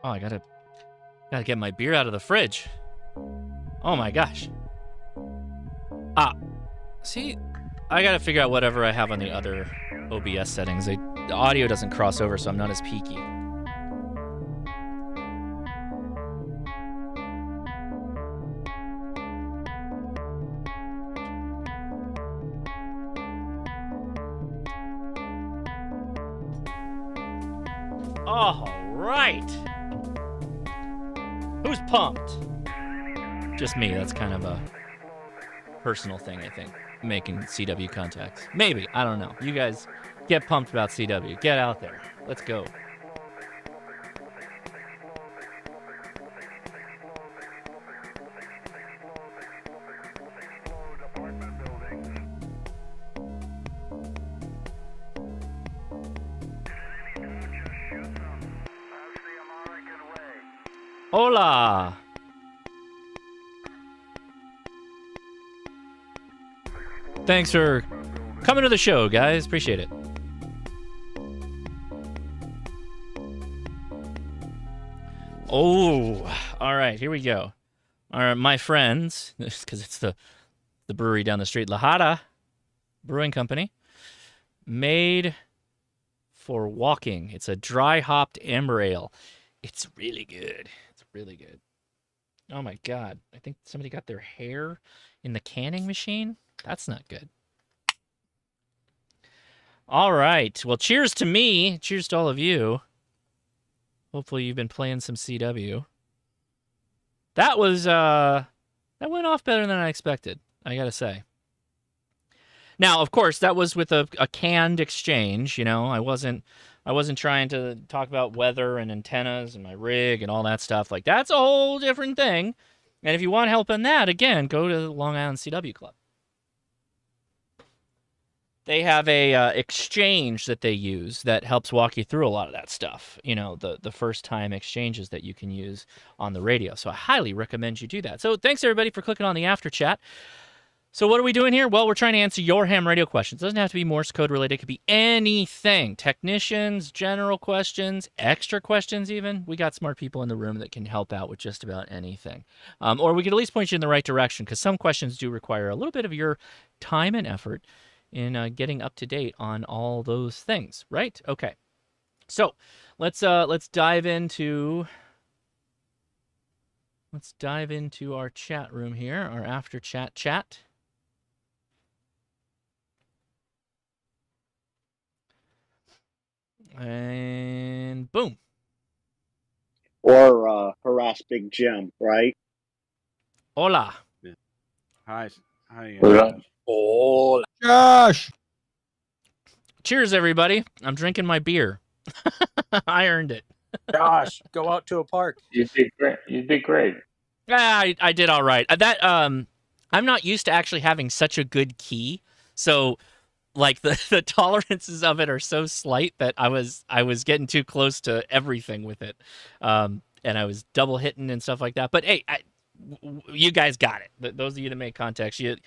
Oh, I gotta get my beer out of the fridge. Oh my gosh. See, I gotta figure out whatever I have on the other OBS settings. The audio doesn't cross over, so I'm not as peaky. All right. Who's pumped? Just me. That's kind of a personal thing, I think. Making CW contacts. Maybe. I don't know. You guys get pumped about CW. Get out there. Let's go. Hola! Thanks for coming to the show, guys. Appreciate it. Oh, all right. Here we go. All right, my friends, because it's the brewery down the street, La Jara Brewing Company, made for walking. It's a dry hopped amber ale. It's really good. It's really good. Oh my God. I think somebody got their hair in the canning machine. That's not good. All right. Well, cheers to me. Cheers to all of you. Hopefully you've been playing some CW. That was, that went off better than I expected, I gotta say. Now, of course, that was with a canned exchange, you know. I wasn't trying to talk about weather and antennas and my rig and all that stuff. Like, that's a whole different thing. And if you want help in that, again, go to the Long Island CW Club. They have a exchange that they use that helps walk you through a lot of that stuff. You know, the first-time exchanges that you can use on the radio. So I highly recommend you do that. So thanks, everybody, for clicking on the after chat. So what are we doing here? Well, we're trying to answer your ham radio questions. It doesn't have to be Morse code related. It could be anything. Technicians, general questions, extra questions even. We got smart people in the room that can help out with just about anything. Or we could at least point you in the right direction, because some questions do require a little bit of your time and effort in getting up to date on all those things, right? Okay. So let's dive into our chat room here, our after chat. And boom. Or harass Big Jim, right? Hola. Yeah. Hi. Hola. Josh! Cheers, everybody. I'm drinking my beer. I earned it. Josh, go out to a park. You did great. Yeah, I did all right. I'm not used to actually having such a good key, so like the tolerances of it are so slight that I was getting too close to everything with it, and I was double hitting and stuff like that. But hey, you guys got it. Those of you that made contacts, you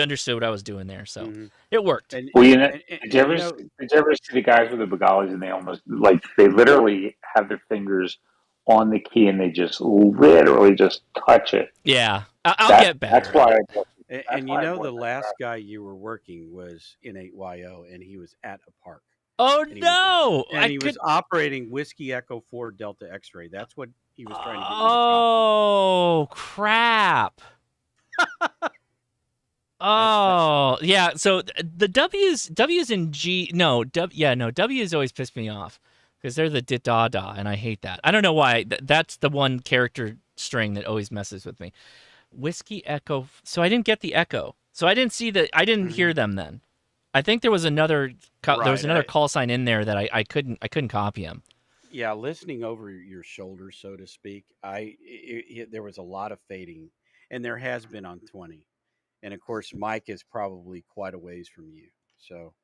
understood what I was doing there, so it worked. Well, did you ever see the guys with the Begalis, and they literally have their fingers on the key and they just literally just touch it. Yeah, I'll get better. That's why. And you know, the last guy you were working was in 8YO, and he was at a park. Oh, no! He was operating Whiskey Echo 4 Delta X-Ray. That's what he was trying to get. Oh, crap. Oh, yeah. So the W's and G. No, W's always piss me off because they're the da-da, and I hate that. I don't know why. That's the one character string that always messes with me. Whiskey Echo. So I didn't get the Echo. So I didn't see I didn't hear them then. I think there was another call sign in there that I couldn't copy him. Yeah, listening over your shoulder, so to speak, there was a lot of fading, and there has been on 20. And of course, Mike is probably quite a ways from you. So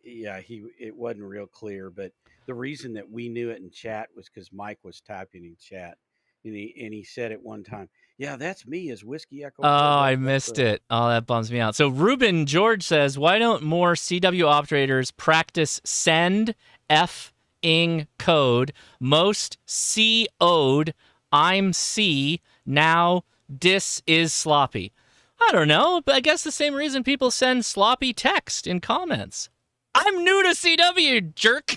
yeah, it wasn't real clear, but the reason that we knew it in chat was because Mike was typing in chat, and he said at one time, "Yeah, that's me as Whiskey Echo." Oh, I missed it. Oh, that bums me out. So Ruben George says, why don't more CW operators practice send, F, ing code, most CO'd, I'm C, now dis is sloppy. I don't know, but I guess the same reason people send sloppy text in comments. I'm new to CW, jerk.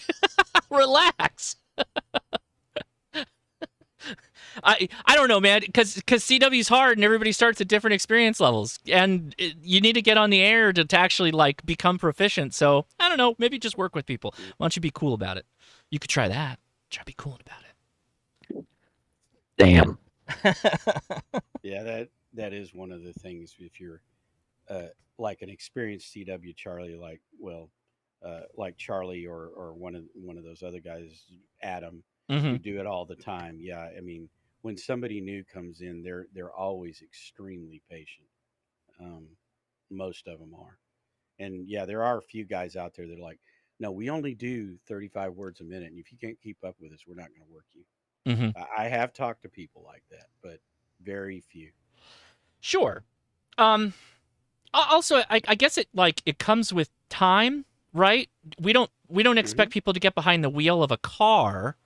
Relax. I don't know, man, because CW's hard and everybody starts at different experience levels, and you need to get on the air to actually like become proficient. So I don't know, maybe just work with people. Why don't you be cool about it? You could try that. Try to be cool about it. Damn. Yeah, that is one of the things. If you're like an experienced CW Charlie, like Charlie or one of those other guys, Adam, who do it all the time. Yeah, I mean, when somebody new comes in, they're always extremely patient. Most of them are, and yeah, there are a few guys out there that are like, no, we only do 35 words a minute, and if you can't keep up with us, we're not going to work you. I have talked to people like that, but very few. Sure. Also, I guess it comes with time, right? We don't expect people to get behind the wheel of a car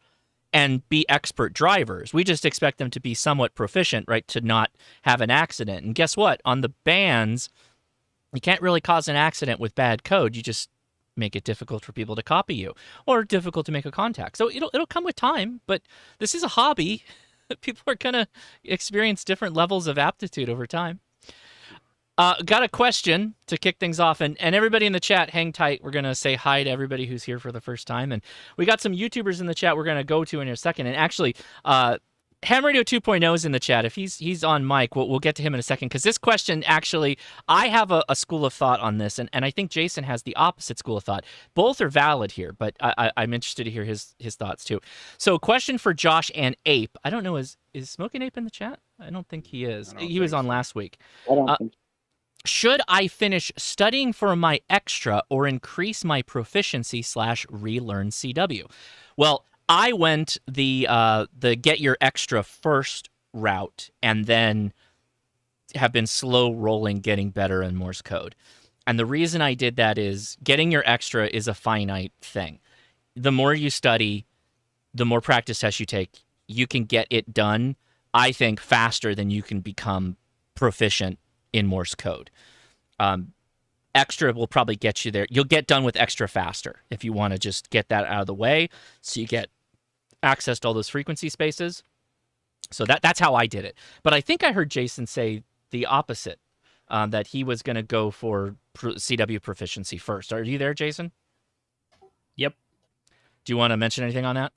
and be expert drivers. We just expect them to be somewhat proficient, right, to not have an accident. And guess what? On the bands, you can't really cause an accident with bad code. You just make it difficult for people to copy you or difficult to make a contact. So it'll come with time, but this is a hobby. People are going to experience different levels of aptitude over time. Got a question to kick things off, and everybody in the chat, hang tight. We're going to say hi to everybody who's here for the first time, and we got some YouTubers in the chat we're going to go to in a second. And actually, Ham Radio 2.0 is in the chat. If he's on mic, we'll get to him in a second, because this question, actually, I have a school of thought on this, and I think Jason has the opposite school of thought. Both are valid here, but I'm interested to hear his thoughts too. So, question for Josh and Ape. I don't know, is Smoking Ape in the chat? I don't think he is. He was on last week. I don't think Should I finish studying for my extra or increase my proficiency / relearn CW? Well, I went the get your extra first route and then have been slow rolling getting better in Morse code. And the reason I did that is getting your extra is a finite thing. The more you study, the more practice tests you take, you can get it done, I think, faster than you can become proficient in Morse code. Extra will probably get you there. You'll get done with extra faster if you want to just get that out of the way so you get access to all those frequency spaces. So that's how I did it. But I think I heard Jason say the opposite, that he was going to go for CW proficiency first. Are you there, Jason? Yep. Do you want to mention anything on that?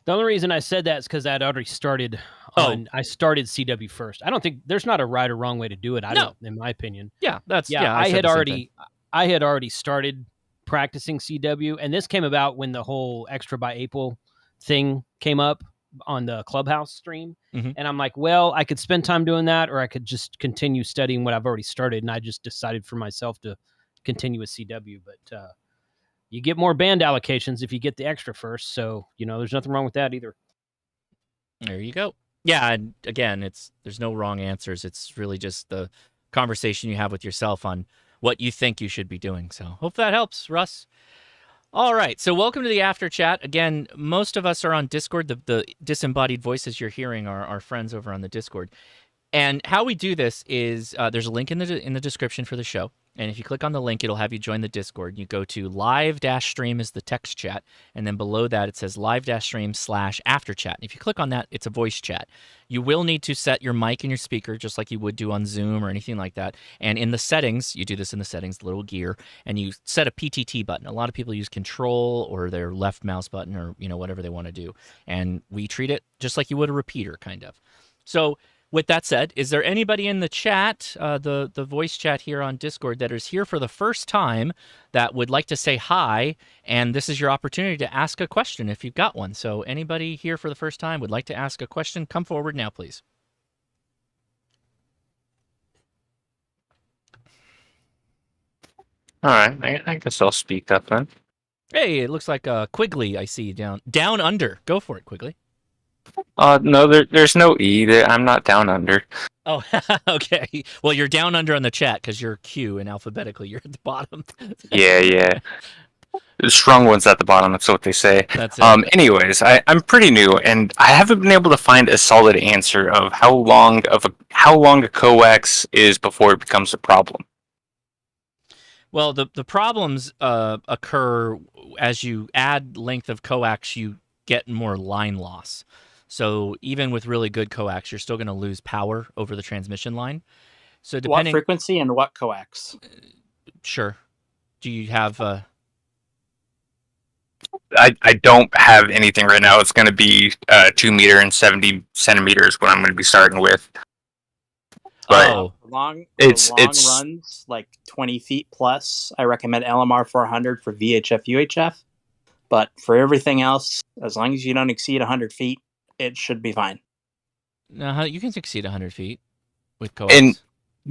The only reason I said that is because I'd already started I started CW first. I don't think there's not a right or wrong way to do it. Don't, in my opinion. Yeah, I had already started practicing CW, and this came about when the whole Extra by April thing came up on the Clubhouse stream. And I'm like, well, I could spend time doing that, or I could just continue studying what I've already started. And I just decided for myself to continue with CW. But you get more band allocations if you get the extra first. So, there's nothing wrong with that either. There you go. Yeah, and again, there's no wrong answers. It's really just the conversation you have with yourself on what you think you should be doing. So hope that helps, Russ. All right, so welcome to the After Chat. Again, most of us are on Discord. The disembodied voices you're hearing are our friends over on the Discord. And how we do this is there's a link in the description for the show. And if you click on the link, it'll have you join the Discord. You go to live-stream is the text chat. And then below that, it says live-stream /after chat. If you click on that, it's a voice chat. You will need to set your mic and your speaker just like you would do on Zoom or anything like that. And in the settings, you do this in the settings, the little gear, and you set a PTT button. A lot of people use Control or their left mouse button or whatever they want to do. And we treat it just like you would a repeater, kind of. So with that said, is there anybody in the chat, the voice chat here on Discord, that is here for the first time that would like to say hi? And this is your opportunity to ask a question if you've got one. So anybody here for the first time would like to ask a question, come forward now, please. All right, I guess I'll speak up then. Hey, it looks like Quigley I see down under. Go for it, Quigley. No, there's no E. I'm not down under. Oh, okay. Well, you're down under on the chat because you're Q, and alphabetically you're at the bottom. Yeah. The strong one's at the bottom. That's what they say. That's it. Anyways, I'm pretty new, and I haven't been able to find a solid answer of how long a coax is before it becomes a problem. Well, the problems occur as you add length of coax, you get more line loss. So even with really good coax, you're still going to lose power over the transmission line. So depending what frequency and what coax? Sure. Do you have I don't have anything right now. It's going to be 2 meter and 70 centimeters what I'm going to be starting with. But long it's runs like 20 feet plus. I recommend LMR 400 for VHF UHF. But for everything else, as long as you don't exceed 100 feet, it should be fine. No, you can exceed 100 feet with coax. And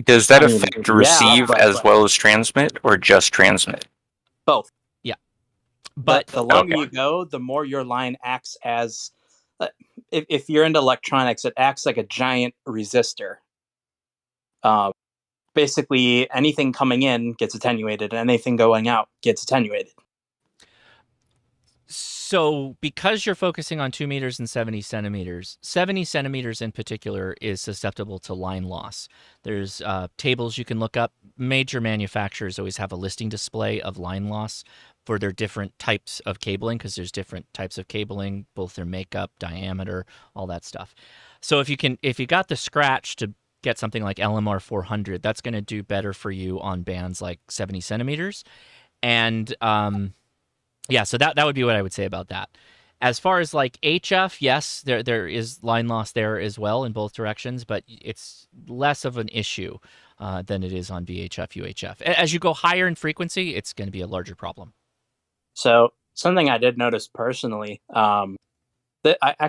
does that affect receive as well as transmit, or just transmit? Both. Yeah. But the longer you go, the more your line acts as... if you're into electronics, it acts like a giant resistor. Basically, anything coming in gets attenuated, and anything going out gets attenuated. So because you're focusing on 2 meters and 70 centimeters, 70 centimeters in particular is susceptible to line loss. There's tables you can look up. Major manufacturers always have a listing display of line loss for their different types of cabling, because there's different types of cabling, both their makeup, diameter, all that stuff. So if you got the scratch to get something like LMR 400, that's going to do better for you on bands like 70 centimeters. And yeah, so that would be what I would say about that. As far as like HF, yes, there is line loss there as well in both directions, but it's less of an issue than it is on VHF, UHF. As you go higher in frequency, it's going to be a larger problem. So something I did notice personally, I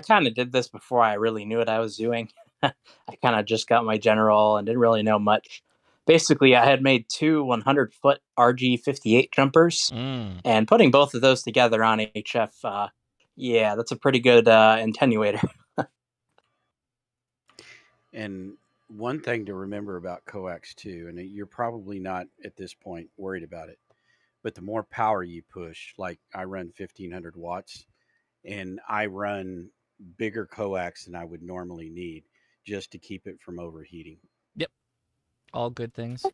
kind of did this before I really knew what I was doing. I kind of just got my general and didn't really know much. Basically, I had made 2 100-foot RG58 jumpers, and putting both of those together on HF, yeah, that's a pretty good attenuator. And one thing to remember about coax too, and you're probably not at this point worried about it, but the more power you push, like I run 1500 watts, and I run bigger coax than I would normally need just to keep it from overheating. Yep. All good things.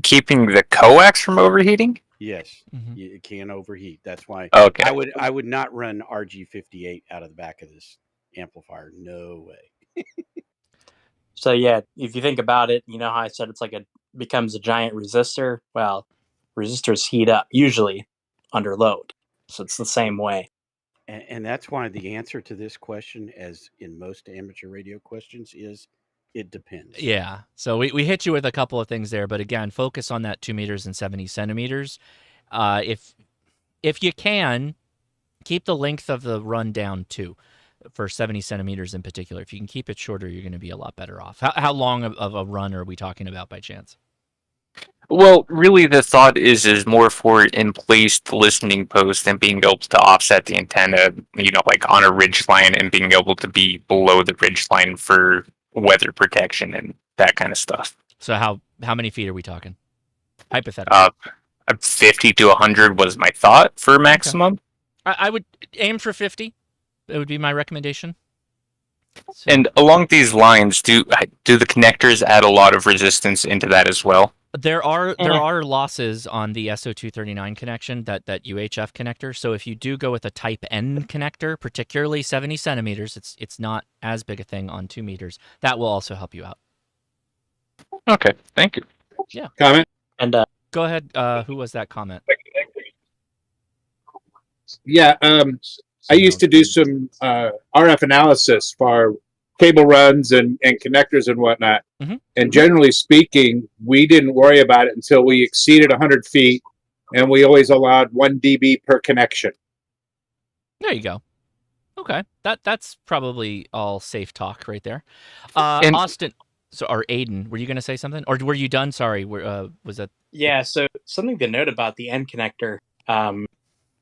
Keeping the coax from overheating? Yes, it can overheat. That's why I would not run RG58 out of the back of this amplifier. No way. So yeah, if you think about it, you know how I said it's becomes a giant resistor? Well, resistors heat up, usually under load. So it's the same way. And that's why the answer to this question, as in most amateur radio questions, is it depends. Yeah. So we hit you with a couple of things there, but again, focus on that 2 meters and 70 centimeters. If you can, keep the length of the run down too, for 70 centimeters in particular. If you can keep it shorter, you're going to be a lot better off. How long of a run are we talking about by chance? Well, really, the thought is more for in-place listening post and being able to offset the antenna, like on a ridge line, and being able to be below the ridge line for weather protection and that kind of stuff. So how many feet are we talking? Hypothetically. 50 to 100 was my thought for maximum. Okay. I would aim for 50. That would be my recommendation. So. And along these lines, do the connectors add a lot of resistance into that as well? There are losses on the SO239 connection, that UHF connector. So if you do go with a Type N connector, particularly 70 centimeters, it's not as big a thing on 2 meters. That will also help you out. Okay, thank you. Yeah. Comment? And go ahead. Who was that comment? Yeah, I used to do some RF analysis for cable runs and connectors and whatnot. Mm-hmm. And generally speaking, we didn't worry about it until we exceeded 100 feet, and we always allowed 1 dB per connection. There you go. Okay, that's probably all safe talk right there. Austin, or Aiden, were you going to say something, or were you done? Sorry, was that? Yeah. So something to note about the N connector,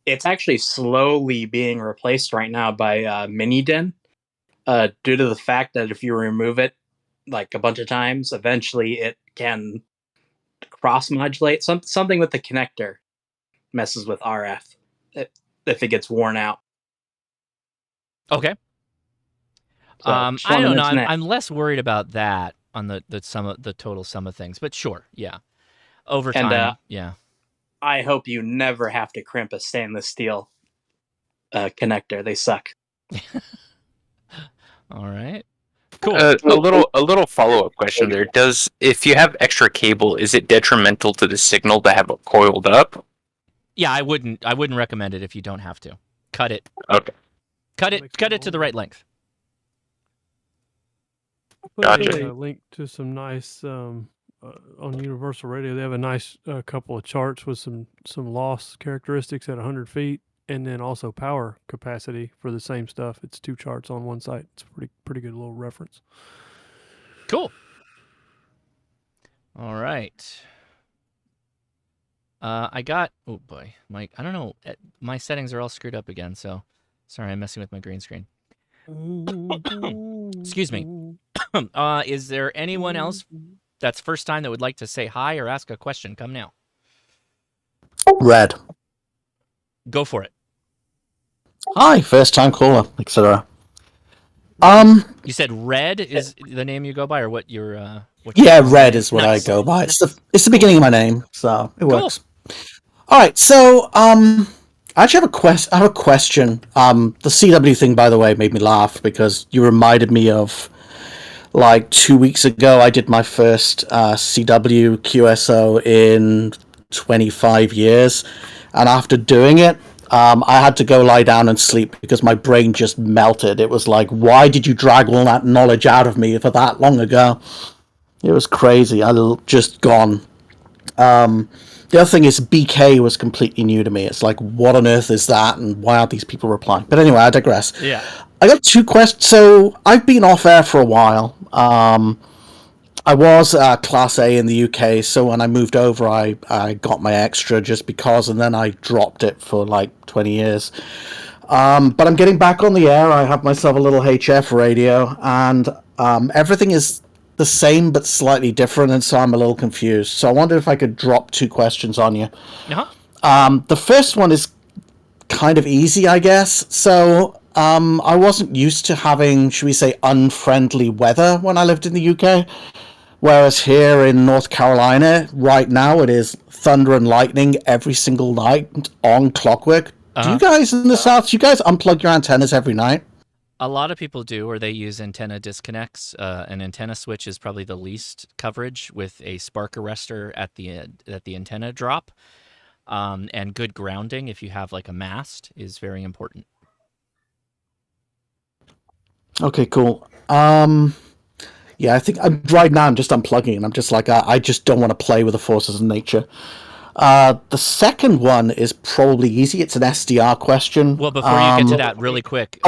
it's actually slowly being replaced right now by mini DIN, due to the fact that if you remove it like a bunch of times, eventually it can cross modulate. Something with the connector messes with RF. if it gets worn out. Okay. So, I just wanted to don't know. mention that. I'm less worried about that on the total sum of things, but sure, yeah. Over And, time, yeah. I hope you never have to crimp a stainless steel connector. They suck. All right. Cool. A little follow up question there. If you have extra cable, is it detrimental to the signal to have it coiled up? Yeah, I wouldn't recommend it if you don't have to. Cut it. Okay. Cut it to the right length. Put Gotcha. a link to some nice on Universal Radio. They have a nice couple of charts with some loss characteristics at 100 feet, and then also power capacity for the same stuff. It's 2 charts on one site. It's a pretty good little reference. Cool. All right. I got. Oh boy, Mike. I don't know. My settings are all screwed up again. So, sorry, I'm messing with my green screen. Excuse me. Is there anyone else that's first time that would like to say hi or ask a question? Come now. Red. Go for it. Hi, first time caller, etc. You said Red is the name you go by, or what your yeah, Red is what Nice. I go by. It's the beginning of my name, so it Cool. works. All right, so I actually have a question. The CW thing, by the way, made me laugh because you reminded me of like 2 weeks ago. I did my first CW QSO in 25 years, and after doing it, I had to go lie down and sleep because my brain just melted. It was like, why did you drag all that knowledge out of me for that long ago? It was crazy. Just gone. The other thing is BK was completely new to me. It's like, what on earth is that, and why aren't these people replying? But anyway, I digress. Yeah. I got 2 questions. So I've been off air for a while. I was Class A in the UK, so when I moved over, I got my extra just because, and then I dropped it for like 20 years. But I'm getting back on the air. I have myself a little HF radio, and everything is the same but slightly different, and so I'm a little confused. So I wondered if I could drop 2 questions on you. Uh-huh. The first one is kind of easy, I guess. So I wasn't used to having, should we say, unfriendly weather when I lived in the UK. Whereas here in North Carolina, right now, it is thunder and lightning every single night on clockwork. Do you guys in the South, do you guys unplug your antennas every night? A lot of people do, or they use antenna disconnects. An antenna switch is probably the least coverage with a spark arrestor at the antenna drop. And good grounding, if you have like a mast, is very important. Okay, cool. Yeah, I think right now I'm just unplugging, and I'm just like, I just don't want to play with the forces of nature. The second one is probably easy. It's an SDR question. Well, before you get to that, really quick,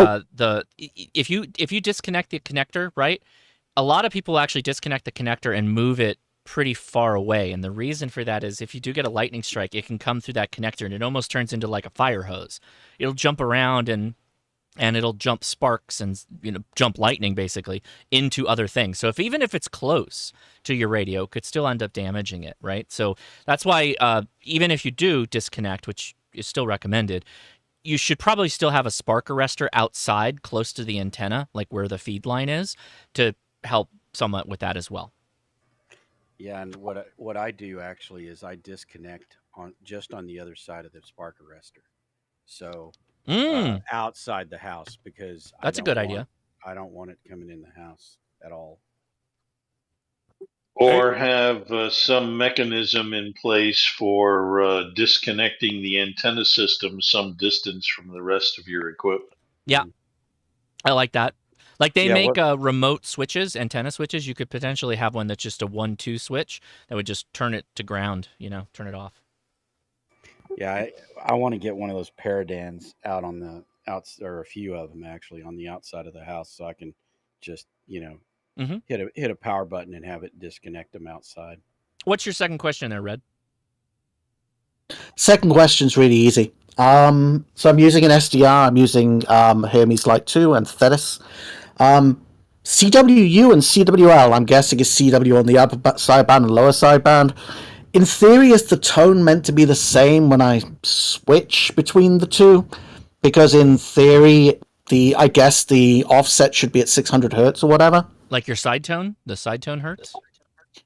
if you disconnect the connector, right? A lot of people actually disconnect the connector and move it pretty far away, and the reason for that is if you do get a lightning strike, it can come through that connector, and it almost turns into like a fire hose. It'll jump around and it'll jump sparks and jump lightning basically into other things. So even if it's close to your radio, it could still end up damaging it, right? So that's why even if you do disconnect, which is still recommended, you should probably still have a spark arrestor outside close to the antenna, like where the feed line is, to help somewhat with that as well. Yeah, and what I do actually is I disconnect just on the other side of the spark arrestor. So outside the house, because that's a good idea. I don't want it coming in the house at all. Or have some mechanism in place for disconnecting the antenna system some distance from the rest of your equipment. Yeah, I like that. Like they make remote switches, antenna switches. You could potentially have one that's just a 1-2 switch that would just turn it to ground, turn it off. Yeah, I want to get one of those paradans out on the or a few of them actually on the outside of the house, so I can just hit a power button and have it disconnect them outside. What's your second question there, Red? Second question's really easy. So I'm using an SDR. I'm using Hermes Light 2 and Thetis. CWU and CWL, I'm guessing, is CW on the upper sideband and lower sideband. in theory, is the tone meant to be the same when I switch between the two? Because in theory, I guess the offset should be at 600 hertz or whatever. Like your side tone, the side tone hertz.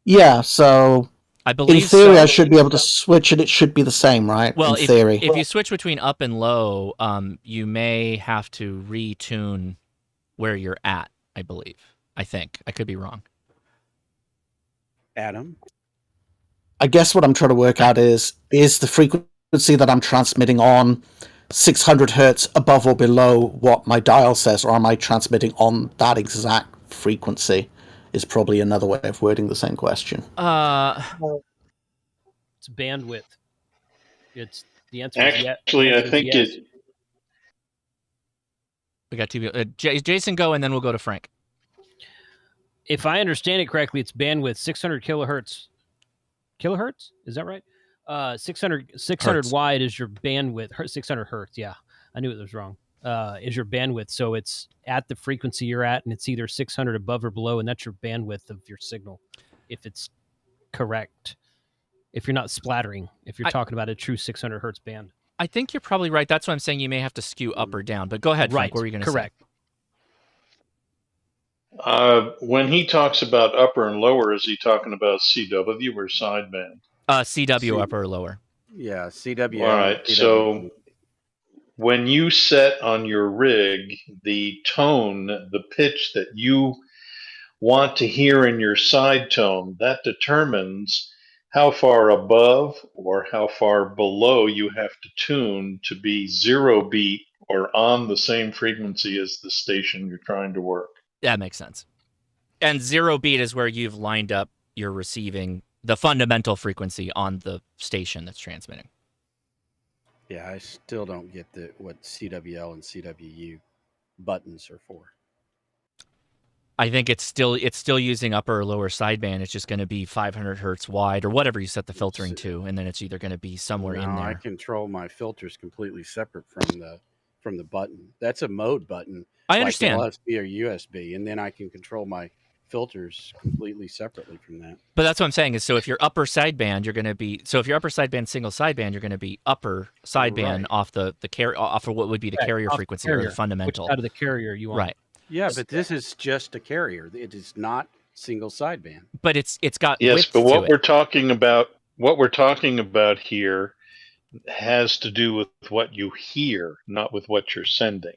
Yeah, so I believe in theory, so. I should be able to switch and it should be the same, right? Well, in theory. if you switch between up and low, you may have to retune where you're at, I believe. I think. I could be wrong. Adam? I guess what I'm trying to work out is the frequency that I'm transmitting on 600 hertz above or below what my dial says, or am I transmitting on that exact frequency? Is probably another way of wording the same question. It's bandwidth. It's the answer. Actually, I think yes. We got two people. Jason, go, and then we'll go to Frank. If I understand it correctly, it's bandwidth 600 kilohertz. Kilohertz? Is that right? 600 Hertz. wide is your bandwidth. 600 hertz. Yeah, I knew it was wrong. Is your bandwidth. So it's at the frequency you're at, and it's either 600 above or below, and that's your bandwidth of your signal, if it's correct. If you're not splattering, if you're talking about a true 600 hertz band. I think you're probably right. That's why I'm saying you may have to skew up or down. But go ahead, Frank. Right. What were you going to say? Correct. when he talks about upper and lower, is he talking about CW or sideband? CW, upper or lower. Yeah, CW. All right. CW. So when you set on your rig the tone, the pitch that you want to hear in your side tone, that determines how far above or how far below you have to tune to be 0 beat or on the same frequency as the station you're trying to work. That makes sense. And 0 beat is where you've lined up your receiving, the fundamental frequency on the station that's transmitting. Yeah, I still don't get what CWL and CWU buttons are for. I think it's still using upper or lower sideband. It's just going to be 500 hertz wide or whatever you set the filtering to, and then it's either going to be somewhere in there. I control my filters completely separate from the button. That's a mode button. I understand. Like LSB or USB, and then I can control my filters completely separately from that. But that's what I'm saying is, so if you're upper sideband, you're going to be, so if you're upper sideband, single sideband, you're going to be upper sideband off the off of what would be the carrier frequency carrier, or the fundamental. Which out of the carrier you want. Right. Yeah, but this is just a carrier. It is not single sideband. But it's got yes, width but what to we're it. talking about here has to do with what you hear, not with what you're sending.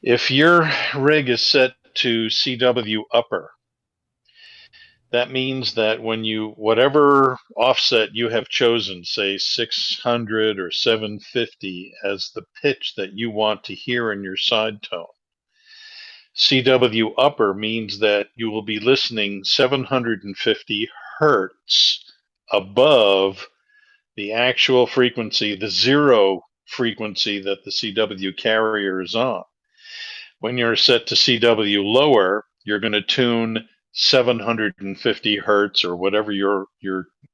If your rig is set to CW upper, that means that when whatever offset you have chosen, say 600 or 750 as the pitch that you want to hear in your side tone, CW upper means that you will be listening 750 hertz above the actual frequency, the 0 frequency that the CW carrier is on. When you're set to CW lower, you're going to tune 750 hertz or whatever your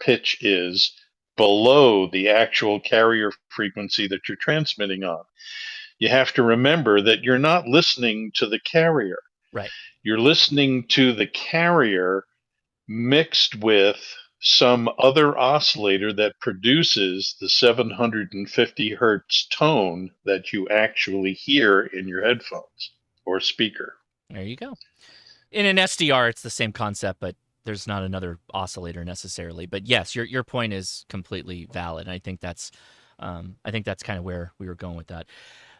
pitch is below the actual carrier frequency that you're transmitting on. You have to remember that you're not listening to the carrier. Right. You're listening to the carrier mixed with some other oscillator that produces the 750 hertz tone that you actually hear in your headphones or speaker. There you go. In an SDR, it's the same concept, but there's not another oscillator necessarily. But yes, your point is completely valid. And I think that's kind of where we were going with that.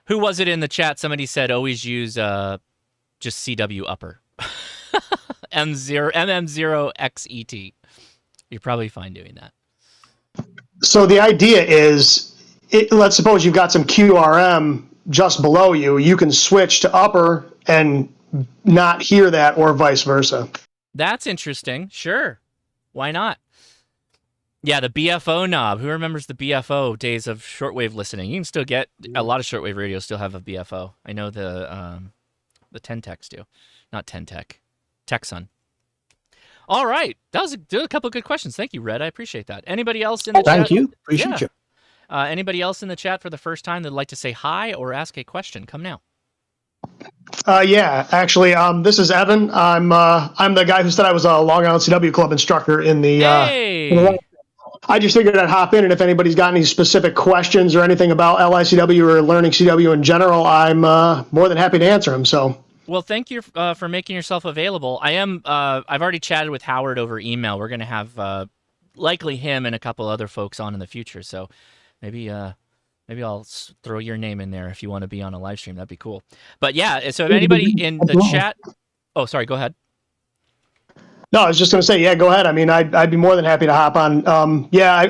Who was it in the chat? Somebody said always use just CW upper. MM0XET. You're probably fine doing that. So the idea is, let's suppose you've got some QRM just below you. You can switch to upper and not hear that, or vice versa. That's interesting. Sure. Why not? Yeah, the BFO knob. Who remembers the BFO days of shortwave listening? You can still get a lot of shortwave radios still have a BFO. I know the Ten-Techs do. Not Ten-Tech. Texon. All right. That was a couple of good questions. Thank you, Red. I appreciate that. Anybody else in the chat? Thank you. Appreciate you. Anybody else in the chat for the first time that'd like to say hi or ask a question? Come now. Yeah, actually, this is Evan. I'm the guy who said I was a Long Island CW Club instructor in the. Hey. I just figured I'd hop in, and if anybody's got any specific questions or anything about LICW or learning CW in general, I'm more than happy to answer them. So. Well, thank you for making yourself available. I've already chatted with Howard over email. We're going to have likely him and a couple other folks on in the future. So maybe I'll throw your name in there if you want to be on a live stream. That'd be cool. But yeah, so if anybody in the chat, oh, sorry, go ahead. No, I was just going to say, yeah, go ahead. I mean, I'd be more than happy to hop on.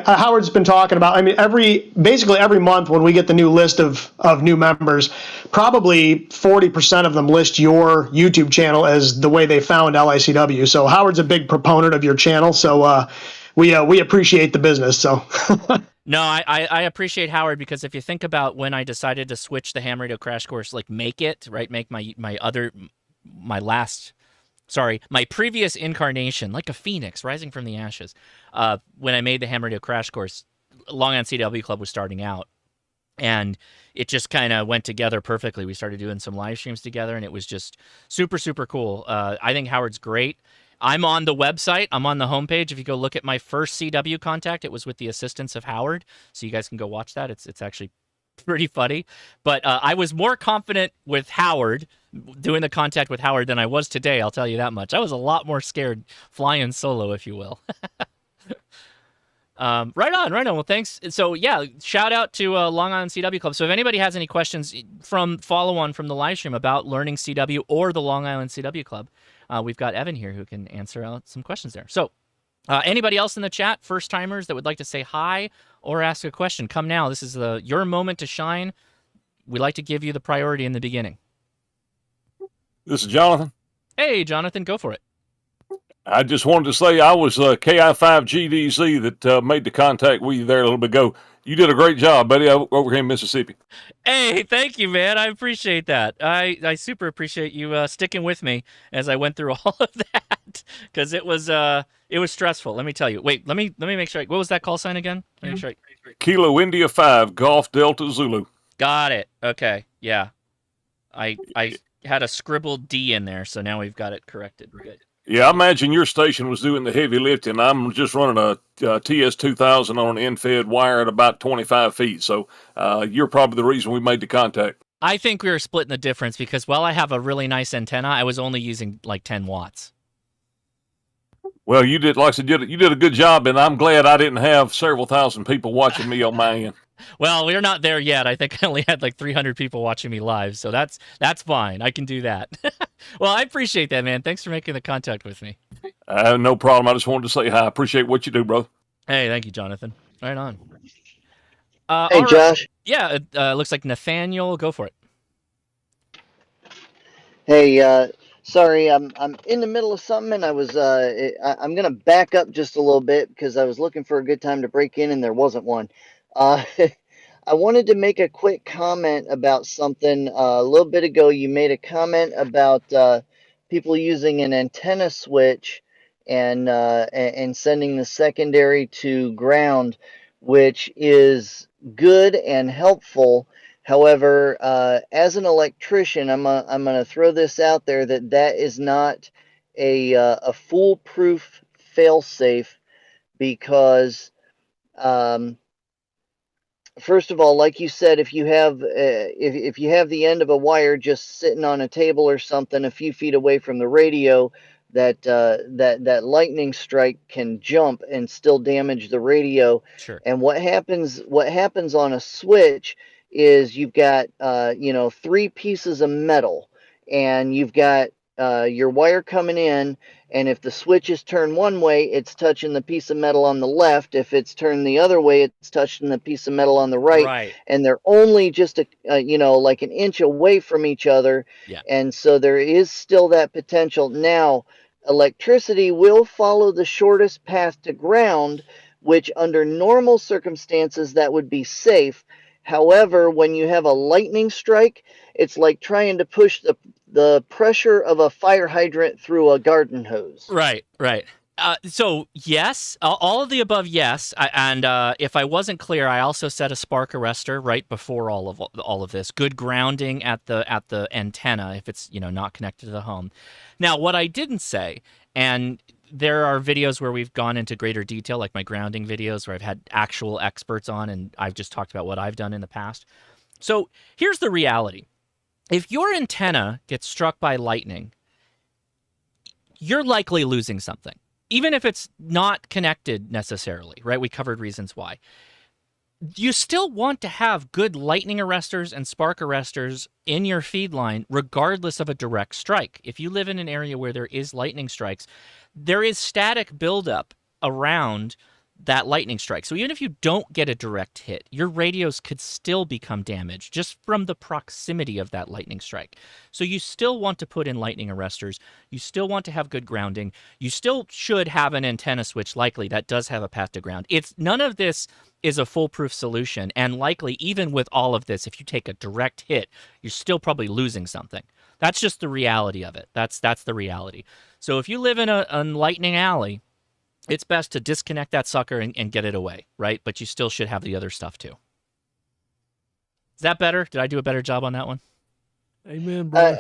Howard's been talking about, I mean, basically every month when we get the new list of new members, probably 40% of them list your YouTube channel as the way they found LICW. So Howard's a big proponent of your channel. So we appreciate the business. So. No, I appreciate Howard, because if you think about when I decided to switch the ham radio crash course, like make my previous incarnation, like a phoenix rising from the ashes. When I made the ham radio crash course, Long Island CW Club was starting out, and it just kind of went together perfectly. We started doing some live streams together, and it was just super, super cool. I think Howard's great. I'm on the website. I'm on the homepage. If you go look at my first CW contact, it was with the assistance of Howard, so you guys can go watch that. It's actually pretty funny. But I was more confident with Howard, doing the contact with Howard, than I was today, I'll tell you that much. I was a lot more scared flying solo, if you will. Right on. Well, thanks. So yeah, shout out to Long Island CW Club. So if anybody has any questions from follow-on from the live stream about learning CW or the Long Island CW Club, we've got Evan here who can answer some questions there. So anybody else in the chat, first-timers that would like to say hi or ask a question, come now. This is your moment to shine. We like to give you the priority in the beginning. This is Jonathan. Hey, Jonathan, go for it. I just wanted to say I was KI5GDZ that made the contact with you there a little bit ago. You did a great job, buddy, over here in Mississippi. Hey, thank you, man. I appreciate that. I super appreciate you sticking with me as I went through all of that, because it was stressful. Let me tell you. Wait, let me make sure. What was that call sign again? Let me make sure. Kilo India 5 Golf Delta Zulu. Got it. Okay. Yeah. I had a scribbled D in there, so now we've got it corrected. Good. Yeah, I imagine your station was doing the heavy lifting. I'm just running a TS2000 on an end-fed wire at about 25 feet, so you're probably the reason we made the contact. I think we were splitting the difference, because while I have a really nice antenna, I was only using like 10 watts. Well, you did, like I said, you did a good job, and I'm glad I didn't have several thousand people watching me on my end. Well, we're not there yet. I think I only had like 300 people watching me live, so that's fine. I can do that. Well, I appreciate that, man. Thanks for making the contact with me. No problem. I just wanted to say hi. I appreciate what you do, brother. Hey, thank you, Jonathan. Right on. Hey, Josh. Yeah, it looks like Nathaniel. Go for it. Hey, sorry, I'm in the middle of something, and I was I'm gonna back up just a little bit because I was looking for a good time to break in, and there wasn't one. I wanted to make a quick comment about something. A little bit ago, you made a comment about people using an antenna switch and sending the secondary to ground, which is good and helpful. However, as an electrician, I'm going to throw this out there that is not a foolproof failsafe, because first of all, like you said, if you have if you have the end of a wire just sitting on a table or something a few feet away from the radio, that lightning strike can jump and still damage the radio. Sure. And what happens on a switch is you've got 3 pieces of metal, and you've got your wire coming in, and if the switch is turned one way, it's touching the piece of metal on the left. If it's turned the other way, it's touching the piece of metal on the right. Right. And they're only just like an inch away from each other. Yeah. And so there is still that potential. Now, electricity will follow the shortest path to ground, which under normal circumstances that would be safe. However, when you have a lightning strike, it's like trying to push the pressure of a fire hydrant through a garden hose. Right. So yes, all of the above, yes. And if I wasn't clear, I also set a spark arrestor right before all of this. Good grounding at the antenna if it's not connected to the home. Now, what I didn't say, and there are videos where we've gone into greater detail, like my grounding videos where I've had actual experts on, and I've just talked about what I've done in the past. So here's the reality: if your antenna gets struck by lightning, you're likely losing something. Even if it's not connected necessarily, right? We covered reasons why. You still want to have good lightning arresters and spark arresters in your feed line, regardless of a direct strike. If you live in an area where there is lightning strikes, there is static buildup around that lightning strike. So even if you don't get a direct hit, your radios could still become damaged just from the proximity of that lightning strike. So you still want to put in lightning arresters. You still want to have good grounding. You still should have an antenna switch likely that does have a path to ground. None of this is a foolproof solution. And likely, even with all of this, if you take a direct hit, you're still probably losing something. That's just the reality of it. That's the reality. So if you live in a lightning alley, it's best to disconnect that sucker and get it away, right? But you still should have the other stuff too. Is that better? Did I do a better job on that one? Amen, bro.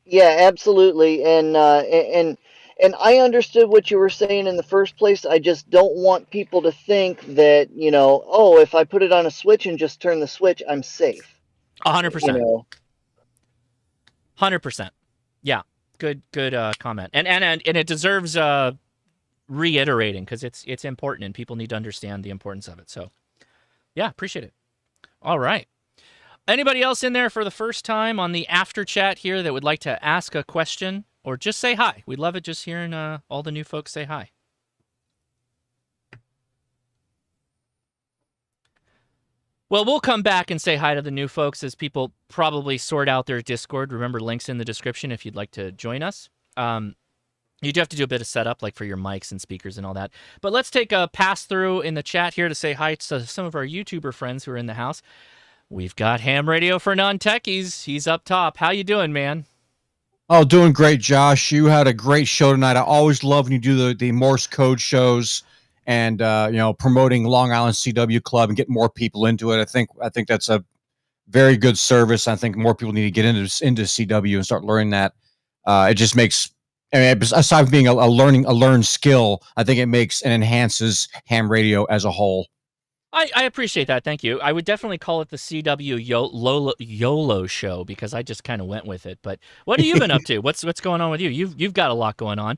Yeah, absolutely. And I understood what you were saying in the first place. I just don't want people to think that, oh, if I put it on a switch and just turn the switch, I'm safe. 100%. 100%. Yeah. Good comment. And it deserves reiterating because it's important and people need to understand the importance of it. So yeah, appreciate it. All right. Anybody else in there for the first time on the after chat here that would like to ask a question or just say hi? We'd love it just hearing all the new folks say hi. Well, we'll come back and say hi to the new folks as people probably sort out their Discord. Remember, links in the description if you'd like to join us. You do have to do a bit of setup, like for your mics and speakers and all that. But let's take a pass through in the chat here to say hi to some of our YouTuber friends who are in the house. We've got Ham Radio for Non-Techies. He's up top. How you doing, man? Oh, doing great, Josh. You had a great show tonight. I always love when you do the Morse code shows and promoting Long Island CW Club and getting more people into it. I think that's a very good service. I think more people need to get into CW and start learning that. It just makes, aside from being a learned skill, I think it makes and enhances ham radio as a whole. I appreciate that. Thank you. I would definitely call it the CW YOLO show because I just kind of went with it. But what have you been up to? What's going on with you? You've got a lot going on.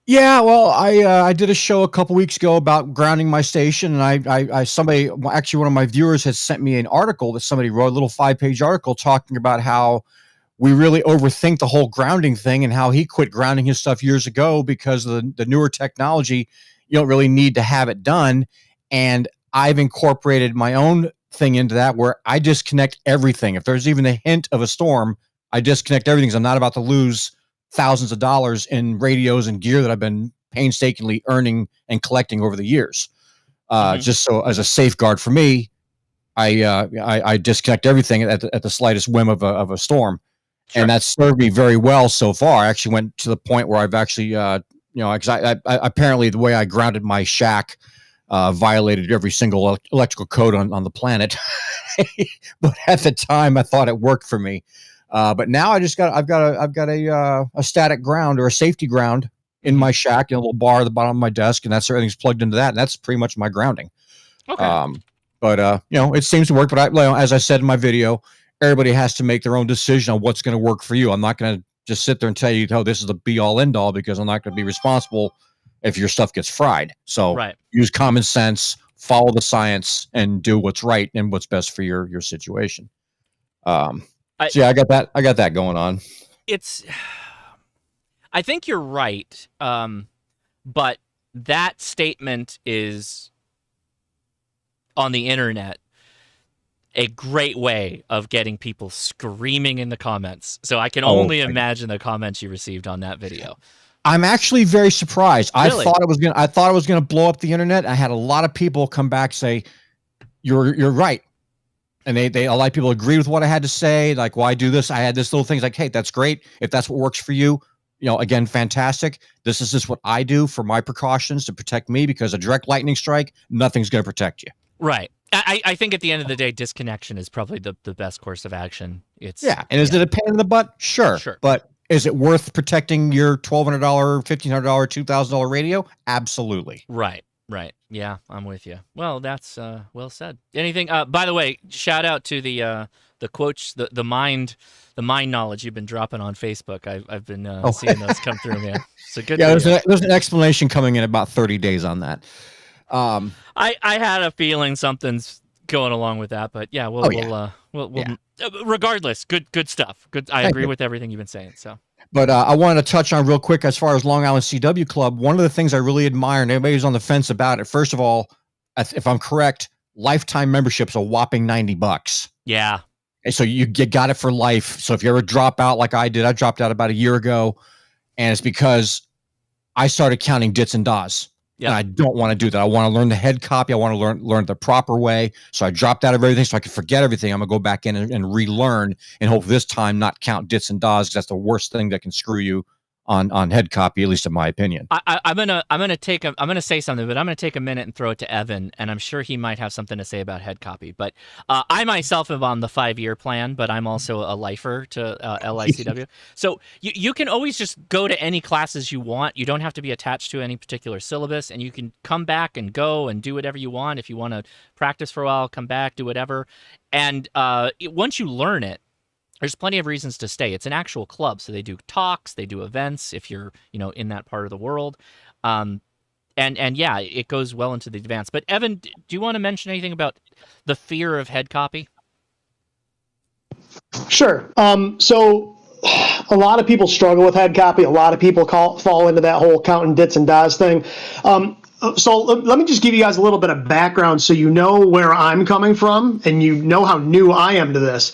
Yeah, well, I did a show a couple weeks ago about grounding my station, and somebody, actually one of my viewers had sent me an article that somebody wrote, a little 5-page article talking about how we really overthink the whole grounding thing and how he quit grounding his stuff years ago because of the newer technology. You don't really need to have it done. And I've incorporated my own thing into that where I disconnect everything. If there's even a hint of a storm, I disconnect everything because I'm not about to lose thousands of dollars in radios and gear that I've been painstakingly earning and collecting over the years. Just so as a safeguard for me, I disconnect everything at the slightest whim of a storm. Sure. And that's served me very well so far. I actually went to the point where I've actually, apparently the way I grounded my shack violated every single electrical code on the planet. But at the time, I thought it worked for me. But now I've got a static ground or a safety ground in my shack and a little bar at the bottom of my desk, and everything's plugged into that, and that's pretty much my grounding. Okay. But it seems to work. But as I said in my video, everybody has to make their own decision on what's going to work for you. I'm not going to just sit there and tell you, oh, this is the be all end all, because I'm not going to be responsible if your stuff gets fried. So use common sense, follow the science, and do what's right and what's best for your situation. So yeah, I got that going on. I think you're right. But that statement is on the internet a great way of getting people screaming in the comments. So I can only imagine the comments you received on that video. I'm actually very surprised. Really? I thought it was gonna blow up the internet. I had a lot of people come back say, "You're right," and a lot of people agree with what I had to say. Like, why do this? I had this little things like, "Hey, that's great. If that's what works for you, again, fantastic. This is just what I do for my precautions to protect me, because a direct lightning strike, nothing's going to protect you. Right. I think at the end of the day, disconnection is probably the best course of action. It's and is it a pain in the butt? Sure. But is it worth protecting your $1,200, $1,500, $2,000 radio? Absolutely. Right. Yeah, I'm with you. Well, that's well said. Anything? By the way, shout out to the quotes, the mind knowledge you've been dropping on Facebook. I've been seeing those come through, man. It's a good. Yeah, there's an explanation coming in about 30 days on that. I had a feeling something's going along with that, but yeah, we'll regardless, good stuff. Good. I agree with everything you've been saying. So. But I wanted to touch on real quick as far as Long Island CW Club. One of the things I really admire, and everybody who's on the fence about it, first of all, if I'm correct, lifetime membership's a whopping $90. Yeah. And so you got it for life. So if you ever drop out like I did, I dropped out about a year ago, and it's because I started counting dits and das. Yeah. And I don't want to do that. I want to learn the head copy. I want to learn the proper way. So I dropped out of everything so I could forget everything. I'm going to go back in and relearn, and hope this time not count dits and das, because that's the worst thing that can screw you on head copy, at least in my opinion. I'm gonna say something, but I'm gonna take a minute and throw it to Evan, and I'm sure he might have something to say about head copy. But I myself am on the 5-year plan, but I'm also a lifer to LICW. So you can always just go to any classes you want. You don't have to be attached to any particular syllabus, and you can come back and go and do whatever you want. If you want to practice for a while, come back, do whatever. And once you learn it, there's plenty of reasons to stay. It's an actual club, so they do talks, they do events if you're, in that part of the world. And yeah, it goes well into the advance. But Evan, do you want to mention anything about the fear of head copy? Sure. So a lot of people struggle with head copy. A lot of people fall into that whole counting dits and das thing. So let me just give you guys a little bit of background so you know where I'm coming from and you know how new I am to this.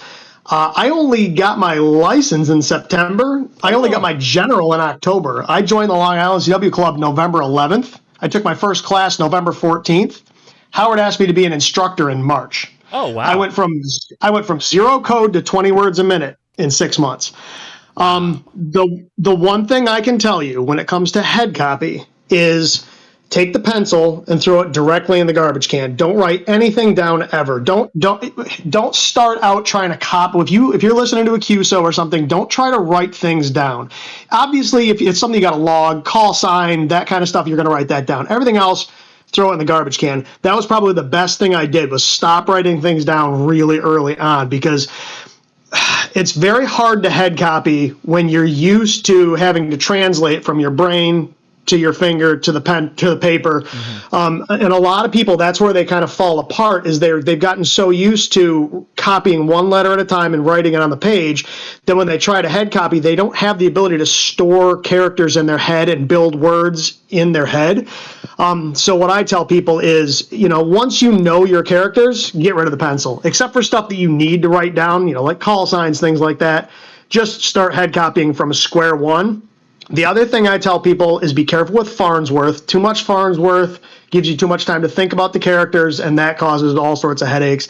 I only got my license in September. I only got my general in October. I joined the Long Island CW Club November 11th. I took my first class November 14th. Howard asked me to be an instructor in March. Oh, wow. I went from 0 code to 20 words a minute in 6 months. The one thing I can tell you when it comes to head copy is take the pencil and throw it directly in the garbage can. Don't write anything down ever. Don't start out trying to copy. If you're listening to a QSO or something, don't try to write things down. Obviously, if it's something you got to log, call sign, that kind of stuff, you're going to write that down. Everything else, throw it in the garbage can. That was probably the best thing I did, was stop writing things down really early on, because it's very hard to head copy when you're used to having to translate from your brain to your finger, to the pen, to the paper. Mm-hmm. And a lot of people, that's where they kind of fall apart, is they've gotten so used to copying one letter at a time and writing it on the page that when they try to head copy, they don't have the ability to store characters in their head and build words in their head. So what I tell people is, once you know your characters, get rid of the pencil, except for stuff that you need to write down, like call signs, things like that. Just start head copying from square one. The other thing I tell people is be careful with Farnsworth. Too much Farnsworth gives you too much time to think about the characters, and that causes all sorts of headaches.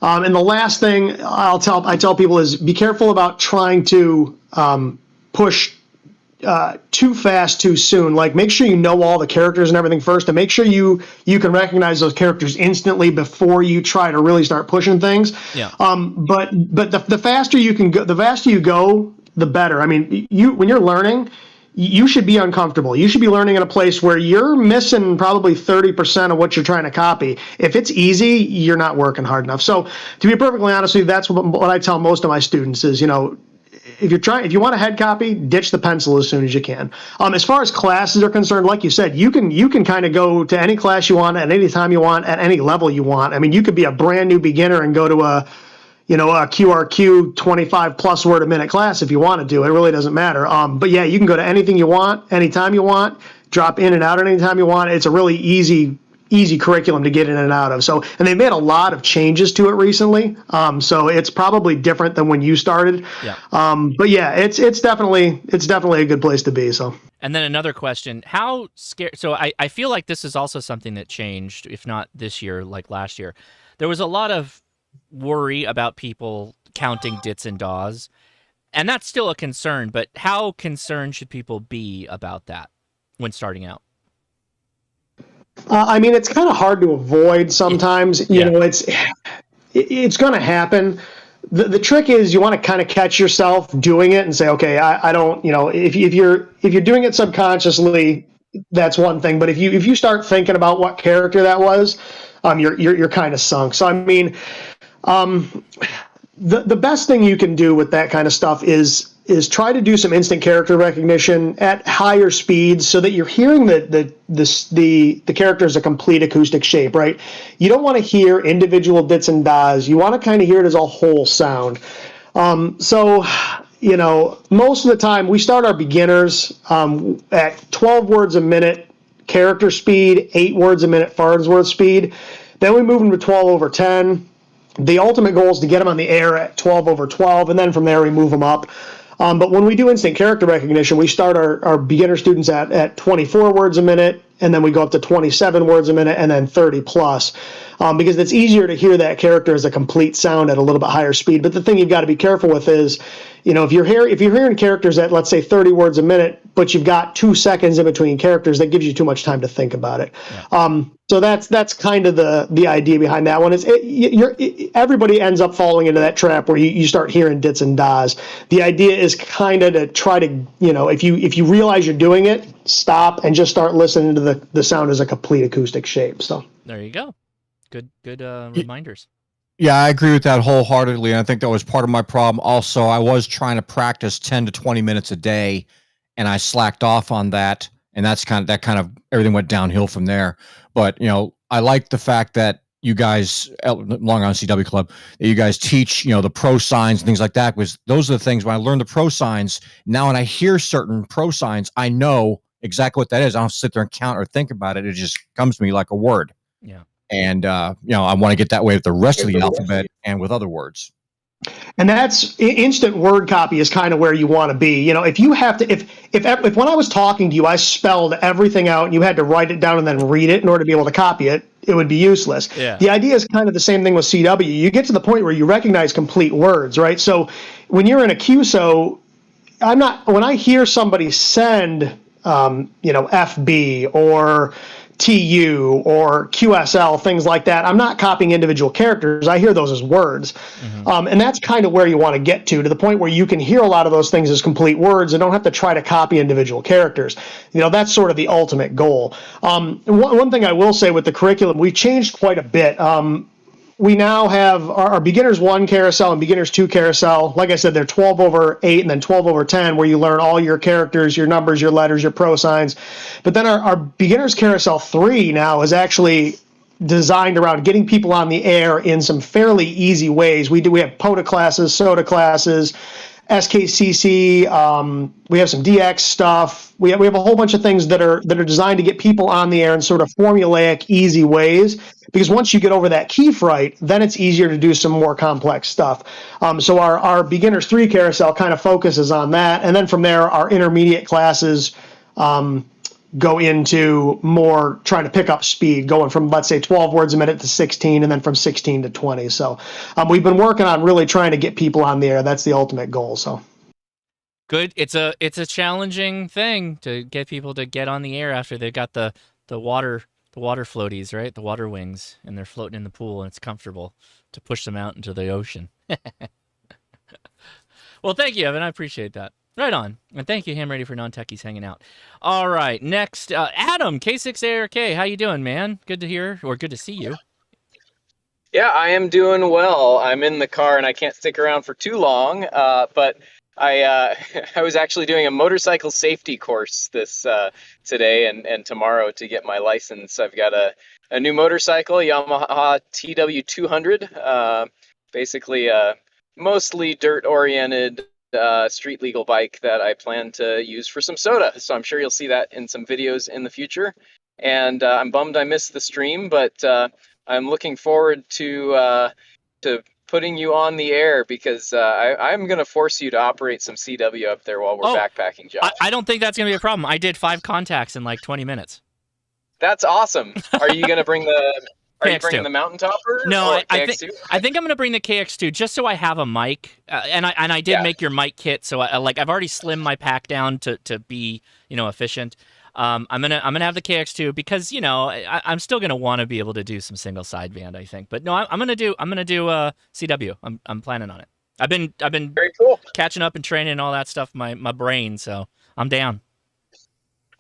And the last thing I tell people is be careful about trying to push too fast too soon. Like, make sure you know all the characters and everything first, and make sure you can recognize those characters instantly before you try to really start pushing things. Yeah. But the faster you can go, the faster you go, the better. I mean, when you're learning, you should be uncomfortable. You should be learning in a place where you're missing probably 30% of what you're trying to copy. If it's easy, you're not working hard enough. So to be perfectly honest with you, that's what I tell most of my students is, if you want a head copy, ditch the pencil as soon as you can. As far as classes are concerned, like you said, you can kind of go to any class you want at any time you want, at any level you want. I mean, you could be a brand new beginner and go to a QRQ 25 plus word a minute class if you wanted to. It really doesn't matter. But yeah, you can go to anything you want, anytime you want, drop in and out at any time you want. It's a really easy curriculum to get in and out of. So, and they made a lot of changes to it recently. So it's probably different than when you started. Yeah. But yeah, it's definitely a good place to be. So. And then another question, how scared, so I feel like this is also something that changed, if not this year, like last year. There was a lot of worry about people counting dits and das. And that's still a concern, but how concerned should people be about that when starting out? I mean, it's kind of hard to avoid sometimes. You know, it's going to happen. The trick is you want to kind of catch yourself doing it and say, okay, I don't, you know, if you're doing it subconsciously, that's one thing. But if you start thinking about what character that was, you're kind of sunk. So I mean, the best thing you can do with that kind of stuff is try to do some instant character recognition at higher speeds so that you're hearing the character as a complete acoustic shape, right? You don't want to hear individual dits and das. You want to kind of hear it as a whole sound. So, you know, most of the time we start our beginners at 12 words a minute character speed, 8 words a minute Farnsworth speed. Then we move them to 12 over 10. The ultimate goal is to get them on the air at 12 over 12, and then from there we move them up. But when we do instant character recognition, we start our beginner students at 24 words a minute, and then we go up to 27 words a minute, and then 30 plus, because it's easier to hear that character as a complete sound at a little bit higher speed. But the thing you've got to be careful with is, you know, if you're hearing characters at, let's say, 30 words a minute, but you've got 2 seconds in between characters, that gives you too much time to think about it. Yeah. So that's kind of the idea behind that one. Everybody ends up falling into that trap where you start hearing dits and das. The idea is kind of to try to, you know, if you realize you're doing it, stop and just start listening to the sound as a complete acoustic shape. So there you go. Good reminders. Yeah, I agree with that wholeheartedly. And I think that was part of my problem. Also, I was trying to practice 10 to 20 minutes a day, and I slacked off on that. And that's kind of everything went downhill from there. But, you know, I like the fact that you guys, Long Island CW Club, that you guys teach, you know, the pro signs and things like that, because those are the things when I learn the pro signs, now when I hear certain pro signs, I know exactly what that is. I don't sit there and count or think about it. It just comes to me like a word. Yeah. And, you know, I want to get that way with the rest of the alphabet and with other words. And that's instant word copy is kind of where you want to be. You know, if you have to, if when I was talking to you, I spelled everything out and you had to write it down and then read it in order to be able to copy it, it would be useless. Yeah. The idea is kind of the same thing with CW. You get to the point where you recognize complete words, right? So when you're in a QSO, when I hear somebody send, you know, FB or TU or QSL, things like that, I'm not copying individual characters. I hear those as words. Mm-hmm. And that's kind of where you want to get to the point where you can hear a lot of those things as complete words and don't have to try to copy individual characters. You know, that's sort of the ultimate goal. One thing I will say with the curriculum, we've changed quite a bit. We now have our beginners 1 carousel and beginners 2 carousel. Like I said, they're 12 over 8 and then 12 over 10, where you learn all your characters, your numbers, your letters, your pro signs. But then our beginners carousel 3 now is actually designed around getting people on the air in some fairly easy ways. We have POTA classes, SOTA classes, SKCC. We have some DX stuff. We have a whole bunch of things that are designed to get people on the air in sort of formulaic, easy ways. Because once you get over that key fright, then it's easier to do some more complex stuff. So our beginners 3 carousel kind of focuses on that, and then from there, our intermediate classes go into more trying to pick up speed, going from, let's say, 12 words a minute to 16, and then from 16 to 20. So we've been working on really trying to get people on the air. That's the ultimate goal. So good. It's a challenging thing to get people to get on the air after they've got the water floaties, right? The water wings, and they're floating in the pool, and it's comfortable to push them out into the ocean. Well, thank you, Evan. I appreciate that. Right on. And thank you, Ham Radio for Non-Techies, hanging out. All right, next, Adam, K6ARK. How you doing, man? Good to hear, or good to see you. Yeah, I am doing well. I'm in the car, and I can't stick around for too long, but I was actually doing a motorcycle safety course today and tomorrow to get my license. I've got a new motorcycle, Yamaha TW200, basically a mostly dirt-oriented street legal bike that I plan to use for some SOTA. So I'm sure you'll see that in some videos in the future. And I'm bummed I missed the stream, but I'm looking forward to putting you on the air, because I'm going to force you to operate some CW up there while we're backpacking, Josh. I don't think that's going to be a problem. I did 5 contacts in like 20 minutes. That's awesome. Are you going to bring Are you bringing the mountain topper? No, or I KX2? think I'm going to bring the KX2 just so I have a mic, and I did make your mic kit, so I've already slimmed my pack down to be efficient. I'm gonna have the KX2 because I'm still gonna want to be able to do some single sideband, I think. But no, I'm gonna do CW. I'm planning on it. I've been very cool, catching up and training and all that stuff. My brain, so I'm down.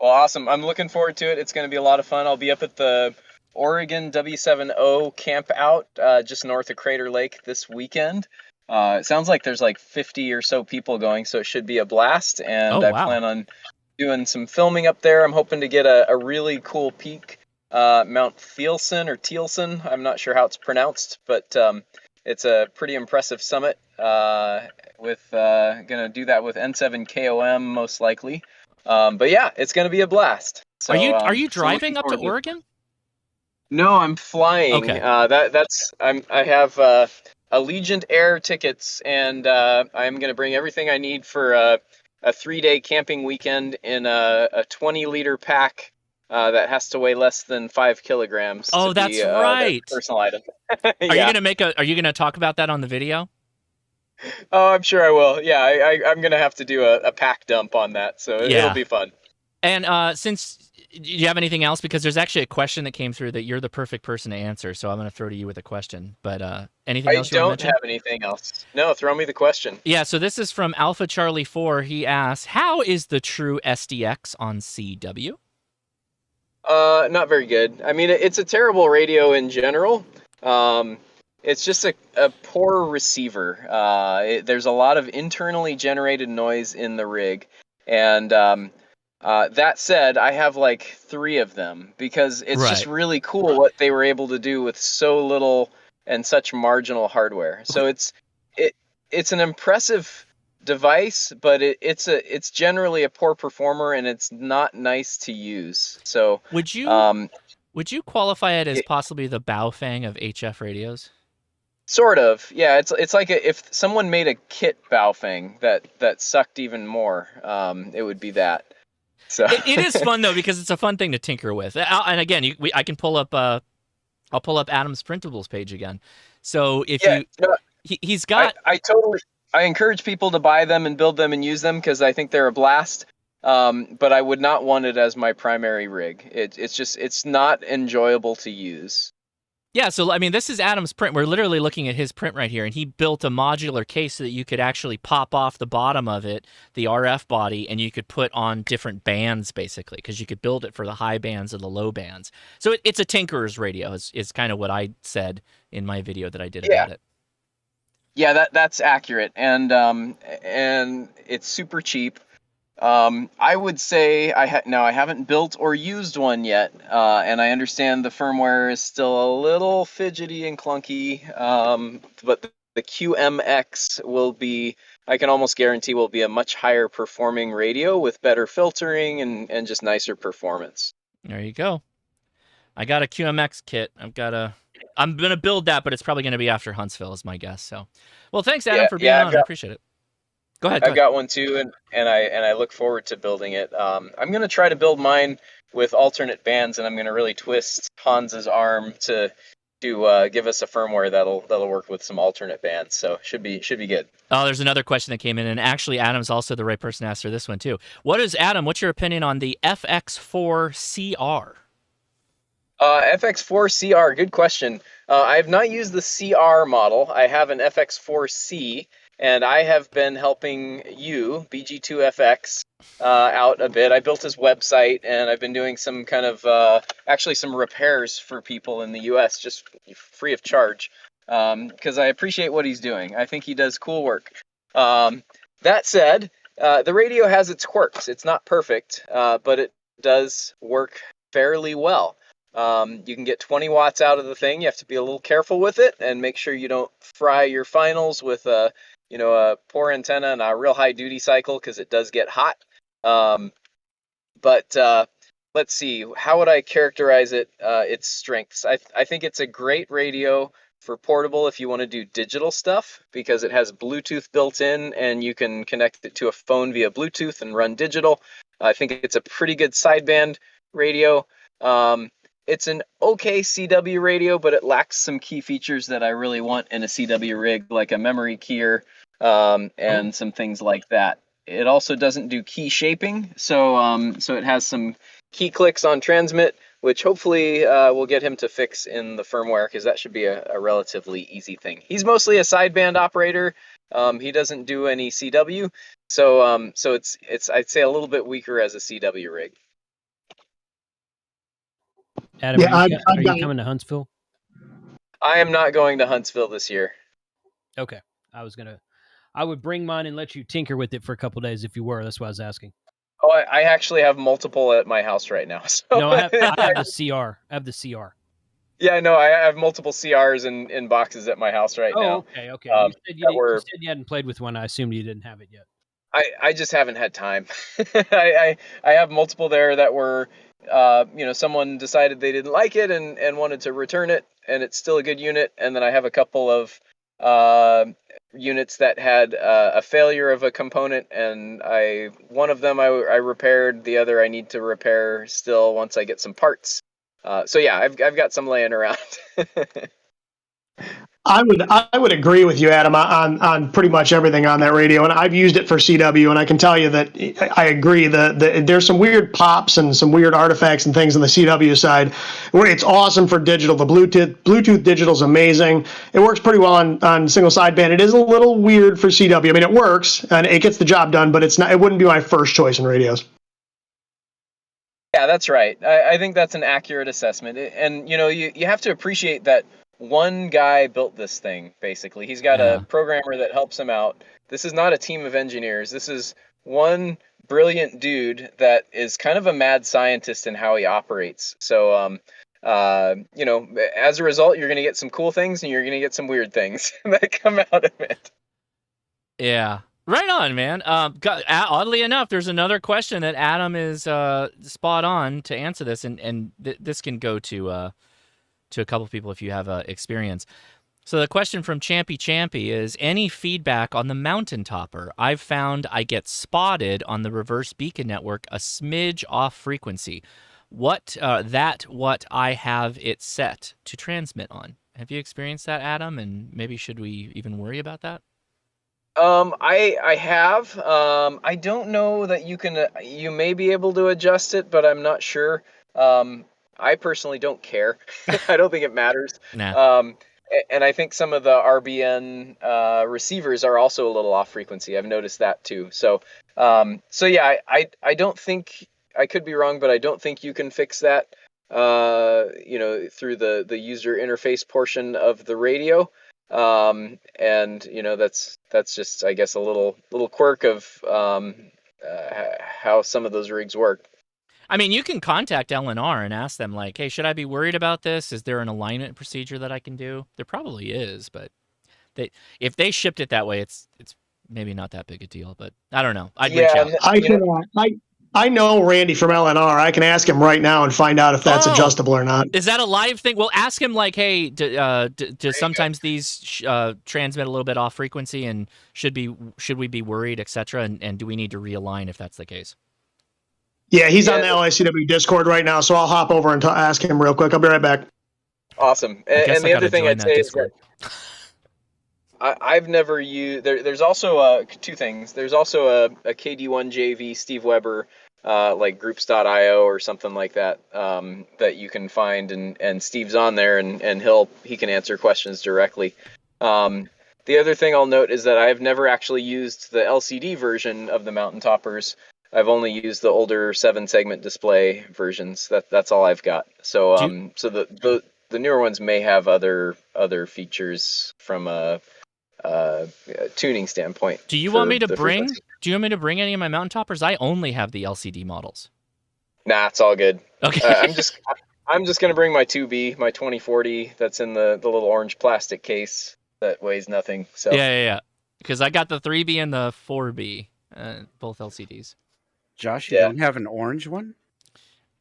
Well, awesome. I'm looking forward to it. It's going to be a lot of fun. I'll be up at the Oregon W7O camp out just north of Crater Lake this weekend. It sounds like there's like 50 or so people going, so it should be a blast. And I plan on doing some filming up there. I'm hoping to get a really cool peak, Mount Thielsen or Thielsen. I'm not sure how it's pronounced, but it's a pretty impressive summit. With gonna do that with N7KOM most likely. But yeah, it's gonna be a blast. So, are you driving up to Oregon? No, I'm flying. Okay. I have Allegiant Air tickets, and I'm gonna bring everything I need for a 3-day camping weekend in a 20-liter pack that has to weigh less than 5 kilograms. Oh, to that's be, right. Personal item. Are you gonna talk about that on the video? Oh, I'm sure I will. Yeah, I'm gonna have to do a pack dump on that, so it'll be fun. And since do you have anything else? Because there's actually a question that came through that you're the perfect person to answer, so I'm going to throw to you with a question. But anything else you want to mention? I don't have anything else. No, throw me the question. Yeah, so this is from Alpha Charlie 4. He asks, how is the true SDX on CW? Not very good. I mean, it's a terrible radio in general. It's just a poor receiver. There's a lot of internally generated noise in the rig, and that said, I have like 3 of them because it's just really cool what they were able to do with so little and such marginal hardware. So it's an impressive device, but it's generally a poor performer and it's not nice to use. So would you qualify it as possibly the Baofeng of HF radios? Sort of, yeah. It's like if someone made a kit Baofeng that sucked even more, it would be that. So it is fun though because it's a fun thing to tinker with. And again, I can pull up. I'll pull up Adam's printables page again. So if he's got. I encourage people to buy them and build them and use them because I think they're a blast. But I would not want it as my primary rig. It's not enjoyable to use. Yeah, so I mean, this is Adam's print. We're literally looking at his print right here, and he built a modular case so that you could actually pop off the bottom of it, the RF body, and you could put on different bands, basically, because you could build it for the high bands and the low bands. So it's a tinkerer's radio, is kind of what I said in my video that I did about it. Yeah, that's accurate, and it's super cheap. I would say I haven't built or used one yet, and I understand the firmware is still a little fidgety and clunky. But the QMX will be, I can almost guarantee, will be a much higher performing radio with better filtering and just nicer performance. There you go. I got a QMX kit. I'm gonna build that, but it's probably gonna be after Huntsville, is my guess. So, well, thanks, Adam, for being on. I appreciate it. Go ahead. I've got one too, and I look forward to building it. I'm gonna try to build mine with alternate bands, and I'm gonna really twist Hans's arm to give us a firmware that'll work with some alternate bands. So should be good. Oh, there's another question that came in, and actually Adam's also the right person to answer this one too. What's your opinion on the FX4CR? FX4CR, good question. I have not used the CR model. I have an FX4C. And I have been helping you, BG2FX, out a bit. I built his website, and I've been doing some kind of, actually some repairs for people in the U.S., just free of charge, because I appreciate what he's doing. I think he does cool work. That said, the radio has its quirks. It's not perfect, but it does work fairly well. You can get 20 watts out of the thing. You have to be a little careful with it and make sure you don't fry your finals with a poor antenna and a real high duty cycle because it does get hot. But let's see, how would I characterize it? Its strengths. I think it's a great radio for portable if you want to do digital stuff because it has Bluetooth built in and you can connect it to a phone via Bluetooth and run digital. I think it's a pretty good sideband radio. it's an okay CW radio, but it lacks some key features that I really want in a CW rig, like a memory keyer, and some things like that. It also doesn't do key shaping, so it has some key clicks on transmit, which hopefully will get him to fix in the firmware, because that should be a relatively easy thing. He's mostly a sideband operator. He doesn't do any CW, so it's I'd say a little bit weaker as a CW rig. Adam, Yeah, are you coming to Huntsville? I am not going to Huntsville this year. Okay, I would bring mine and let you tinker with it for a couple days if you were. That's why I was asking. Oh, I actually have multiple at my house right now. So. No, I have the CR. I have the CR. Yeah, no, I have multiple CRs in boxes at my house right now. Okay. You said you hadn't played with one. I assumed you didn't have it yet. I just haven't had time. I have multiple there that were, someone decided they didn't like it and wanted to return it, and it's still a good unit. And then I have a couple of units that had a failure of a component, and one of them I repaired, the other I need to repair still once I get some parts. So yeah, I've got some laying around. I would agree with you, Adam, on pretty much everything on that radio, and I've used it for CW, and I can tell you that I agree that there's some weird pops and some weird artifacts and things on the CW side where it's awesome for digital. The Bluetooth digital is amazing. It works pretty well on single sideband. It is a little weird for CW. I mean, it works and it gets the job done, but it wouldn't be my first choice in radios. Yeah, that's right. I think that's an accurate assessment. And, you have to appreciate that one guy built this thing, basically. He's got a programmer that helps him out. This is not a team of engineers. This is one brilliant dude that is kind of a mad scientist in how he operates. So, as a result, you're going to get some cool things and you're going to get some weird things that come out of it. Yeah. Right on, man. Oddly enough, there's another question that Adam is spot on to answer this, and this can go to a couple of people if you have experience. So the question from Champy is, any feedback on the mountain topper? I've found I get spotted on the reverse beacon network a smidge off frequency. What I have it set to transmit on. Have you experienced that, Adam? And maybe should we even worry about that? I have. I don't know that you may be able to adjust it, but I'm not sure. I personally don't care. I don't think it matters. Nah. And I think some of the RBN receivers are also a little off frequency. I've noticed that too. So yeah, I don't think, I could be wrong, but I don't think you can fix that, through the user interface portion of the radio. And that's just, I guess, a little quirk of how some of those rigs work. I mean, you can contact LNR and ask them, like, hey, should I be worried about this? Is there an alignment procedure that I can do? There probably is, but if they shipped it that way, it's maybe not that big a deal. But I don't know. I'd reach out. I know Randy from LNR. I can ask him right now and find out if that's adjustable or not. Is that a live thing? Well, ask him, like, hey, do sometimes these transmit a little bit off frequency, and should we be worried, etc., and do we need to realign if that's the case? Yeah, he's on the LICW Discord right now, so I'll hop over and ask him real quick. I'll be right back. Awesome. And the other thing I'd say is that I've never used. There's also two things. There's also a KD1JV Steve Weber, like groups.io or something like that, that you can find, and Steve's on there, and he can answer questions directly. The other thing I'll note is that I've never actually used the LCD version of the Mountain Toppers. I've only used the older 7-segment display versions. That's all I've got. So so the newer ones may have other features from a tuning standpoint. Do you want me to bring any of my Mountain Toppers? I only have the LCD models. Nah, it's all good. Okay. I'm just gonna bring my 2B, my 2040 that's in the little orange plastic case that weighs nothing. So yeah. Because I got the 3B and the 4B, both LCDs. Josh, you don't have an orange one?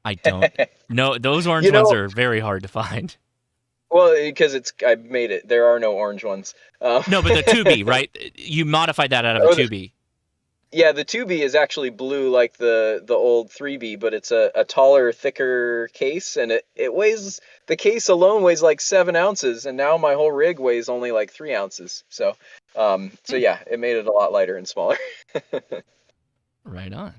I don't. No, those orange ones are very hard to find. Well, because I made it. There are no orange ones. No, but the 2B, right? You modified that out of a 2B. Yeah, the 2B is actually blue like the old 3B, but it's a taller, thicker case, and it weighs, the case alone weighs like 7 ounces, and now my whole rig weighs only like 3 ounces. So yeah, it made it a lot lighter and smaller. Right on.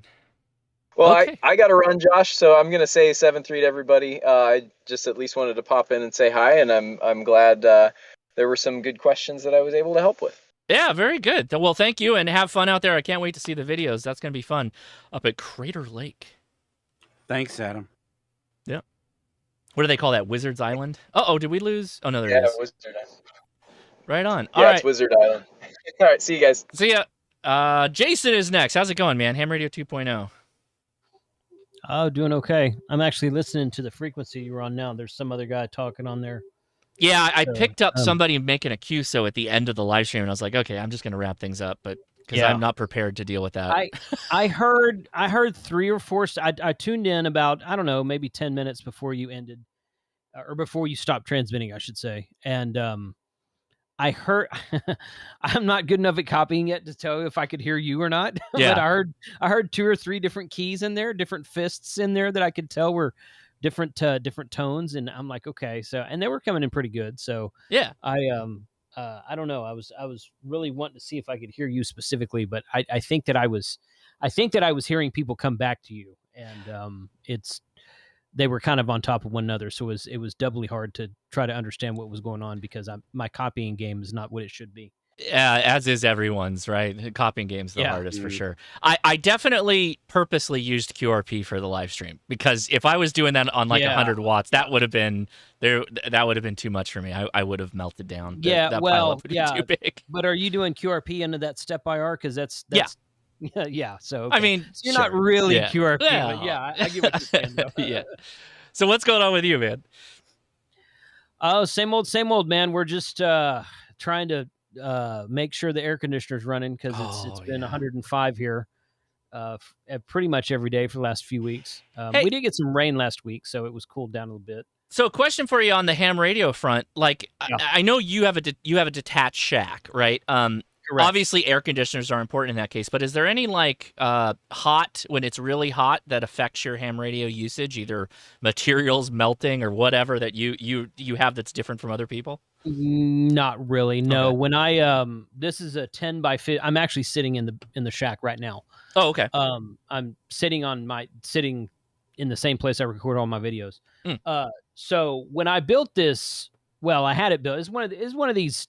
Well, Okay. I got to run, Josh, so I'm gonna say 7-3 to everybody. I just at least wanted to pop in and say hi, and I'm glad there were some good questions that I was able to help with. Yeah, very good. Well, thank you, and have fun out there. I can't wait to see the videos. That's going to be fun up at Crater Lake. Thanks, Adam. Yeah. What do they call that? Wizard's Island? Uh-oh, did we lose? Oh, no, there it is. Wizard Island. Right on. Yeah, All right. it's Wizard Island. All right, see you guys. See ya. Jason is next. How's it going, man? Ham Radio 2.0. Oh, doing okay. I'm actually listening to the frequency you're on now. There's some other guy talking on there. Yeah, I picked up somebody making a QSO at the end of the live stream, and I was like, okay, I'm just going to wrap things up, but because I'm not prepared to deal with that. I heard 3 or 4. I tuned in about, I don't know, maybe 10 minutes before you ended, or before you stopped transmitting, I should say. And I heard, I'm not good enough at copying yet to tell if I could hear you or not. Yeah. But I heard 2 or 3 different keys in there, different fists in there that I could tell were different tones, and I'm like, okay, so, and they were coming in pretty good. So yeah, I don't know. I was really wanting to see if I could hear you specifically, but I think that I was hearing people come back to you, and they were kind of on top of one another, so it was doubly hard to try to understand what was going on because my copying game is not what it should be. Yeah, as is everyone's, right? Copying game's the hardest for sure. I definitely purposely used QRP for the live stream because if I was doing that on like 100 watts, that would have been too much for me. I would have melted down. That pile-up would be too big. But are you doing QRP into that step IR? Because that's yeah. So I mean, so you're not really QRP, yeah. but yeah, I get what you're saying. Though. Yeah. So what's going on with you, man? Oh, same old, man. We're just trying to make sure the air conditioner's running because it's been 105 here pretty much every day for the last few weeks. We did get some rain last week, so it was cooled down a little bit. So, a question for you on the ham radio front. Like, I know you have a detached shack, right? Correct. Obviously, air conditioners are important in that case. But is there any like hot when it's really hot that affects your ham radio usage, either materials melting or whatever that you have that's different from other people? Not really. No. Okay. When I this is a 10 by 50. I'm actually sitting in the shack right now. Oh, okay. I'm sitting in the same place I record all my videos. So when I built this, well, I had it built. It's one of these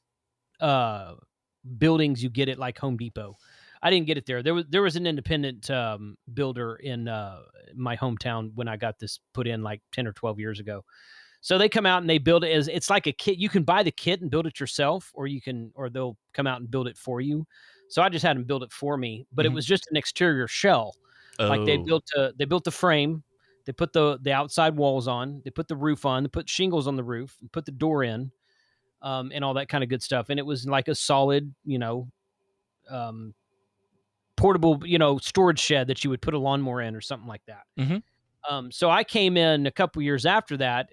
buildings you get at like Home Depot. I didn't get it there. There was an independent builder in my hometown when I got this put in like 10 or 12 years ago. So they come out and they build it as it's like a kit. You can buy the kit and build it yourself, or they'll come out and build it for you. So I just had them build it for me, but it was just an exterior shell. Oh. Like they built the frame, they put the outside walls on, they put the roof on, they put shingles on the roof, and put the door in, and all that kind of good stuff. And it was like a solid, portable, storage shed that you would put a lawnmower in or something like that. Mm-hmm. So I came in a couple years after that,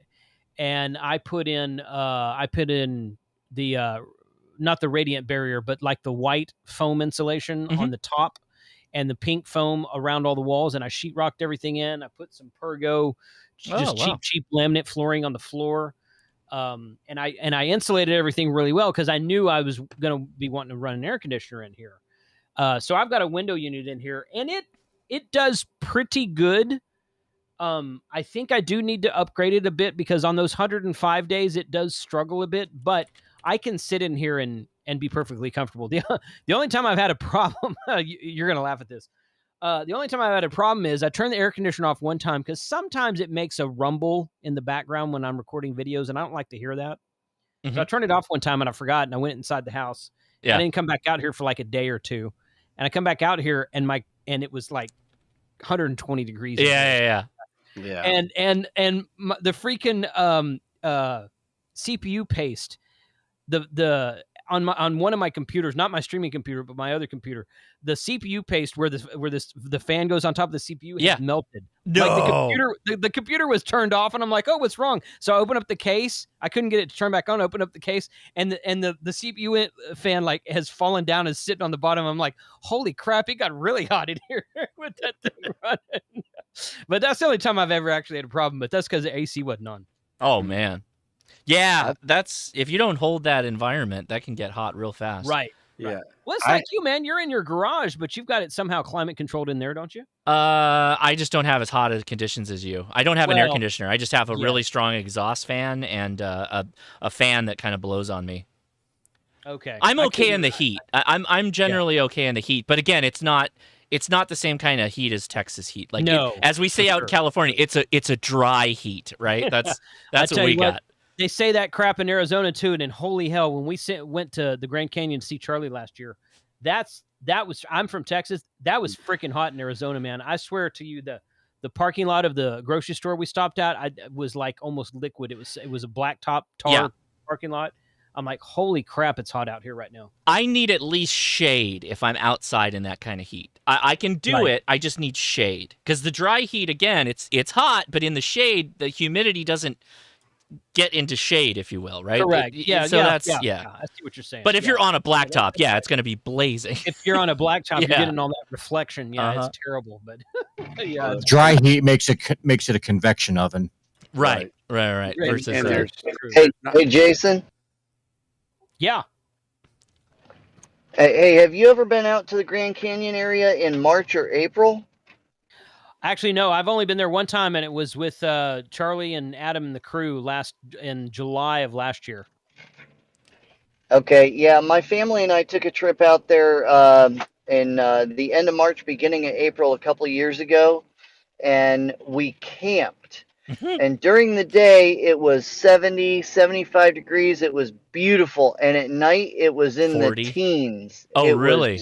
and I put in the not the radiant barrier, but like the white foam insulation on the top and the pink foam around all the walls. And I sheetrocked everything in. I put some Pergo, cheap laminate flooring on the floor. And I insulated everything really well because I knew I was going to be wanting to run an air conditioner in here. So I've got a window unit in here, and it does pretty good. I think I do need to upgrade it a bit because on those 105 days, it does struggle a bit, but I can sit in here and be perfectly comfortable. The only time I've had a problem, you're going to laugh at this. The only time I've had a problem is I turned the air conditioner off one time because sometimes it makes a rumble in the background when I'm recording videos, and I don't like to hear that. Mm-hmm. So I turned it off one time, and I forgot, and I went inside the house. Yeah. I didn't come back out here for like a day or two. And I come back out here, and it was like 120 degrees. Yeah. And the freaking CPU paste, the on one of my computers, not my streaming computer, but my other computer, the CPU paste where the fan goes on top of the CPU has melted. No. Like the computer was turned off, and I'm like, oh, what's wrong? So I open up the case. I couldn't get it to turn back on. I open up the case, and the CPU fan like has fallen down, is sitting on the bottom. I'm like, holy crap! It got really hot in here with that thing running. But that's the only time I've ever actually had a problem. But that's because the AC wasn't on. Oh man. Yeah, that's if you don't hold that environment, that can get hot real fast. Right. Yeah. Well, it's like you, man. You're in your garage, but you've got it somehow climate controlled in there, don't you? I just don't have as hot as conditions as you. I don't have an air conditioner. I just have a really strong exhaust fan and a fan that kind of blows on me. Okay. I'm okay in the heat. I'm generally okay in the heat, but again, it's not the same kind of heat as Texas heat. Like as we say out in California, it's a dry heat, right? That's what we got. They say that crap in Arizona too, and then holy hell, when we went to the Grand Canyon to see Charlie last year, I'm from Texas. That was freaking hot in Arizona, man. I swear to you, the parking lot of the grocery store we stopped at, was like almost liquid. It was a blacktop tar parking lot. I'm like, holy crap, it's hot out here right now. I need at least shade if I'm outside in that kind of heat. I can do it. I just need shade because the dry heat, again, it's hot, but in the shade, the humidity doesn't get into shade, if you will, right? Correct. I see what you're saying. But if you're on a blacktop, it's going to be blazing. If you're on a blacktop, you're getting all that reflection. Yeah, it's terrible. But dry heat makes it a convection oven. Right. Versus hey, Jason. Yeah. Hey, have you ever been out to the Grand Canyon area in March or April? Actually, no. I've only been there one time, and it was with Charlie and Adam and the crew in July of last year. Okay, yeah. My family and I took a trip out there in the end of March, beginning of April a couple of years ago, and we camped. And during the day, it was 70, 75 degrees. It was beautiful. And at night, it was in 40. The teens. Oh, really?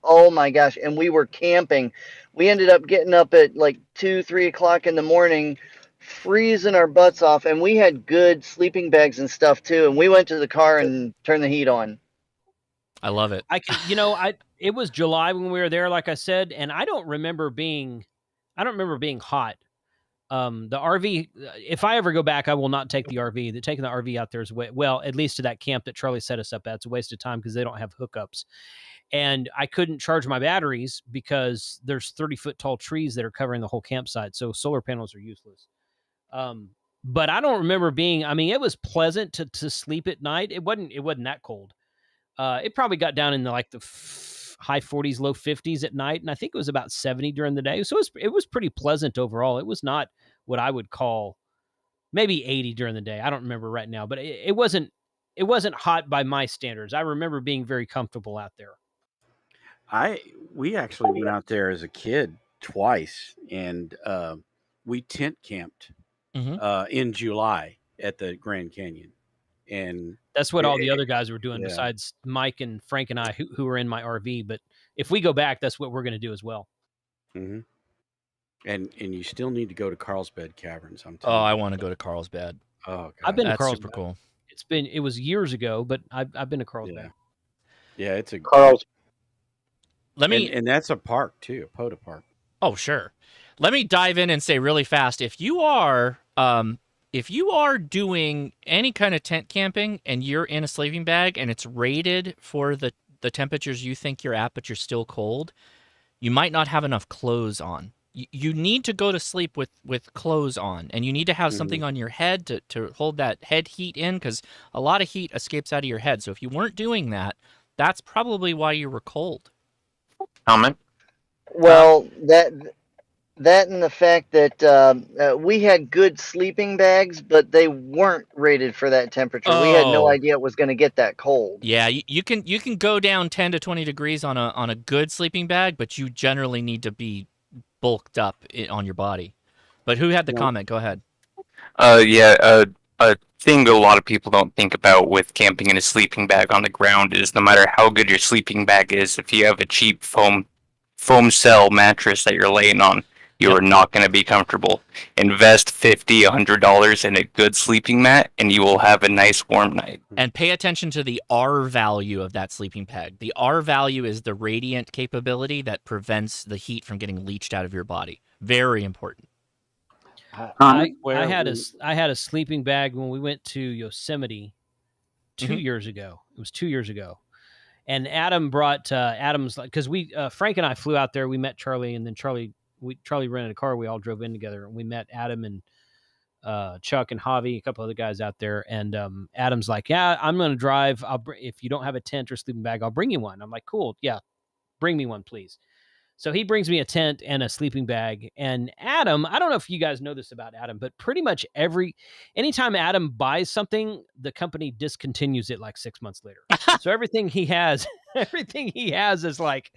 Oh my gosh. And we were camping. We ended up getting up at like 2, 3 o'clock in the morning, freezing our butts off. And we had good sleeping bags and stuff too. And we went to the car and turned the heat on. I love it. It was July when we were there, like I said, and I don't remember being hot. The RV, if I ever go back, I will not take the RV. Taking the RV out there is at least to that camp that Charlie set us up at. It's a waste of time because they don't have hookups. And I couldn't charge my batteries because there's 30-foot tall trees that are covering the whole campsite. So solar panels are useless. But I don't remember it was pleasant to sleep at night. It wasn't that cold. It probably got down in the high 40s, low 50s at night, and I think it was about 70 during the day. So it was pretty pleasant overall. It was not what I would call maybe 80 during the day. I don't remember right now, but it wasn't hot by my standards. I remember being very comfortable out there. We actually went out there as a kid twice, and we tent camped in July at the Grand Canyon. And that's what all the other guys were doing besides Mike and Frank and I who were in my RV. But if we go back, that's what we're going to do as well. Mm-hmm. And you still need to go to Carlsbad Caverns. I want to go to Carlsbad. Oh, God. I've been to Carlsbad. Super cool. It was years ago, but I've been to Carlsbad. Yeah, it's a Carlsbad. And that's a park too, a POTA park. Oh, sure. Let me dive in and say really fast, if you are doing any kind of tent camping and you're in a sleeping bag and it's rated for the temperatures you think you're at, but you're still cold, you might not have enough clothes on. You need to go to sleep with clothes on, and you need to have something on your head to hold that head heat in, because a lot of heat escapes out of your head. So if you weren't doing that, that's probably why you were cold. Comment? Well, that and the fact that we had good sleeping bags, but they weren't rated for that temperature. We had no idea it was going to get that cold. Yeah, you can go down 10 to 20 degrees on a good sleeping bag, but you generally need to be bulked up on your body. But who had the comment? Go ahead. A thing that a lot of people don't think about with camping in a sleeping bag on the ground is no matter how good your sleeping bag is, if you have a cheap foam cell mattress that you're laying on, you are not going to be comfortable. Invest $50, $100 in a good sleeping mat, and you will have a nice warm night. And pay attention to the R value of that sleeping pad. The R value is the radiant capability that prevents the heat from getting leached out of your body. Very important. I had a sleeping bag when we went to Yosemite 2 years ago. It was 2 years ago. And Adam brought Adam's, because Frank and I flew out there. We met Charlie, and then Charlie rented a car. We all drove in together, and we met Adam and Chuck and Javi, a couple other guys out there. And Adam's like, "Yeah, I'm going to drive. If you don't have a tent or sleeping bag, I'll bring you one." I'm like, "Cool, yeah, bring me one, please." So he brings me a tent and a sleeping bag. And Adam, I don't know if you guys know this about Adam, but pretty much anytime Adam buys something, the company discontinues it like 6 months later. So everything he has is like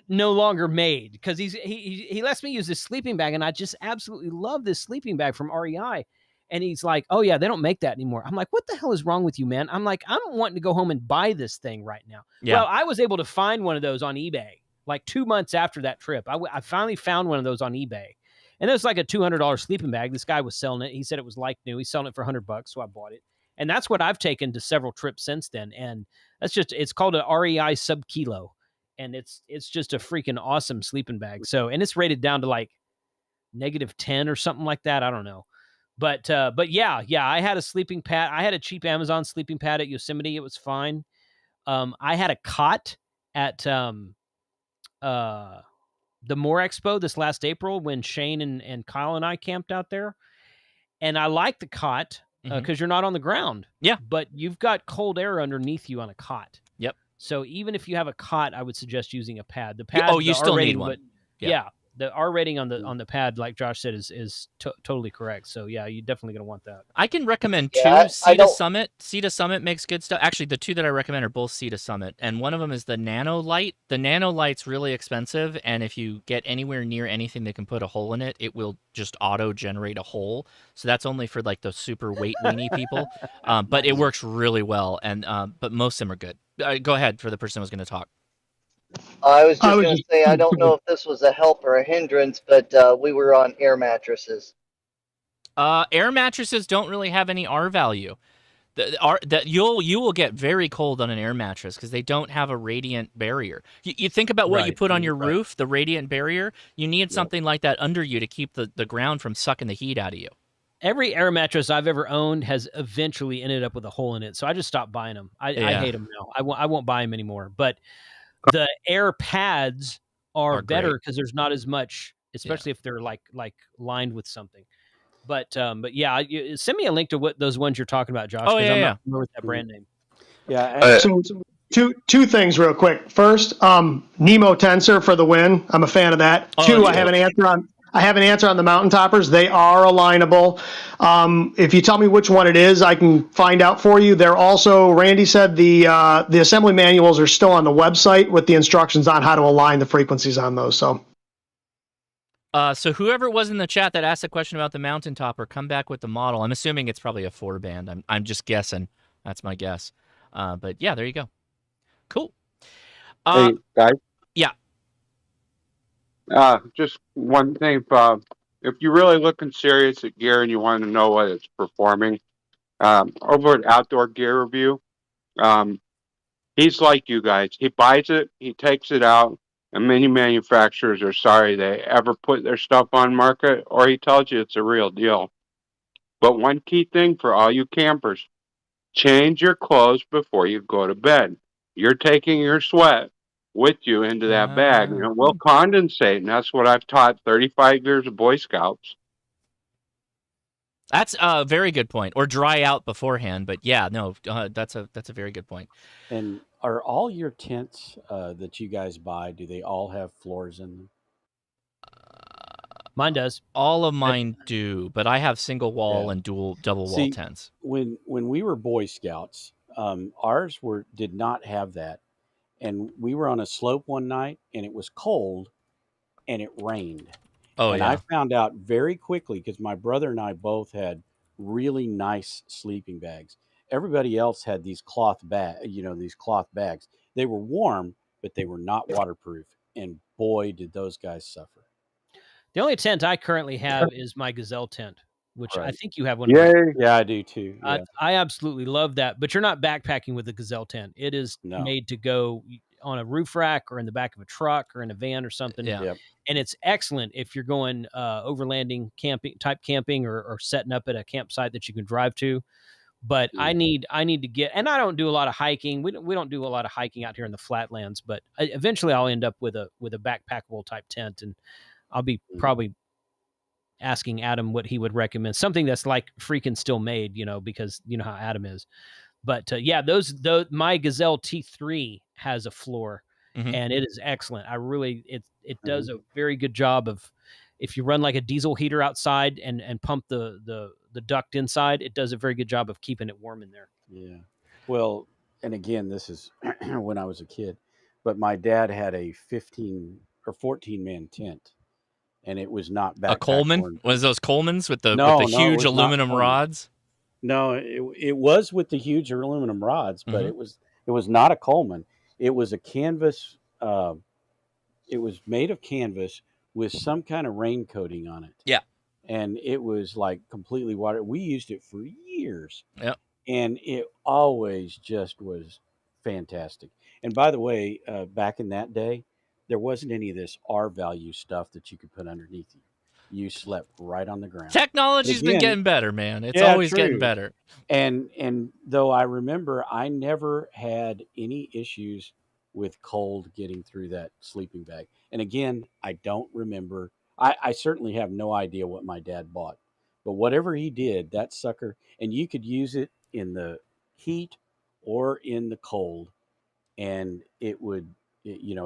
no longer made, because he lets me use this sleeping bag, and I just absolutely love this sleeping bag from REI. And he's like, "Oh yeah, they don't make that anymore." I'm like, "What the hell is wrong with you, man?" I'm like, "I'm wanting to go home and buy this thing right now." Yeah. Well, I was able to find one of those on eBay. Like 2 months after that trip, I finally found one of those on eBay, and it was like a $200 sleeping bag. This guy was selling it. He said it was like new. He's selling it for $100, so I bought it, and that's what I've taken to several trips since then. And it's called an REI Sub Kilo, and it's just a freaking awesome sleeping bag. So, and it's rated down to like -10 or something like that. I don't know, but yeah, I had a sleeping pad. I had a cheap Amazon sleeping pad at Yosemite. It was fine. I had a cot at the More Expo this last April when Shane and Kyle and I camped out there. And I like the cot because you're not on the ground. Yeah. But you've got cold air underneath you on a cot. Yep. So even if you have a cot, I would suggest using a pad. The pad. You still need one. Yeah. The R rating on the pad, like Josh said, is totally correct. So yeah, you're definitely going to want that. I can recommend two. Sea to Summit. Sea to Summit makes good stuff. Actually, the two that I recommend are both Sea to Summit, and one of them is the Nano Light. The Nano Light's really expensive, and if you get anywhere near anything that can put a hole in it, it will just auto generate a hole. So that's only for like the super weight weenie people. But it works really well, and but most of them are good. Go ahead for the person who was going to talk. I was just going to say, I don't know if this was a help or a hindrance, but we were on air mattresses. Air mattresses don't really have any R value. You will get very cold on an air mattress because they don't have a radiant barrier. You think about what you put on your roof, the radiant barrier. You need something like that under you to keep the ground from sucking the heat out of you. Every air mattress I've ever owned has eventually ended up with a hole in it, so I just stopped buying them. I hate them now. I won't buy them anymore. But the air pads are better because there's not as much, especially if they're like lined with something. But yeah, send me a link to what those ones you're talking about, Josh. Oh yeah, I'm not familiar with that brand name. Yeah. So two things real quick. First, Nemo Tensor for the win. I'm a fan of that. Two, I have an answer on the mountain toppers. They are alignable. If you tell me which one it is, I can find out for you. They're also, Randy said the assembly manuals are still on the website with the instructions on how to align the frequencies on those. So whoever it was in the chat that asked a question about the mountain topper, come back with the model. I'm assuming it's probably a 4-band. I'm just guessing. That's my guess. But yeah, there you go. Cool. Hey guys. Yeah. Just one thing, if you're really looking serious at gear and you want to know what it's performing, over at Outdoor Gear Review, he's like you guys. He buys it, he takes it out, and many manufacturers are sorry they ever put their stuff on market, or he tells you it's a real deal. But one key thing for all you campers, change your clothes before you go to bed. You're taking your sweat with you into that bag, and it will condensate, and that's what I've taught 35 years of Boy Scouts. That's a very good point. Or dry out beforehand, but yeah, no, that's a very good point. And are all your tents that you guys buy, do they all have floors in them? Mine does. All of mine do, but I have single wall and double wall tents. When we were Boy Scouts, ours did not have that. And we were on a slope one night, and it was cold, and it rained. And I found out very quickly, because my brother and I both had really nice sleeping bags. Everybody else had these cloth bags. They were warm, but they were not waterproof. And boy, did those guys suffer. The only tent I currently have is my Gazelle tent, which I Right. think you have one. Of Yay. Yeah, I do too. Yeah. I absolutely love that. But you're not backpacking with the Gazelle tent. It is No. made to go on a roof rack or in the back of a truck or in a van or something. Yeah. Yep. And it's excellent if you're going overlanding camping or setting up at a campsite that you can drive to. But Yeah. I need to get, and I don't do a lot of hiking. We don't do a lot of hiking out here in the flatlands, but eventually I'll end up with a backpackable type tent, and I'll be probably asking Adam what he would recommend, something that's like freaking still made, because you know how Adam is. But yeah, those my Gazelle T3 has a floor, and it is excellent. I really it does a very good job of, if you run like a diesel heater outside and pump the duct inside, it does a very good job of keeping it warm in there. Yeah. Well, and again, this is when I was a kid, but my dad had a 15 or 14 man tent, and it was not A Coleman? backpack. Was those Colemans with the No, with the no, it huge was not aluminum Coleman. rods? No, it was with the huge aluminum rods, but it was not a Coleman. It was a canvas. It was made of canvas with some kind of rain coating on it. Yeah. And it was like completely water. We used it for years. Yep. And it always just was fantastic. And by the way, back in that day, there wasn't any of this R value stuff that you could put underneath you. You slept right on the ground. Technology's been Again, getting better, man. It's yeah, always getting true. better. And though I remember I never had any issues with cold getting through that sleeping bag. And again, I don't remember. I certainly have no idea what my dad bought. But whatever he did, that sucker, and you could use it in the heat or in the cold, and it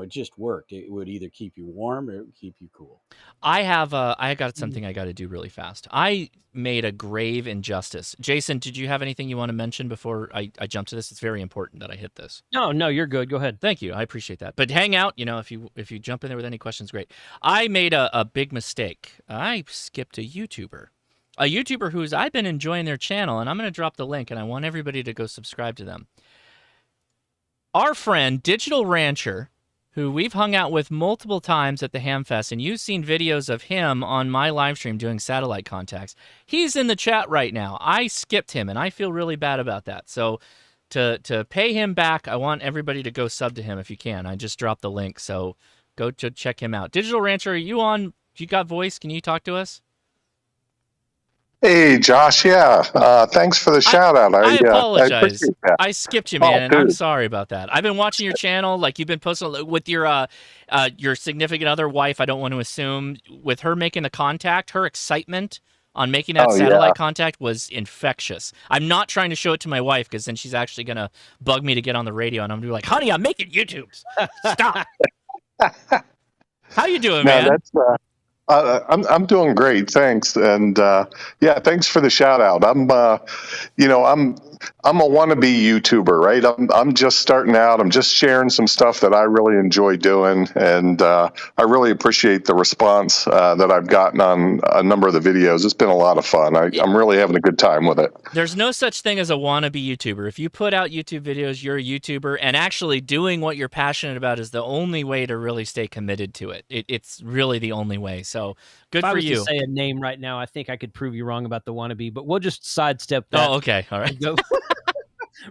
just worked. It would either keep you warm or it would keep you cool. I got something I got to do really fast. I made a grave injustice. Jason, did you have anything you want to mention before I jump to this? It's very important that I hit this. No, you're good. Go ahead. Thank you. I appreciate that. But hang out, if you jump in there with any questions, great. I made a big mistake. I skipped a YouTuber. A YouTuber who's I've been enjoying their channel, and I'm going to drop the link, and I want everybody to go subscribe to them. Our friend, Digital Rancher, who we've hung out with multiple times at the Hamfest, and you've seen videos of him on my live stream doing satellite contacts. He's in the chat right now. I skipped him, and I feel really bad about that. So to pay him back, I want everybody to go sub to him if you can. I just dropped the link, so go to check him out. Digital Rancher, are you on? You got voice? Can you talk to us? Hey, Josh. Yeah. Thanks for the shout out. I apologize. I appreciate that. I skipped you, man. dude. I'm sorry about that. I've been watching your channel. Like, you've been posting with your significant other wife. I don't want to assume, with her making the contact, her excitement on making that satellite contact was infectious. I'm not trying to show it to my wife, because then she's actually going to bug me to get on the radio, and I'm going to be like, honey, I'm making YouTubes. Stop. How you doing, man? That's I'm doing great, thanks, and thanks for the shout out. I'm a wannabe YouTuber, right? I'm just starting out. I'm just sharing some stuff that I really enjoy doing, and I really appreciate the response that I've gotten on a number of the videos. It's been a lot of fun. I'm really having a good time with it. There's no such thing as a wannabe YouTuber. If you put out YouTube videos, you're a YouTuber, and actually doing what you're passionate about is the only way to really stay committed to it. It's really the only way. So good if for I was you. To say a name right now, I think I could prove you wrong about the wannabe, but we'll just sidestep that. Oh, okay. All right.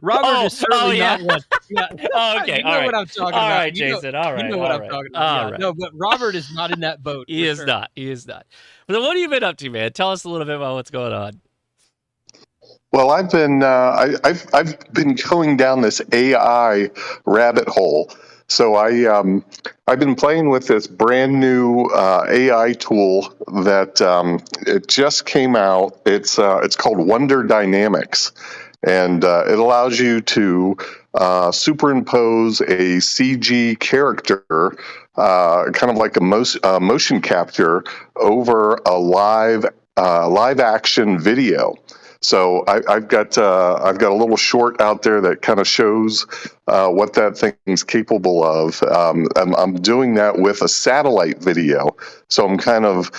Robert is certainly not one. Yeah. Oh, okay. You know what I'm talking about. All right, Jason. All right. You know what I'm talking about. All Yeah. right. No, but Robert is not in that boat. He is not. He is not. So what have you been up to, man? Tell us a little bit about what's going on. Well, I've been I've been going down this AI rabbit hole. So I've been playing with this brand new AI tool that it just came out. It's called Wonder Dynamics, and it allows you to superimpose a CG character, kind of like a motion capture, over a live action video. So I've got a little short out there that kind of shows what that thing's capable of. I'm doing that with a satellite video, so I'm kind of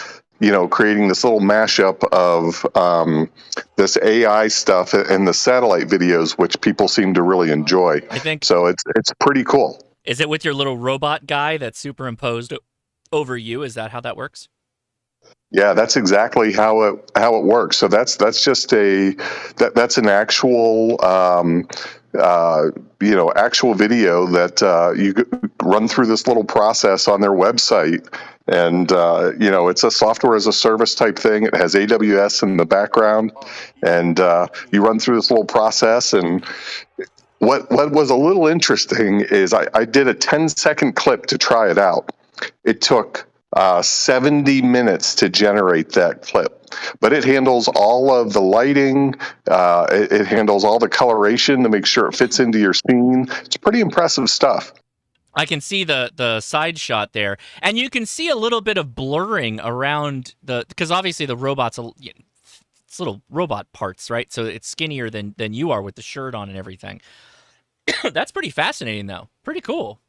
creating this little mashup of this AI stuff and the satellite videos, which people seem to really enjoy. I think so. It's pretty cool. Is it with your little robot guy that's superimposed over you? Is that how that works? Yeah, that's exactly how it works. So that's just that's an actual actual video that you run through this little process on their website, and it's a software as a service type thing. It has AWS in the background, and you run through this little process. And what was a little interesting is I did a 10-second clip to try it out. It took 70 minutes to generate that clip, but it handles all of the lighting. It handles all the coloration to make sure it fits into your scene. It's pretty impressive stuff. I can see the side shot there, and you can see a little bit of blurring around because obviously the robot's it's little robot parts, right? So it's skinnier than you are with the shirt on and everything. That's pretty fascinating, though. Pretty cool.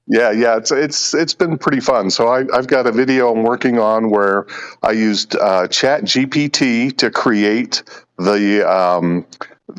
Yeah, it's been pretty fun. So I've got a video I'm working on where I used Chat GPT to create the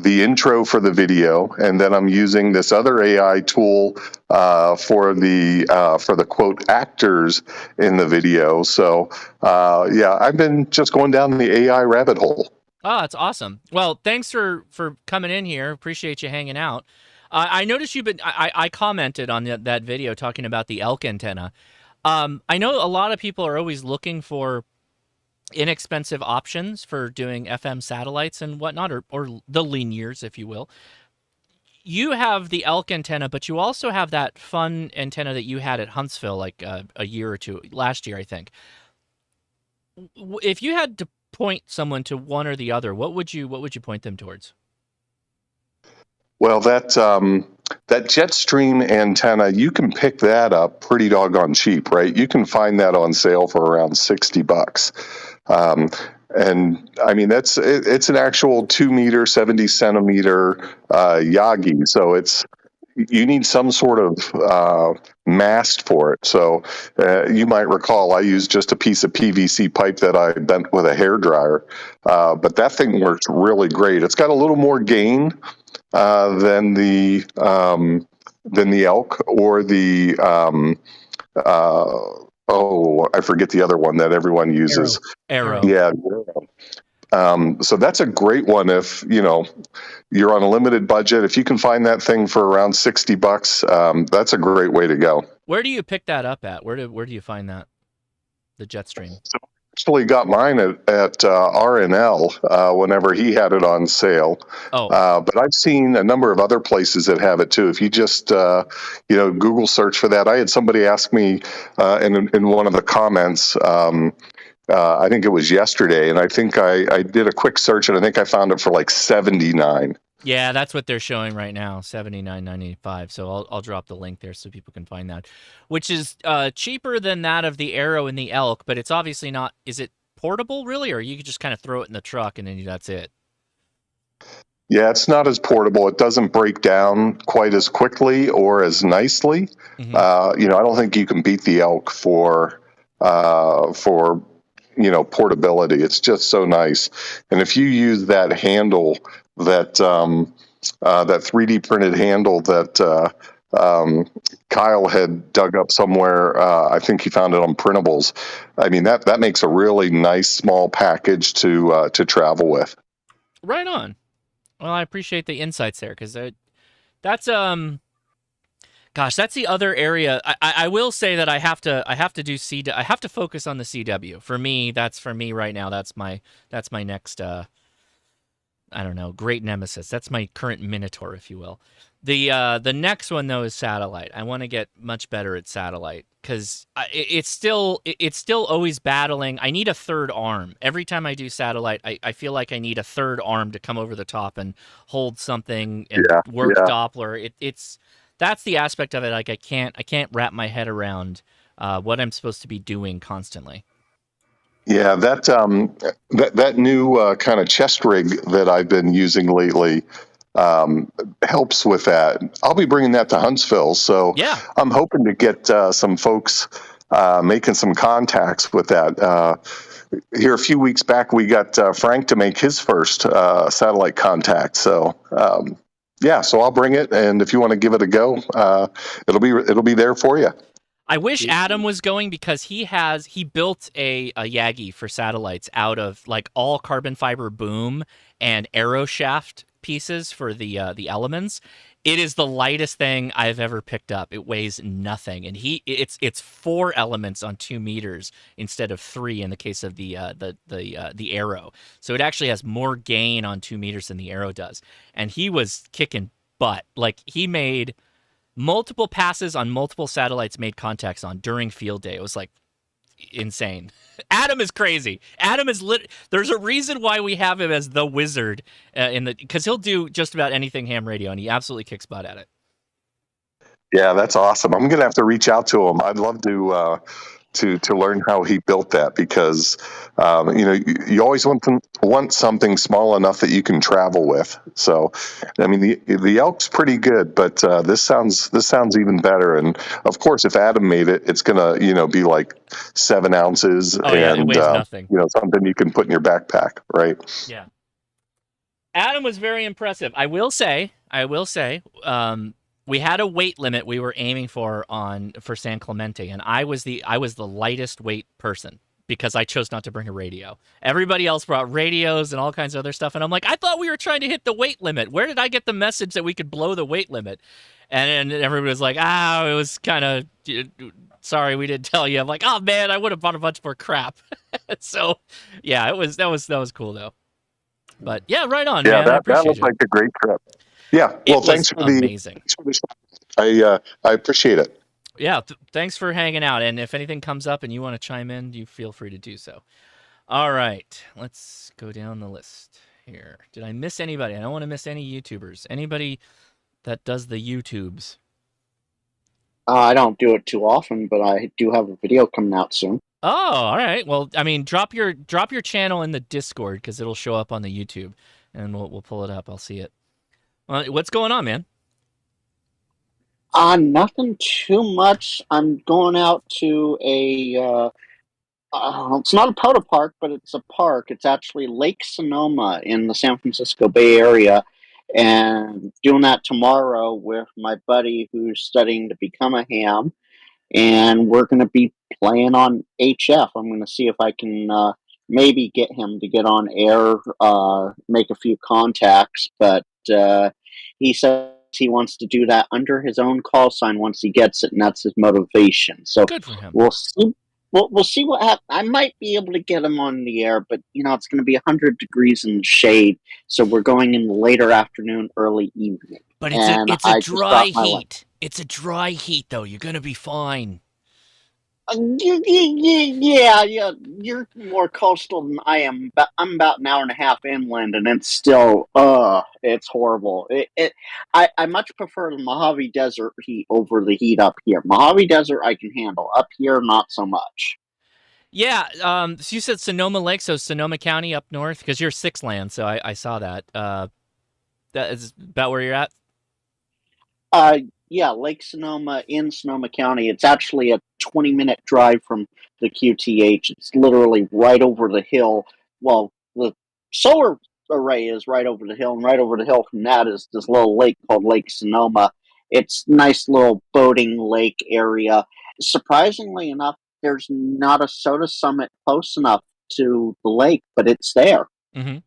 intro for the video, and then I'm using this other AI tool for the quote actors in the video. So I've been just going down the AI rabbit hole. Oh, that's awesome. Well, thanks for coming in here. Appreciate you hanging out. I noticed you've been. I commented on that video talking about the elk antenna. I know a lot of people are always looking for inexpensive options for doing FM satellites and whatnot, or the linears, if you will. You have the elk antenna, but you also have that fun antenna that you had at Huntsville like a year or two last year, I think. If you had to point someone to one or the other, what would you point them towards? Well, that Jetstream antenna, you can pick that up pretty doggone cheap, right? You can find that on sale for around $60. And I mean, it's an actual 2 meter, 70 centimeter Yagi. So you need some sort of mast for it. So you might recall I used just a piece of PVC pipe that I bent with a hairdryer. But that thing works really great. It's got a little more gain than the elk or the I forget the other one that everyone uses. Arrow. Yeah. So that's a great one if you're on a limited budget. If you can find that thing for around $60, that's a great way to go. Where do you pick that up at? Where do you find that? The Jetstream. Actually got mine at RNL whenever he had it on sale. But I've seen a number of other places that have it too. If you just Google search for that. I had somebody ask me in one of the comments. I think it was yesterday, and I think I did a quick search, and I think I found it for like $79. Yeah, that's what they're showing right now, $79.95. So I'll drop the link there so people can find that, which is cheaper than that of the Arrow and the Elk, but it's obviously not. Is it portable really, or you could just kind of throw it in the truck and then that's it? Yeah, it's not as portable. It doesn't break down quite as quickly or as nicely. Mm-hmm. I don't think you can beat the Elk for portability. It's just so nice. And if you use that handle, that 3D printed handle that Kyle had dug up somewhere, I think he found it on Printables. I mean, that makes a really nice small package to travel with. Right on. Well, I appreciate the insights there, because that's gosh, that's the other area. I will say that I have to focus on the CW. For me right now. That's my next great nemesis. That's my current minotaur, if you will. The next one though is satellite. I want to get much better at satellite, because it's still always battling. I need a third arm every time I do satellite. I feel like I need a third arm to come over the top and hold something and work Doppler. That's the aspect of it. Like I can't wrap my head around what I'm supposed to be doing constantly. Yeah, that new kind of chest rig that I've been using lately helps with that. I'll be bringing that to Huntsville, so yeah. I'm hoping to get some folks making some contacts with that. Here a few weeks back, we got Frank to make his first satellite contact. So so I'll bring it, and if you want to give it a go, it'll be there for you. I wish Adam was going because he built a Yagi for satellites out of like all carbon fiber boom and arrow shaft pieces for the elements. It is the lightest thing I've ever picked up. It weighs nothing, and it's 4 elements on 2 meters instead of 3 in the case of the arrow. So it actually has more gain on 2 meters than the arrow does. And he was kicking butt. Like he made multiple passes on multiple satellites, made contacts on during field day. It was like insane. Adam is crazy. Adam is There's a reason why we have him as the wizard because he'll do just about anything ham radio, and he absolutely kicks butt at it. Yeah, that's awesome. I'm gonna have to reach out to him. I'd love to learn how he built that because you always want something small enough that you can travel with. So, I mean, the elk's pretty good, but this sounds even better. And of course, if Adam made it, it's gonna be like 7 ounces it weighs nothing. Something you can put in your backpack, right? Yeah. Adam was very impressive. I will say. We had a weight limit we were aiming for San Clemente, and I was the lightest weight person because I chose not to bring a radio. Everybody else brought radios and all kinds of other stuff, and I'm like, I thought we were trying to hit the weight limit. Where did I get the message that we could blow the weight limit? And everybody was like, it was kind of sorry we didn't tell you. I'm like, oh man, I would have bought a bunch more crap. So yeah, that was cool though. But yeah, right on, yeah, man. that looked like a great trip. Yeah, well, thanks for amazing. I appreciate it. Yeah, thanks for hanging out. And if anything comes up and you want to chime in, you feel free to do so. All right, let's go down the list here. Did I miss anybody? I don't want to miss any YouTubers. Anybody that does the YouTubes? I don't do it too often, but I do have a video coming out soon. Oh, all right. Well, I mean, drop your channel in the Discord because it'll show up on the YouTube, and we'll pull it up. I'll see it. What's going on, man? Nothing too much. I'm going out to a. It's not a Poda Park, but it's a park. It's actually Lake Sonoma in the San Francisco Bay Area, and doing that tomorrow with my buddy who's studying to become a ham, and we're going to be playing on HF. I'm going to see if I can maybe get him to get on air, make a few contacts, but he says he wants to do that under his own call sign once he gets it, and that's his motivation. So good for him. We'll see. We'll see what happens. I might be able to get him on the air, but it's going to be 100 degrees in the shade, so we're going in the later afternoon, early evening. But it's a dry heat. It's a dry heat, though. You're going to be fine. Yeah, you're more coastal than I am. But I'm about an hour and a half inland, and it's still, it's horrible. I much prefer the Mojave Desert heat over the heat up here. Mojave Desert I can handle. Up here, not so much. Yeah, so you said Sonoma Lake, so Sonoma County up north, because you're Sixland, so I saw that. That is about where you're at? Yeah, Lake Sonoma in Sonoma County. It's actually a 20-minute drive from the QTH. It's literally right over the hill. Well, the solar array is right over the hill, and right over the hill from that is this little lake called Lake Sonoma. It's a nice little boating lake area. Surprisingly enough, there's not a SOTA summit close enough to the lake, but it's there. Mm-hmm.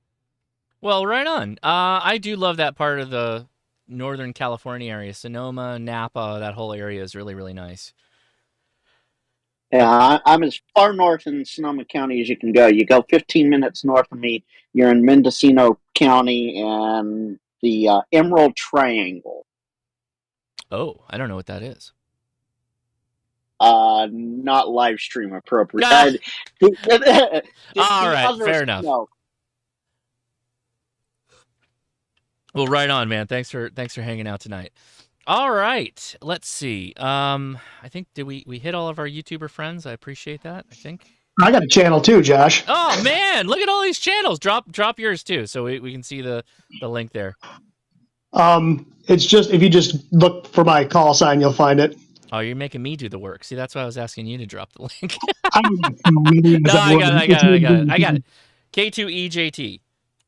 Well, right on. I do love that part of the Northern California area. Sonoma, Napa, that whole area is really, really nice. Yeah, I'm as far north in Sonoma County as you can go. You go 15 minutes north of me, you're in Mendocino County and the Emerald Triangle. Oh, I don't know what that is. Not live stream appropriate. All right, fair enough. No. Well, right on, man. Thanks for hanging out tonight. All right, let's see. I think did we hit all of our YouTuber friends? I appreciate that. I think I got a channel too, Josh. Oh man, look at all these channels. Drop yours too, so we can see the link there. It's just if you just look for my call sign, you'll find it. Oh, you're making me do the work. See, that's why I was asking you to drop the link. No, I got it. K2EJT.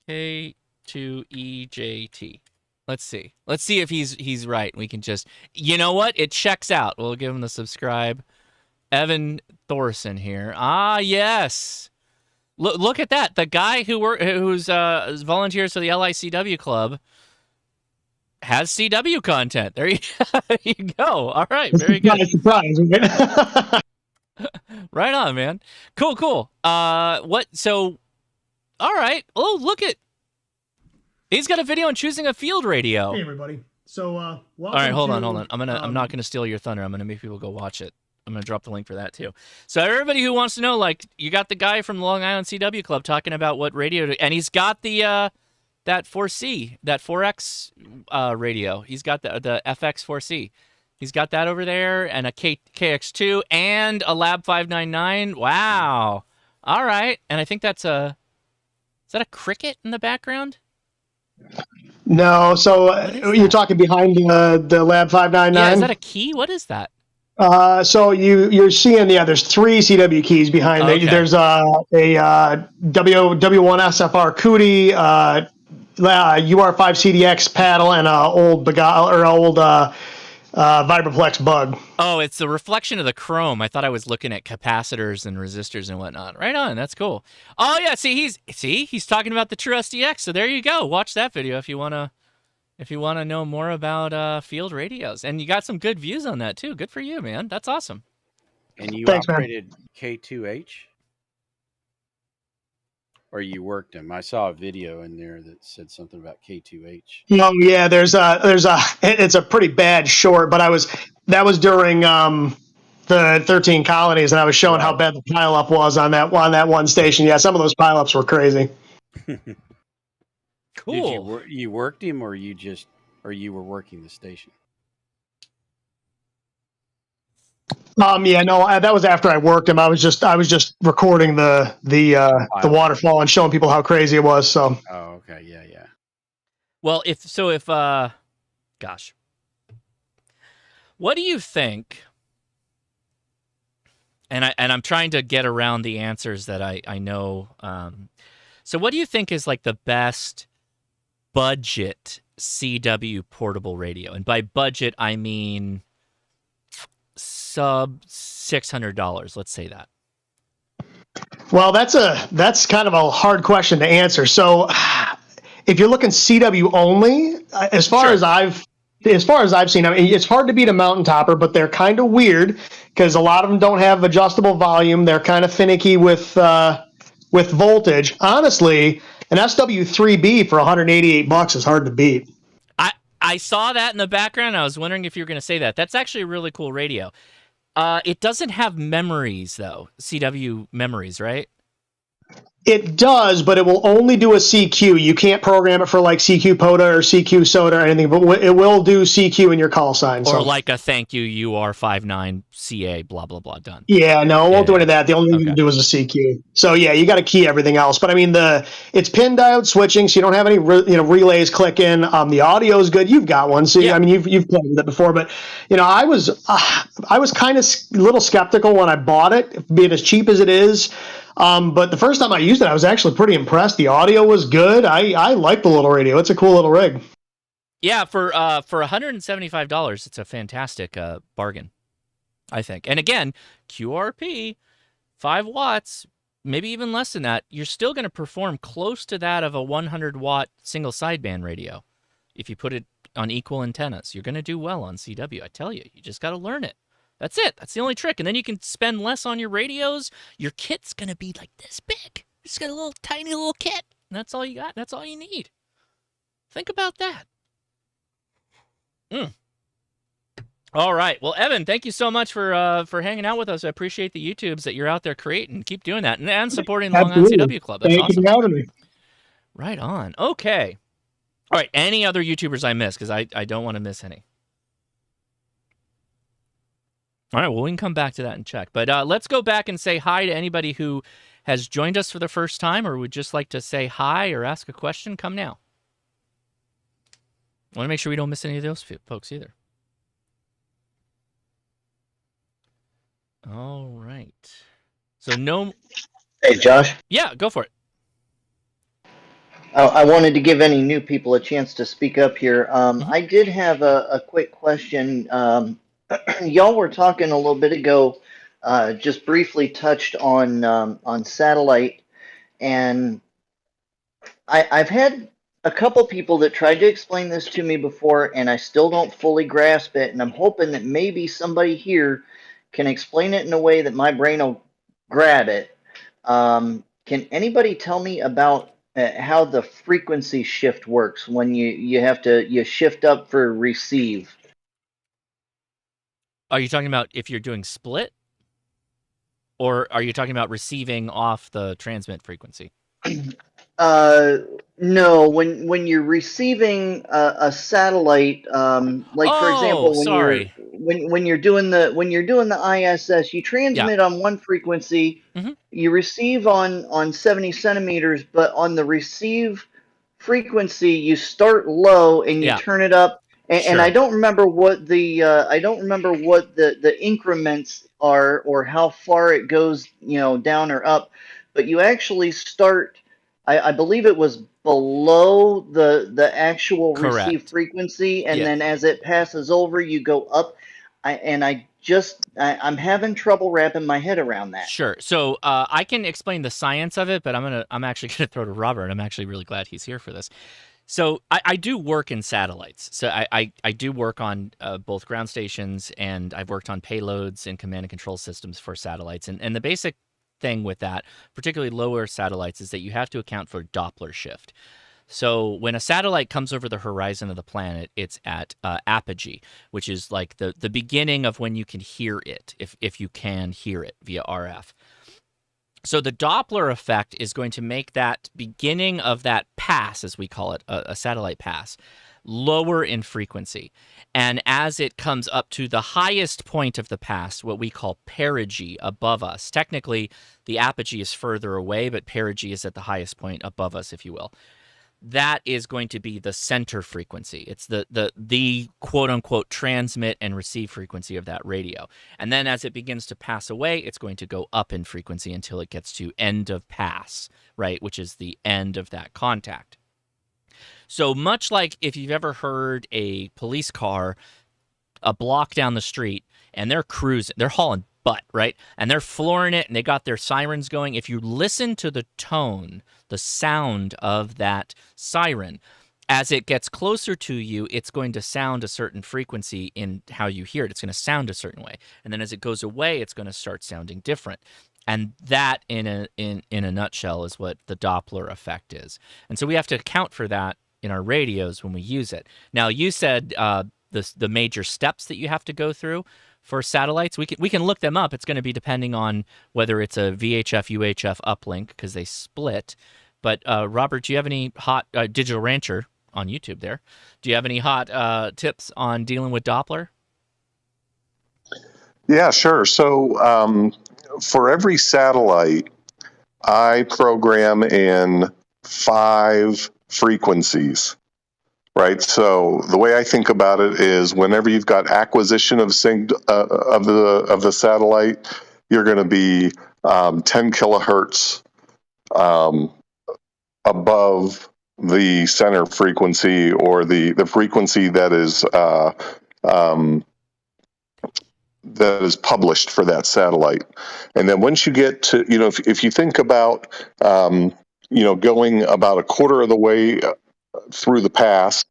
K2EJT. Let's see if he's right. We can just, you know what? It checks out. We'll give him the subscribe. Evan Thorson here. Ah, yes. Look at that. The guy who's volunteers for the LICW club has CW content. There you go. All right, very good. Surprise. Right on, man. Cool. What? So, all right. Oh, look at. He's got a video on choosing a field radio. Hey, everybody. So, all right, hold on. I'm not gonna steal your thunder. I'm gonna make people go watch it. I'm gonna drop the link for that too. So everybody who wants to know, like, you got the guy from the Long Island CW Club talking about what radio, and he's got the that 4C, that 4X radio. He's got the FX 4C. He's got that over there, and a KX2 and a Lab 599. Wow. All right, and I think is that a cricket in the background? No, so you're talking behind the Lab 599? Yeah, is that a key? What is that? So you're seeing, there's 3 CW keys behind it. There's a W1 SFR Cootie, UR5 CDX paddle, and a old Vibraplex bug. Oh, it's the reflection of the chrome. I thought I was looking at capacitors and resistors and whatnot. Right on, that's cool. Oh yeah, he's talking about the True SDX. So there you go. Watch that video if you wanna know more about field radios. And you got some good views on that too. Good for you, man. That's awesome. And you operated K2H? Or you worked them? I saw a video in there that said something about K2H. Oh yeah, it's a pretty bad short, but that was during the 13 colonies, and I was showing how bad the pileup was on that one station. Yeah, some of those pileups were crazy. Cool. Did you worked him, or you were working the station? Yeah, no, that was after I worked him. I was just recording the waterfall and showing people how crazy it was. So. Oh, okay, yeah. Well, gosh, what do you think? And I'm trying to get around the answers that I know. So what do you think is like the best budget CW portable radio? And by budget, I mean sub $600. Let's say that. Well, that's kind of a hard question to answer. So if you're looking CW only, as far as I've seen, I mean, it's hard to beat a mountain topper, but they're kind of weird because a lot of them don't have adjustable volume. They're kind of finicky with voltage. Honestly, an SW3B for $188 is hard to beat. I saw that in the background. I was wondering if you were going to say that. That's actually a really cool radio. It doesn't have memories, though. CW memories, right? It does, but it will only do a CQ. You can't program it for like CQ POTA or CQ SOTA or anything, but it will do CQ in your call sign. Or like a thank you, UR59 CA, blah, blah, blah, done. Yeah, no, it won't do any of that. The only thing you can do is a CQ. So yeah, you got to key everything else. But I mean, it's pin diode switching, so you don't have any relays clicking. The audio is good. You've got one, so I mean, you've played with it before. But I was kind of a little skeptical when I bought it, being as cheap as it is. But the first time I used it, I was actually pretty impressed. The audio was good. I like the little radio. It's a cool little rig. Yeah, for $175, it's a fantastic bargain, I think. And again, QRP, 5 watts, maybe even less than that. You're still going to perform close to that of a 100-watt single sideband radio. If you put it on equal antennas, you're going to do well on CW. I tell you, you just got to learn it. That's it. That's the only trick. And then you can spend less on your radios. Your kit's going to be like this big. It's got a little tiny little kit. And that's all you got. That's all you need. Think about that. All right. Well, Evan, thank you so much for hanging out with us. I appreciate the YouTubes that you're out there creating. Keep doing that. And supporting the Long Island CW Club. That's awesome. Thank you for having me. Right on. Okay. All right. Any other YouTubers I missed? Because I don't want to miss any. All right, well, we can come back to that and check. But let's go back and say hi to anybody who has joined us for the first time or would just like to say hi or ask a question. Come now. I want to make sure we don't miss any of those folks either. All right. So no... Hey, Josh. Yeah, go for it. I wanted to give any new people a chance to speak up here. I did have a quick question. Y'all were talking a little bit ago just briefly touched on satellite, and I've had a couple people that tried to explain this to me before, and I still don't fully grasp it. And I'm hoping that maybe somebody here can explain it in a way that my brain will grab it. Can anybody tell me about how the frequency shift works when you shift up for receive? Are you talking about if you're doing split, or are you talking about receiving off the transmit frequency? No. When you're receiving a satellite, like for example, sorry. when you're doing the ISS, you transmit on one frequency, you receive on 70 centimeters, but on the receive frequency, you start low and you turn it up. And I don't remember what the the increments are or how far it goes, down or up, but you actually start. I believe it was below the actual receive frequency, and then as it passes over, you go up. I'm having trouble wrapping my head around that. Sure. So I can explain the science of it, but I'm actually gonna throw to Robert. I'm actually really glad he's here for this. So I do work in satellites. So I do work on both ground stations, and I've worked on payloads and command and control systems for satellites. And the basic thing with that, particularly lower satellites, is that you have to account for Doppler shift. So when a satellite comes over the horizon of the planet, it's at apogee, which is like the beginning of when you can hear it, if you can hear it via RF. So the Doppler effect is going to make that beginning of that pass, as we call it, a satellite pass, lower in frequency. And as it comes up to the highest point of the pass, what we call perigee above us, technically the apogee is further away, but perigee is at the highest point above us, if you will. That is going to be the center frequency. It's the quote unquote transmit and receive frequency of that radio. And then as it begins to pass away, it's going to go up in frequency until it gets to end of pass, right? Which is the end of that contact. So much like if you've ever heard a police car a block down the street and they're cruising, they're hauling butt, right? And they're flooring it and they got their sirens going. If you listen to the tone, the sound of that siren, as it gets closer to you, it's going to sound a certain frequency in how you hear it. It's going to sound a certain way. And then as it goes away, it's going to start sounding different. And that in a nutshell is what the Doppler effect is. And so we have to account for that in our radios when we use it. Now, you said the major steps that you have to go through for satellites. We can look them up. It's going to be depending on whether it's a VHF, UHF uplink, because they split. But Robert, do you have any hot Digital Rancher on YouTube there? Do you have any hot tips on dealing with Doppler? Yeah, sure. So for every satellite, I program in 5 frequencies. Right. So the way I think about it is, whenever you've got acquisition of the satellite, you're going to be 10 kilohertz above the center frequency, or the frequency that is published for that satellite. And then once you get to, if you think about going about a quarter of the way through the pass,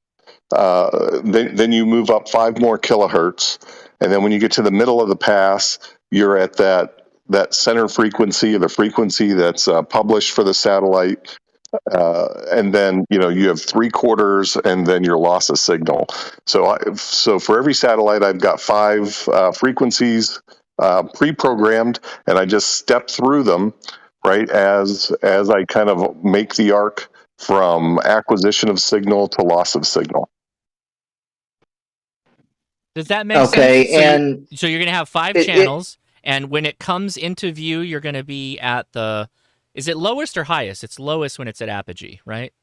then you move up 5 more kilohertz, and then when you get to the middle of the pass, you're at that center frequency, or the frequency that's published for the satellite, and then you have 3/4, and then your loss of signal. So for every satellite, I've got 5 frequencies pre-programmed, and I just step through them, right, as I kind of make the arc from acquisition of signal to loss of signal. Does that make sense? Okay, so you're going to have 5 channels, and when it comes into view, you're going to be at the, is it lowest or highest? It's lowest when it's at apogee, right?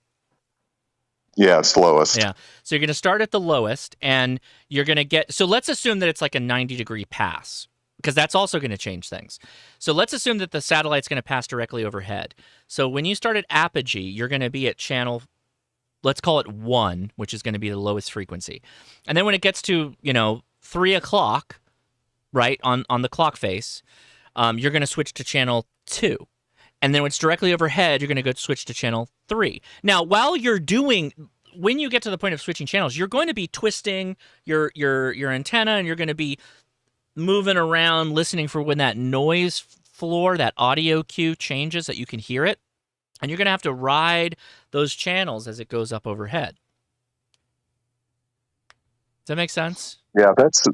Yeah, it's lowest. Yeah. So you're going to start at the lowest, and you're going to get, so let's assume that it's like a 90-degree pass, because that's also going to change things. So let's assume that the satellite's going to pass directly overhead. So when you start at apogee, you're going to be at channel, let's call it 1, which is going to be the lowest frequency. And then when it gets to, 3 o'clock, right, on the clock face, you're going to switch to channel 2. And then when it's directly overhead, you're going to go switch to channel 3. Now, when you get to the point of switching channels, you're going to be twisting your antenna, and you're going to be moving around, listening for when that noise floor, that audio cue changes, that you can hear it. And you're going to have to ride those channels as it goes up overhead. Does that make sense? Yeah, that's the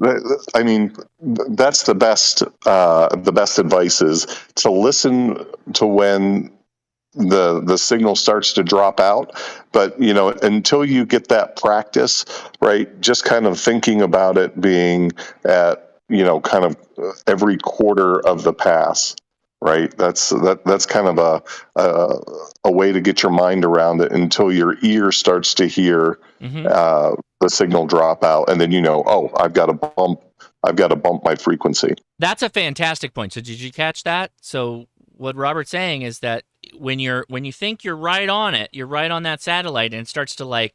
best. The best advice is to listen to when the signal starts to drop out. But until you get that practice, right? Just kind of thinking about it being at kind of every quarter of the pass. Right, that's kind of a way to get your mind around it until your ear starts to hear the signal drop out, and then I've got to bump my frequency. That's a fantastic point. So did you catch that? So what Robert's saying is that when you think you're right on it, you're right on that satellite, and it starts to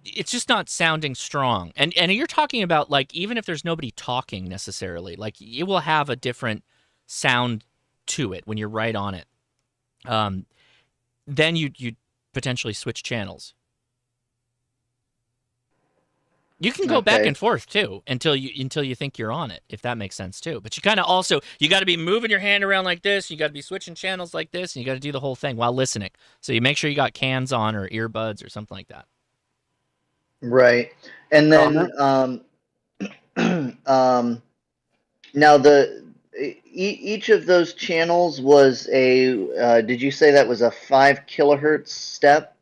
it's just not sounding strong. And you're talking about even if there's nobody talking necessarily, it will have a different sound to it when you're right on it. Then you potentially switch channels. You can go back and forth too until you think you're on it, if that makes sense too. But you kind of you got to be moving your hand around like this. You got to be switching channels like this, and you got to do the whole thing while listening. So you make sure you got cans on or earbuds or something like that. Right, and then now each of those channels was a. Did you say that was a 5 kilohertz step?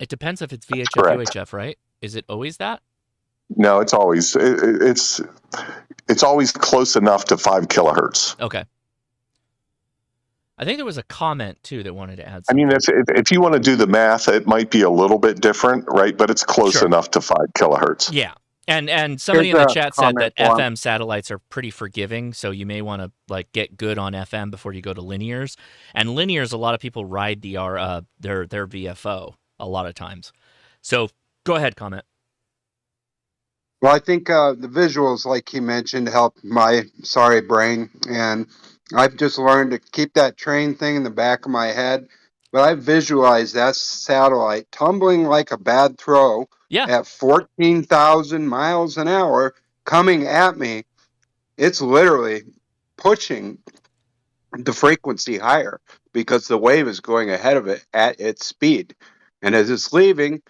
It depends if it's VHF, UHF, right? Is it always that? No, it's always it's always close enough to 5 kilohertz. Okay. I think there was a comment too that wanted to add something. I mean, if you want to do the math, it might be a little bit different, right? But it's close enough to 5 kilohertz. Yeah. And somebody in the chat said that FM satellites are pretty forgiving, so you may want to get good on FM before you go to linears. And linears, a lot of people ride their VFO a lot of times. So go ahead, comment. Well, I think the visuals, like he mentioned, help my sorry brain, and I've just learned to keep that train thing in the back of my head. But I visualize that satellite tumbling like a bad throw at 14,000 miles an hour coming at me. It's literally pushing the frequency higher because the wave is going ahead of it at its speed. And as it's leaving,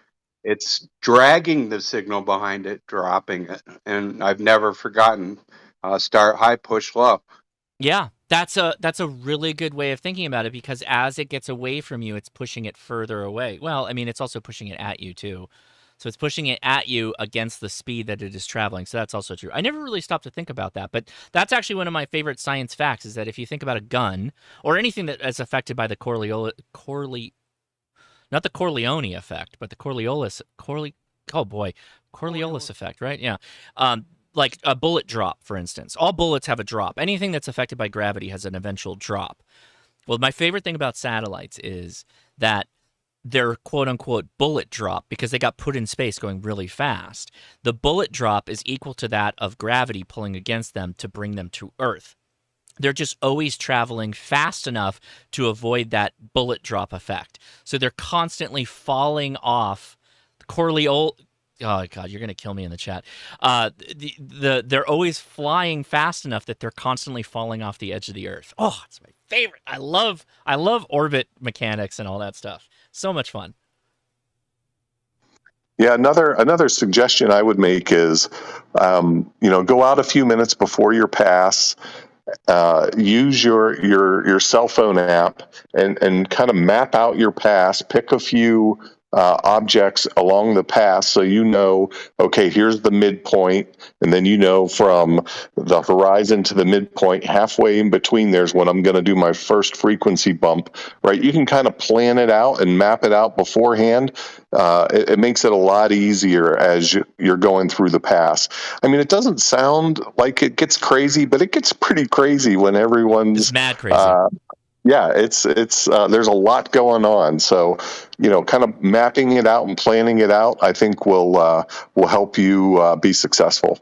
it's dragging the signal behind it, dropping it. And I've never forgotten start high, push low. Yeah, that's a really good way of thinking about it, because as it gets away from you, it's pushing it further away. Well, I mean, it's also pushing it at you too. So it's pushing it at you against the speed that it is traveling. So that's also true. I never really stopped to think about that, but that's actually one of my favorite science facts, is that if you think about a gun or anything that is affected by the Corleone effect, but the Coriolis effect, right? Yeah. Like a bullet drop, for instance. All bullets have a drop. Anything that's affected by gravity has an eventual drop. Well, my favorite thing about satellites is that they're quote-unquote bullet drop, because they got put in space going really fast. The bullet drop is equal to that of gravity pulling against them to bring them to Earth. They're just always traveling fast enough to avoid that bullet drop effect. So they're constantly falling off. Oh God, you're gonna kill me in the chat. They're always flying fast enough that they're constantly falling off the edge of the Earth. Oh, it's my favorite. I love orbit mechanics and all that stuff. So much fun. Yeah, another suggestion I would make is, go out a few minutes before your pass. Use your cell phone app and kind of map out your pass. Pick a few objects along the pass, so okay, here's the midpoint, and then from the horizon to the midpoint, halfway in between there's when I'm going to do my first frequency bump, right? You can kind of plan it out and map it out beforehand. It makes it a lot easier as you're going through the pass. I mean, it doesn't sound like it gets crazy, but it gets pretty crazy when everyone's mad crazy. Yeah, it's there's a lot going on. So, kind of mapping it out and planning it out, I think will help you be successful.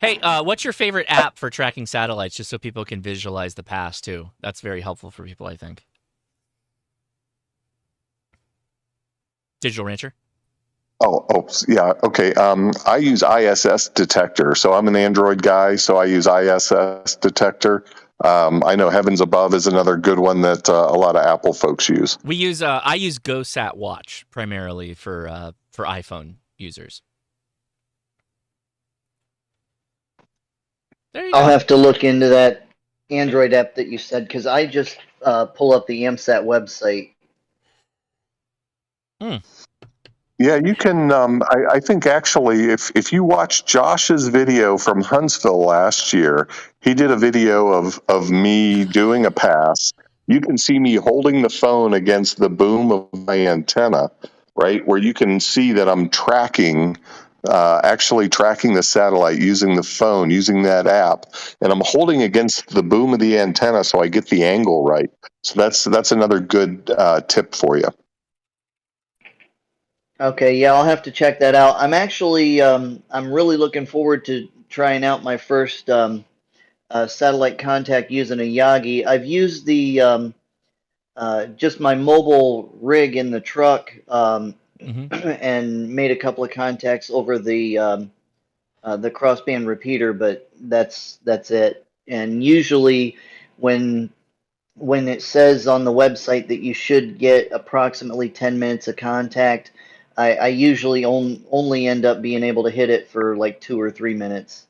Hey, what's your favorite app for tracking satellites, just so people can visualize the past too? That's very helpful for people, I think. Digital Rancher. Oh, yeah. Okay. I use ISS Detector. So I'm an Android guy, so I use ISS Detector. I know Heavens Above is another good one that a lot of Apple folks use. We use I use GoSat Watch primarily for iPhone users. There you I'll go. have to look into that Android app that you said because I just pull up the AMSAT website. Yeah, you can. I think actually, if you watch Josh's video from Huntsville last year, he did a video of me doing a pass. You can see me holding the phone against the boom of my antenna, right, where you can see that I'm tracking, actually tracking the satellite using the phone, using that app, and I'm holding against the boom of the antenna so I get the angle right. So that's another good tip for you. Okay, yeah, I'll have to check that out. I'm actually I'm really looking forward to trying out my first satellite contact using a Yagi. I've used the just my mobile rig in the truck and made a couple of contacts over the crossband repeater, but that's it. And usually, when it says on the website that you should get approximately 10 minutes of contact, I usually only end up being able to hit it for like 2 or 3 minutes.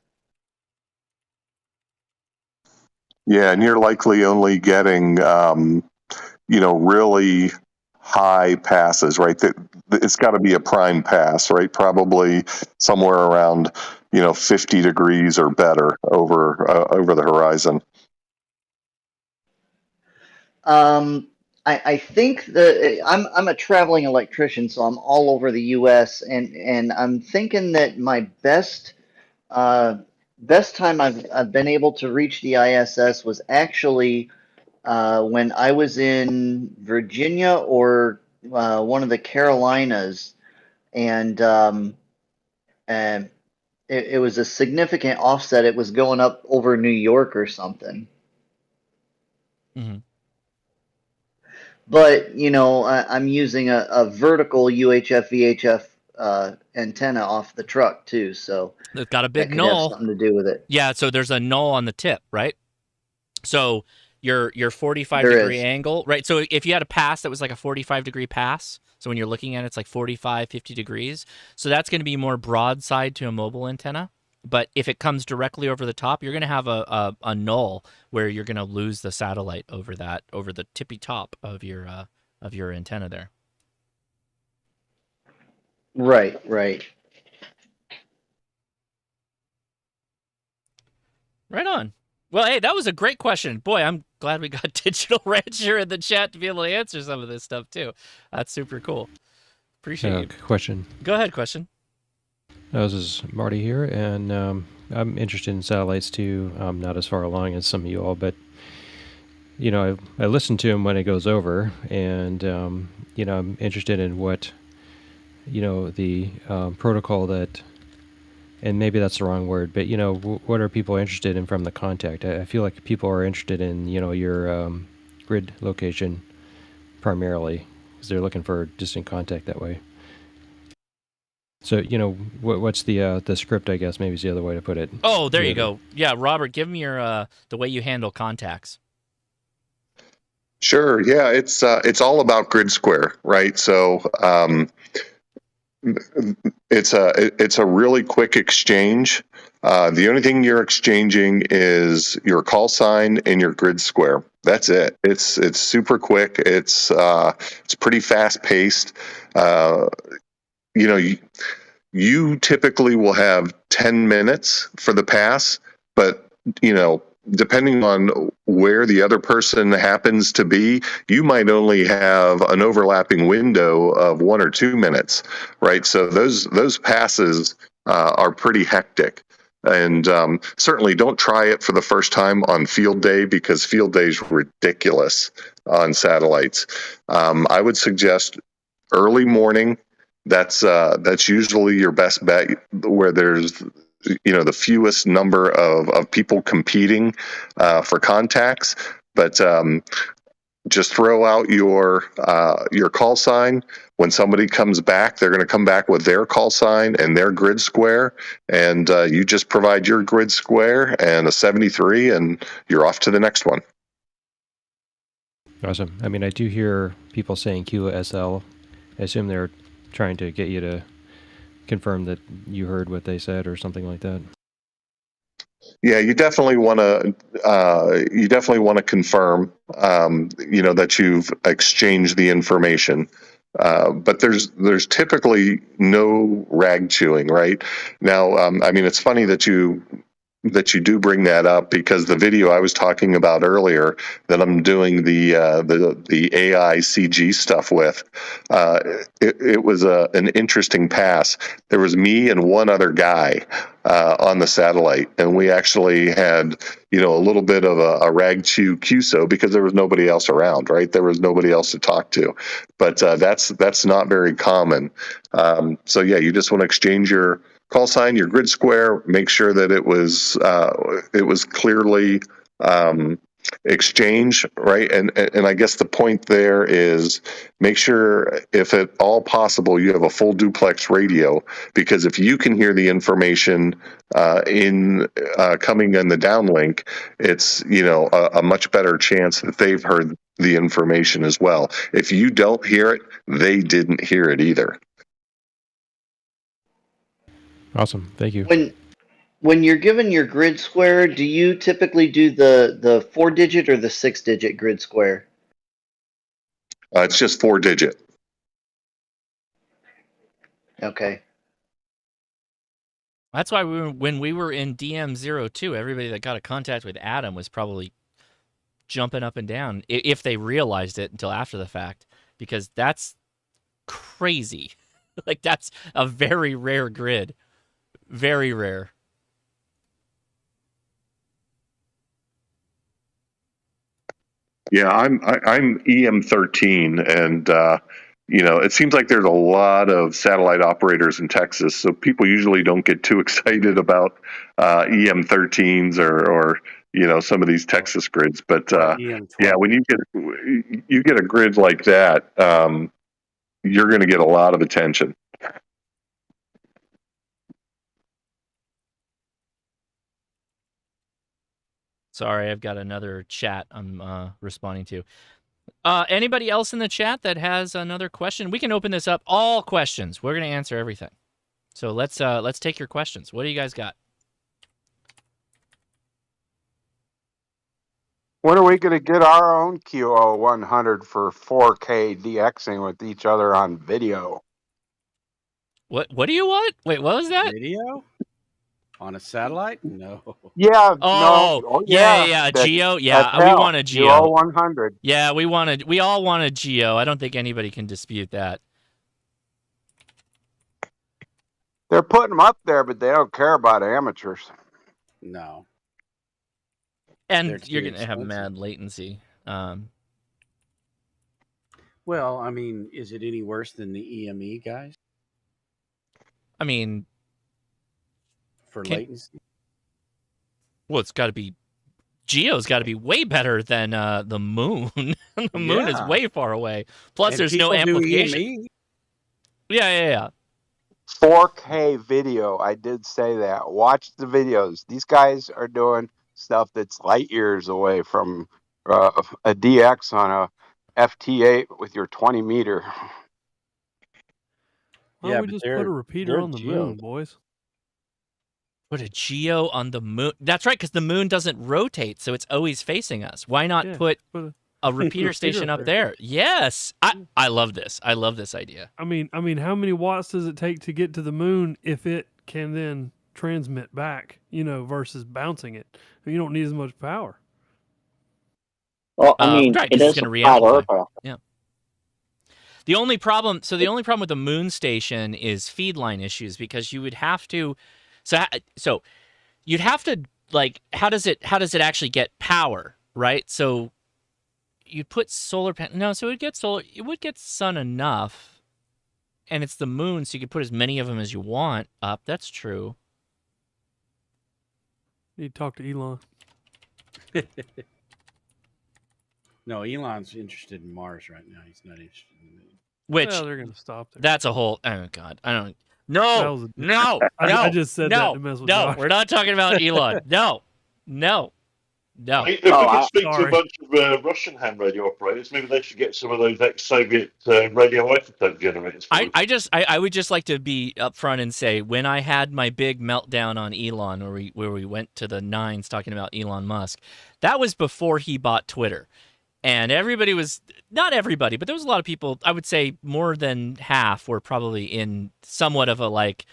Yeah, and you're likely only getting, really high passes, right? That it's got to be a prime pass, right? Probably somewhere around, 50 degrees or better over the horizon. I think that I'm a traveling electrician, so I'm all over the U.S. and I'm thinking that my best time I've been able to reach the ISS was actually when I was in Virginia or one of the Carolinas, and it was a significant offset. It was going up over New York or something. Mm-hmm. But I'm using a vertical UHF VHF antenna off the truck too, so It's got a big that could have null. something to do with it. Yeah, so there's a null on the tip, right? So your 45 There degree is. angle, right? So if you had a pass that was like a 45 degree pass, so when you're looking at it, it's like 45, 50 degrees. So that's going to be more broadside to a mobile antenna. But if it comes directly over the top, you're going to have a null where you're going to lose the satellite over the tippy top of your antenna there. Right. Right on. Well, hey, that was a great question. Boy, I'm glad we got Digital Rancher in the chat to be able to answer some of this stuff too. That's super cool. Appreciate you. Question. Go ahead, question. This is Marty here, and I'm interested in satellites too. I'm not as far along as some of you all, but I listen to him when it goes over, and I'm interested in what the protocol that, and maybe that's the wrong word, but what are people interested in from the contact? I feel like people are interested in your grid location primarily because they're looking for distant contact that way. So what's the script? I guess maybe is the other way to put it. Oh, there you go. Yeah, Robert, give me your the way you handle contacts. Sure. Yeah, it's all about grid square, right? So it's a really quick exchange. The only thing you're exchanging is your call sign and your grid square. That's it. It's super quick. It's pretty fast paced. You typically will have 10 minutes for the pass, but depending on where the other person happens to be, you might only have an overlapping window of 1 or 2 minutes, right? So those passes are pretty hectic. And certainly don't try it for the first time on field day because field day is ridiculous on satellites. I would suggest early morning. That's usually your best bet where there's the fewest number of people competing for contacts. But just throw out your call sign. When somebody comes back, they're going to come back with their call sign and their grid square, and you just provide your grid square and a 73, and you're off to the next one. Awesome. I mean, I do hear people saying Kilo SL. I assume they're trying to get you to confirm that you heard what they said or something like that. Yeah, you definitely want to confirm, that you've exchanged the information. But there's typically no rag chewing, right? Now, I mean, it's funny that you do bring that up, because the video I was talking about earlier that I'm doing the AI CG stuff with, it was an interesting pass. There was me and one other guy on the satellite, and we actually had a little bit of a rag chew QSO because there was nobody else around, right? There was nobody else to talk to, but that's not very common. So yeah, you just want to exchange your call sign, your grid square, make sure that it was clearly exchanged, right? And I guess the point there is, make sure, if at all possible, you have a full duplex radio, because if you can hear the information coming in the downlink, it's a much better chance that they've heard the information as well. If you don't hear it, they didn't hear it either. Awesome. Thank you. When you're given your grid square, do you typically do the 4-digit or the 6-digit grid square? It's just 4-digit. Okay. That's why when we were in DM02, everybody that got a contact with Adam was probably jumping up and down, if they realized it until after the fact, because that's crazy. Like, that's a very rare grid. Very rare. Yeah, I'm EM13, and it seems like there's a lot of satellite operators in Texas, so people usually don't get too excited about EM13s or some of these Texas grids. But yeah, when you get a grid like that, you're going to get a lot of attention. Sorry, I've got another chat I'm responding to. Anybody else in the chat that has another question? We can open this up. All questions. We're going to answer everything. So let's take your questions. What do you guys got? When are we going to get our own QO100 for 4K DXing with each other on video? What do you want? Wait, what was that? Video? On a satellite? No. Yeah. Oh, no. yeah. Geo. Yeah, we want a Geo. QO100. Yeah, we all want a Geo. I don't think anybody can dispute that. They're putting them up there, but they don't care about amateurs. No. And you're going to have mad latency. Well, I mean, is it any worse than the EME guys? I mean, for latency? Well, it's got to be. Geo's got to be way better than the moon. The moon is way far away. Plus, and there's no amplification. Yeah. 4K video. I did say that. Watch the videos. These guys are doing stuff that's light years away from a DX on a FT8 with your 20 meter. Why don't we just put a repeater on the moon, boys? Put a Geo on the moon. That's right, because the moon doesn't rotate, so it's always facing us. Why not put a repeater station up there? Yes, I love this. I love this idea. I mean, how many watts does it take to get to the moon if it can then transmit back? Versus bouncing it. You don't need as much power. Well, I mean, right, it is going to re-amplify. Yeah. The only problem with the moon station is feed line issues, because you would have to. So you'd have to, like, how does it actually get power, right? So you'd put solar panel. No, so it would get sun enough, and it's the moon, so you could put as many of them as you want up. That's true. Need to talk to Elon. No, Elon's interested in Mars right now. He's not interested in the moon. Which Well, they're going to stop there. that's a whole. Oh God, I don't. That No, was a- no, I no. just said no, that to mess with no. Josh. We're not talking about Elon. No, no, no. If we could speak to a sorry. bunch of Russian ham radio operators, maybe they should get some of those ex-Soviet radioisotope generators. I would just like to be upfront and say, when I had my big meltdown on Elon, where we went to the nines talking about Elon Musk, that was before he bought Twitter. And everybody was, not everybody, but there was a lot of people, I would say more than half were probably in somewhat of a like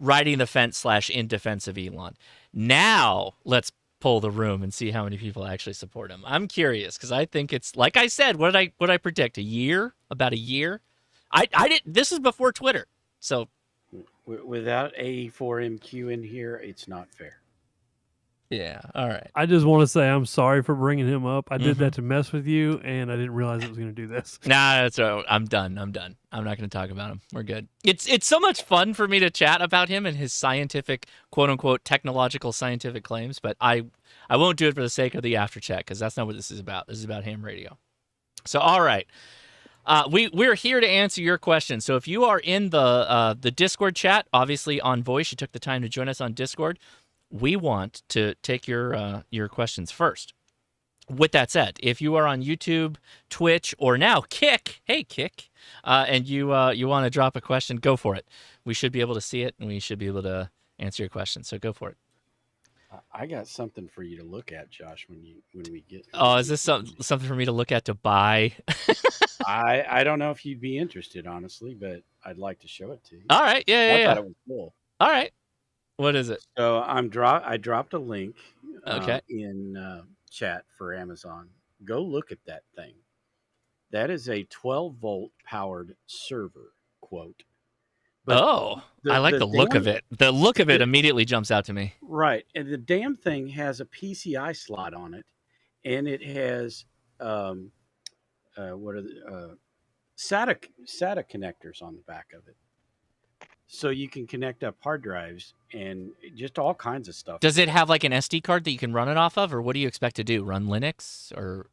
riding the fence / in defense of Elon. Now let's pull the room and see how many people actually support him. I'm curious because I think it's, like I said, what did I predict? A year? About a year? I didn't, this is before Twitter. So Without A4MQ in here, it's not fair. yeah, all right. I just want to say I'm sorry for bringing him up. I did that to mess with you, and I didn't realize it was going to do this. Nah, that's right. I'm done. I'm not going to talk about him. We're good. It's so much fun for me to chat about him and his scientific, quote unquote, technological scientific claims, but I won't do it for the sake of the after chat because that's not what this is about. This is about ham radio. So all right. We're here to answer your questions. So if you are in the Discord chat, obviously on voice, you took the time to join us on Discord. We want to take your questions first. With that said, if you are on YouTube, Twitch, or now Kick, hey Kick, and you want to drop a question, go for it. We should be able to see it, and we should be able to answer your question. So go for it. I got something for you to look at, Josh. When we get. Oh, is this something for me to look at to buy? I don't know if you'd be interested, honestly, but I'd like to show it to you. All right, yeah. I thought it was cool. All right. What is it? So I dropped a link Okay. in chat for Amazon. Go look at that thing. That is a 12-volt powered server, quote. But I like the look of it. The look of it immediately jumps out to me. Right. And the damn thing has a PCI slot on it, and it has what are the SATA connectors on the back of it. So you can connect up hard drives and just all kinds of stuff. Does it have like an SD card that you can run it off of, or what do you expect to do? Run Linux or?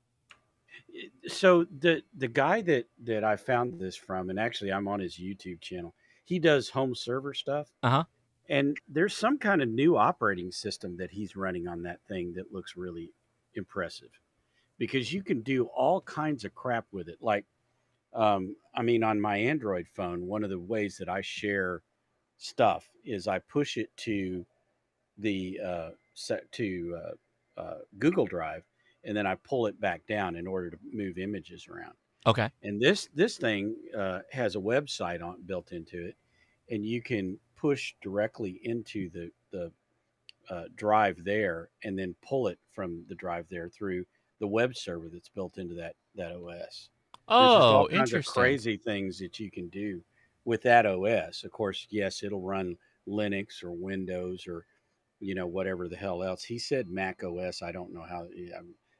So the guy that I found this from, and actually I'm on his YouTube channel, he does home server stuff. And there's some kind of new operating system that he's running on that thing that looks really impressive, because you can do all kinds of crap with it. Like, I mean, on my Android phone, one of the ways that I share stuff is I push it to the Google Drive, and then I pull it back down in order to move images around. Okay. And this thing has a website built into it, and you can push directly into the drive there, and then pull it from the drive there through the web server that's built into that OS. There's just all kinds of crazy things that you can do with that OS. Of course, yes, it'll run Linux or Windows or whatever the hell else. He said Mac OS. I don't know how.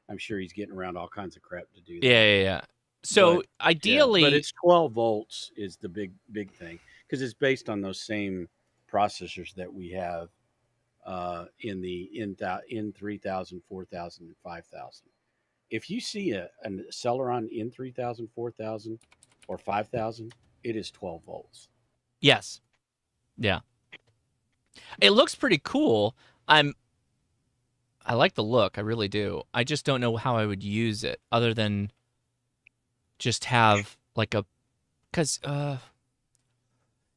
I'm sure he's getting around all kinds of crap to do that. Yeah. So ideally, but it's 12 volts is the big thing, because it's based on those same processors that we have in the N3000, 4000, and 5000. If you see a Celeron N3000, 4000, or 5000, it is 12 volts. Yes. Yeah. It looks pretty cool. I like the look. I really do. I just don't know how I would use it other than just have like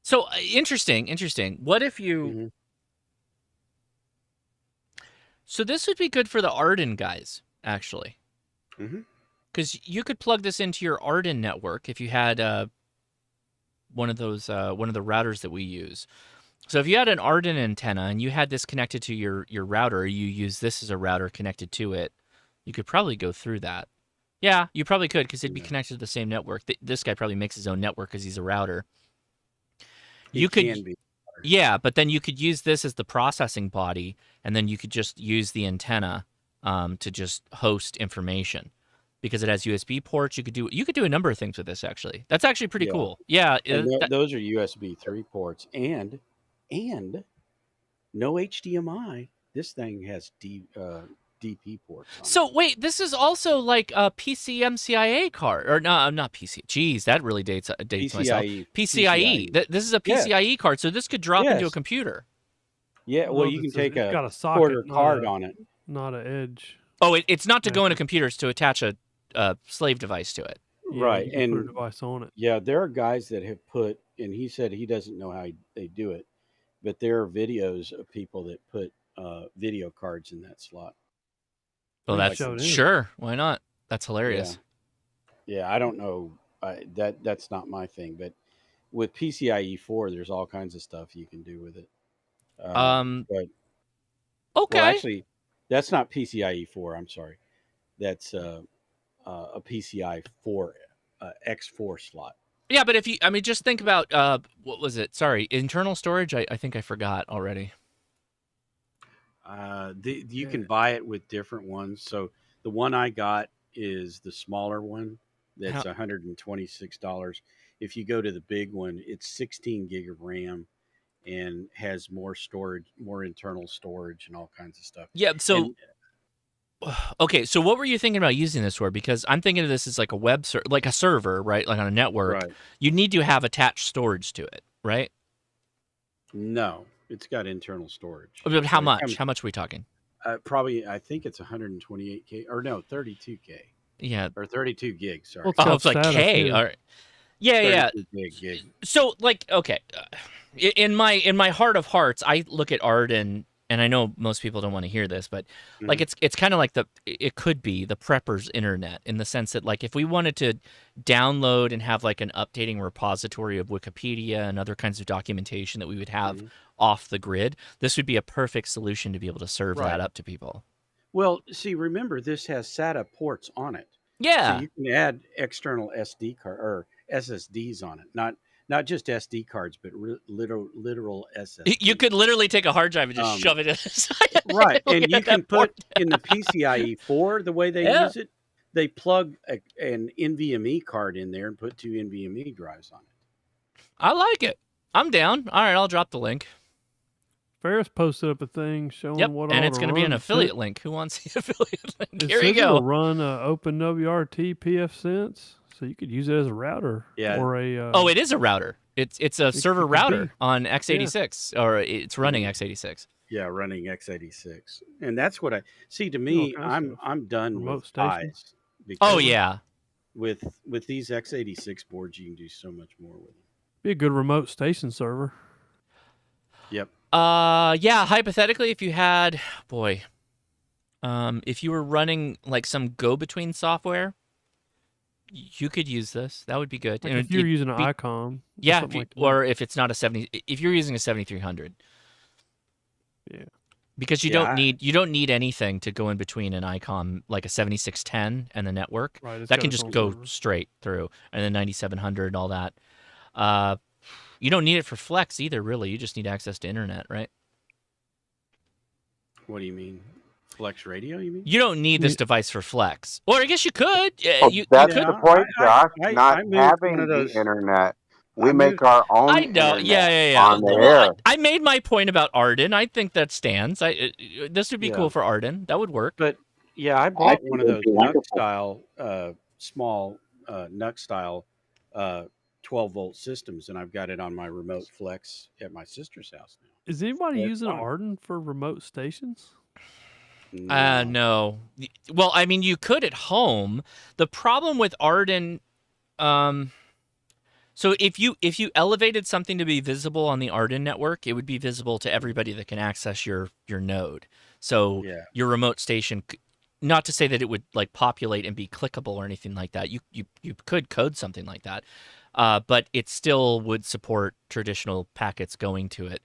so interesting. What if you, so this would be good for the Arden guys, actually. Because you could plug this into your Arden network if you had one of the routers that we use. So if you had an Arden antenna and you had this connected to your router, or you use this as a router connected to it, you could probably go through that. Yeah, you probably could, because it'd be connected to the same network. This guy probably makes his own network because he's a router. Yeah, but then you could use this as the processing body, and then you could just use the antenna to just host information, because it has USB ports. You could do a number of things with this. Actually, that's actually pretty cool. Yeah, those are USB 3 ports and no HDMI This thing has DP ports on it. So wait, this is also like a PCMCIA card, or no, not PC. Jeez, that really dates myself. PCIe. This is a PCIe card, so this could drop into a computer. Yeah, well, you can take it's got a a socket, quarter not card a- on it. Not an edge. Oh, it's not to go into computers, to attach a slave device to it. Yeah, Right, you can and put a device on it. yeah, there are guys that have put, and he said he doesn't know how they do it, but there are videos of people that put video cards in that slot. Well, that's sure. Why not? That's hilarious. Yeah, I don't know. That's not my thing, but with PCIe 4, there's all kinds of stuff you can do with it. But okay. Well, actually, that's not PCIe 4. I'm sorry. That's a PCI 4 X4 slot. Yeah, but just think about what was it? Sorry, internal storage. I think I forgot already. You can buy it with different ones. So the one I got is the smaller one. That's $126. If you go to the big one, it's 16 gig of RAM and has more storage, more internal storage, and all kinds of stuff. Yeah. So, okay. So, what were you thinking about using this for? Because I'm thinking of this as like a like a server, right? Like on a network. Right. You need to have attached storage to it, right? No, it's got internal storage. But how much? How much are we talking? Probably, I think it's 128K or no, 32K. Yeah, or 32 gigs. Sorry, oh, it's like K. All right. Yeah. Gig. So, like, okay, in my heart of hearts, I look at Arden, and I know most people don't want to hear this, but like it's kind of like it could be the prepper's internet, in the sense that, like, if we wanted to download and have like an updating repository of Wikipedia and other kinds of documentation that we would have off the grid, this would be a perfect solution to be able to serve that up to people. Well, see, remember, this has SATA ports on it. Yeah. So you can add external SD card or SSDs on it, not just SD cards, but literal SSDs. You could literally take a hard drive and just shove it inside. Right, and you can put in the PCIe 4, the way they use it, they plug an NVMe card in there and put 2 NVMe drives on it. I like it. I'm down. All right, I'll drop the link. Ferris posted up a thing showing what all and it's going to be an affiliate link. Who wants the affiliate link? Here you go. It'll run OpenWRT pfSense, so you could use it as a router. Yeah. Or a. It is a router. It's a server router on x86, or it's running x86. Yeah, running x86, and that's what I see. To me, I'm done with eyes. With these x86 boards, you can do so much more with them. Be a good remote station server. Yep. Hypothetically, if you had, if you were running like some go-between software, you could use this. That would be good. Like if you're using an ICOM. Yeah, or if it's not if you're using a 7300. Yeah. Because you don't need anything to go in between an ICOM, like a 7610 and the network. Right, that can just go straight through, and then 9700 and all that. You don't need it for Flex either, really. You just need access to internet, right? What do you mean? Flex radio, you mean? You don't need this device for Flex. Or I guess you could. That's the point, Josh. Not having the internet. We make our own. I know. Yeah. On the air. I made my point about Arden. I think that stands. This would be cool for Arden. That would work. But yeah, I bought one of those NUC style, small NUC style 12-volt systems, and I've got it on my remote Flex at my sister's house now. Is anybody using Arden for remote stations? No. Well, I mean, you could at home. The problem with Arden, so if you elevated something to be visible on the Arden network, it would be visible to everybody that can access your node. So your remote station, not to say that it would like populate and be clickable or anything like that. You could code something like that, but it still would support traditional packets going to it.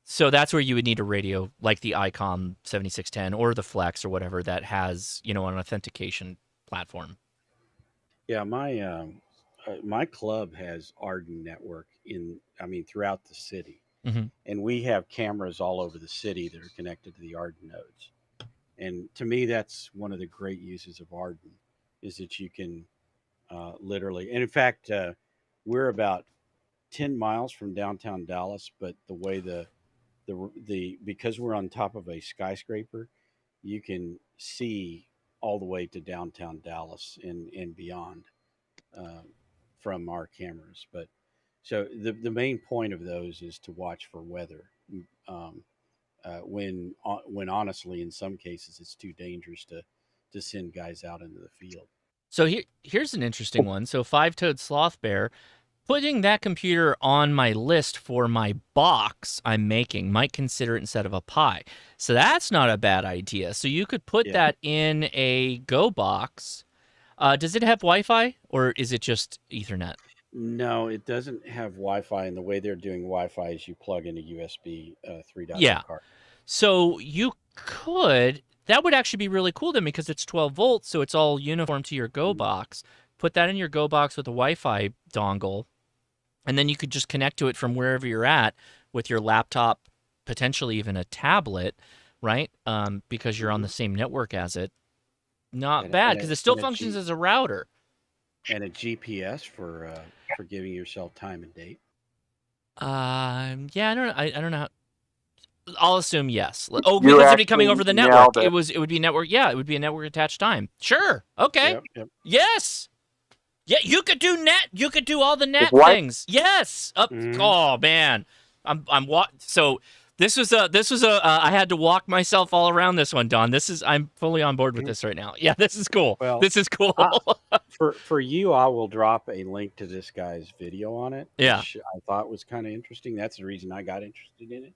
So that's where you would need a radio like the ICOM 7610 or the Flex or whatever that has, an authentication platform. Yeah, my club has Arden network throughout the city. Mm-hmm. And we have cameras all over the city that are connected to the Arden nodes. And to me, that's one of the great uses of Arden, is that you can literally, and in fact, we're about 10 miles from downtown Dallas, but the way the because we're on top of a skyscraper, you can see all the way to downtown Dallas and beyond uh, from our cameras. But so the main point of those is to watch for weather. Um, when honestly, in some cases, it's too dangerous to send guys out into the field. So here's an interesting one. So five-toed sloth bear, putting that computer on my list for my box I'm making might consider it instead of a Pi. So that's not a bad idea. So you could put that in a Go box. Does it have Wi-Fi or is it just Ethernet? No, it doesn't have Wi-Fi, and the way they're doing Wi-Fi is you plug in a USB 3.0 Yeah. card. So you could, that would actually be really cool then because it's 12 volts, so it's all uniform to your Go box. Put that in your Go box with a Wi-Fi dongle, and then you could just connect to it from wherever you're at with your laptop, potentially even a tablet, right? Because you're on the same network as it. Not bad, because it still functions as a router. And a GPS for giving yourself time and date. Yeah, I don't know. I'll assume yes. Oh, because it'd be coming over the network. It would be network. Yeah, it would be a network attached time. Sure. Okay. Yep. Yes. Yeah, you could do net. You could do all the net things. Yes. Oh man, so this was a I had to walk myself all around this one, Don. I'm fully on board with this right now. Yeah, this is cool. Well, this is cool. For you, I will drop a link to this guy's video on it. Yeah. Which I thought was kind of interesting. That's the reason I got interested in it.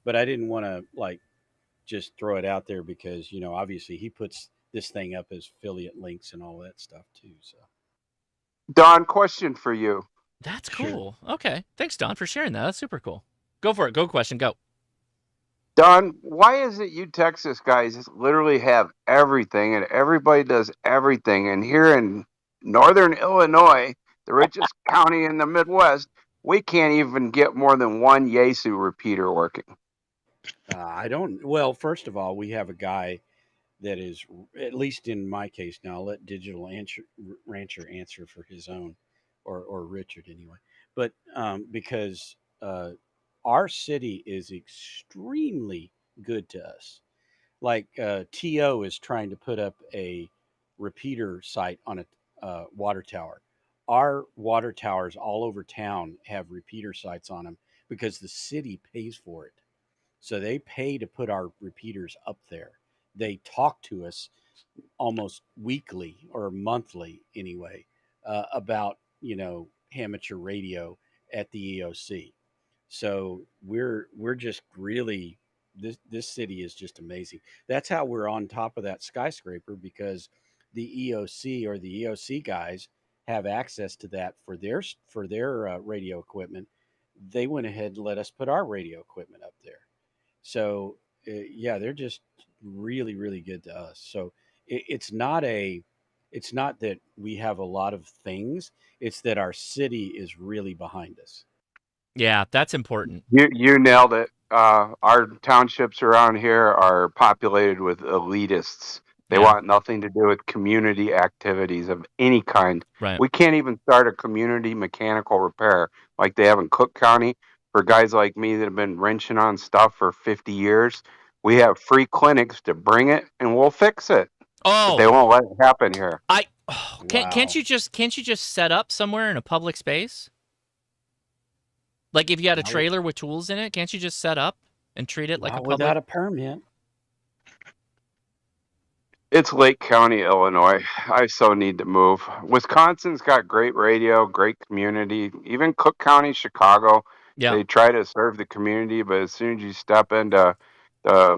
But I didn't want to just throw it out there because obviously he puts this thing up as affiliate links and all that stuff too. So, Don, question for you. That's cool. Sure. Okay, thanks, Don, for sharing that. That's super cool. Go for it. Go question. Go. Don, why is it you Texas guys literally have everything and everybody does everything? And here in northern Illinois, the richest county in the Midwest, we can't even get more than one Yaesu repeater working. I don't. Well, first of all, we have a guy that is, at least in my case now, I'll let Digital Rancher answer for his own, or Richard anyway. But because our city is extremely good to us. Like TO is trying to put up a repeater site on a water tower. Our water towers all over town have repeater sites on them because the city pays for it. So they pay to put our repeaters up there. They talk to us almost weekly or monthly anyway about amateur radio at the EOC. So we're just really this city is just amazing. That's how we're on top of that skyscraper because the EOC or the EOC guys have access to that for their radio equipment. They went ahead and let us put our radio equipment up there. So yeah, they're just really, really good to us. So it's not that we have a lot of things. It's that our city is really behind us. Yeah, that's important. You nailed it. Our townships around here are populated with elitists. They want nothing to do with community activities of any kind. Right. We can't even start a community mechanical repair like they have in Cook County. For guys like me that have been wrenching on stuff for 50 years, we have free clinics to bring it and we'll fix it. Oh, but they won't let it happen here. Can't you just set up somewhere in a public space? Like if you had a trailer with tools in it, can't you just set up and treat it like a public? Without a permit. It's Lake County, Illinois. I so need to move. Wisconsin's got great radio, great community. Even Cook County, Chicago, they try to serve the community, but as soon as you step into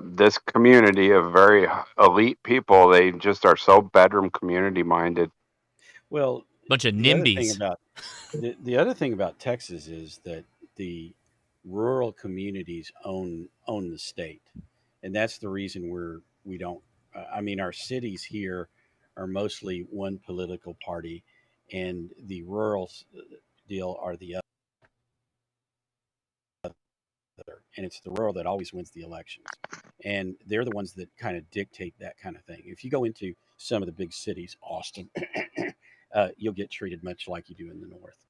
this community of very elite people, they just are so bedroom community minded. Well, bunch of NIMBYs. The other thing about Texas is that the rural communities own the state, and that's the reason we don't. I mean, our cities here are mostly one political party, and the rural deal are the other. And it's the rural that always wins the elections, and they're the ones that kind of dictate that kind of thing. If you go into some of the big cities, Austin, you'll get treated much like you do in the north.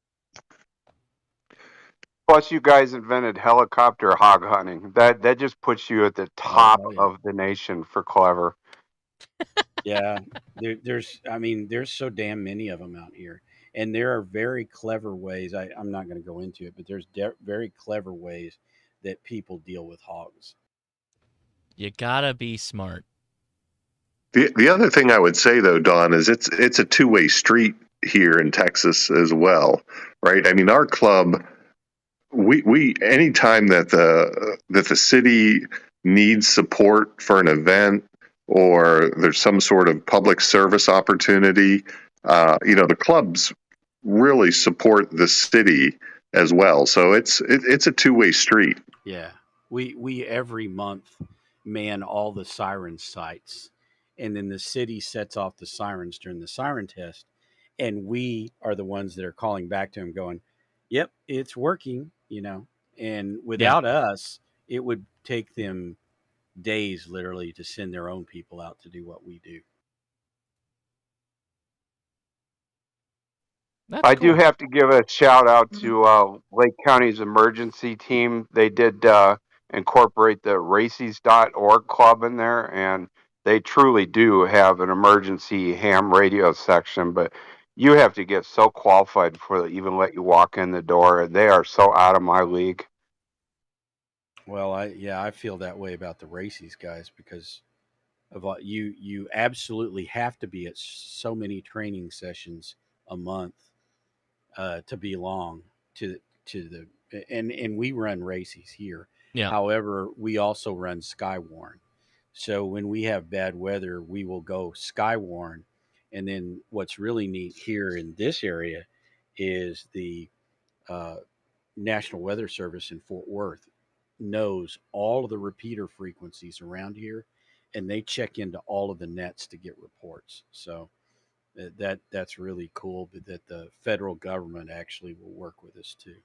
Plus, you guys invented helicopter hog hunting. That just puts you at the top of the nation for clever. Yeah, there's so damn many of them out here, and there are very clever ways. I'm not going to go into it, but there's very clever ways that people deal with hogs. You gotta be smart. The other thing I would say though, Don, is it's a two-way street here in Texas as well, right? I mean, our club, we anytime that the city needs support for an event or there's some sort of public service opportunity, the clubs really support the city as well. So it's a two-way street. Yeah, we every month man all the siren sites, and then the city sets off the sirens during the siren test, and we are the ones that are calling back to them, going, "Yep, it's working," And without us, it would take them days, literally, to send their own people out to do what we do. I do have to give a shout out to Lake County's emergency team. They did incorporate the racies.org club in there, and they truly do have an emergency ham radio section, but you have to get so qualified before they even let you walk in the door. They are so out of my league. Well, I feel that way about the racies guys because of you absolutely have to be at so many training sessions a month to belong to the and we run races here. Yeah. However, we also run Skywarn. So when we have bad weather, we will go Skywarn. And then what's really neat here in this area is the uh, National Weather Service in Fort Worth knows all of the repeater frequencies around here, and they check into all of the nets to get reports. So that's really cool, but that the federal government actually will work with us too.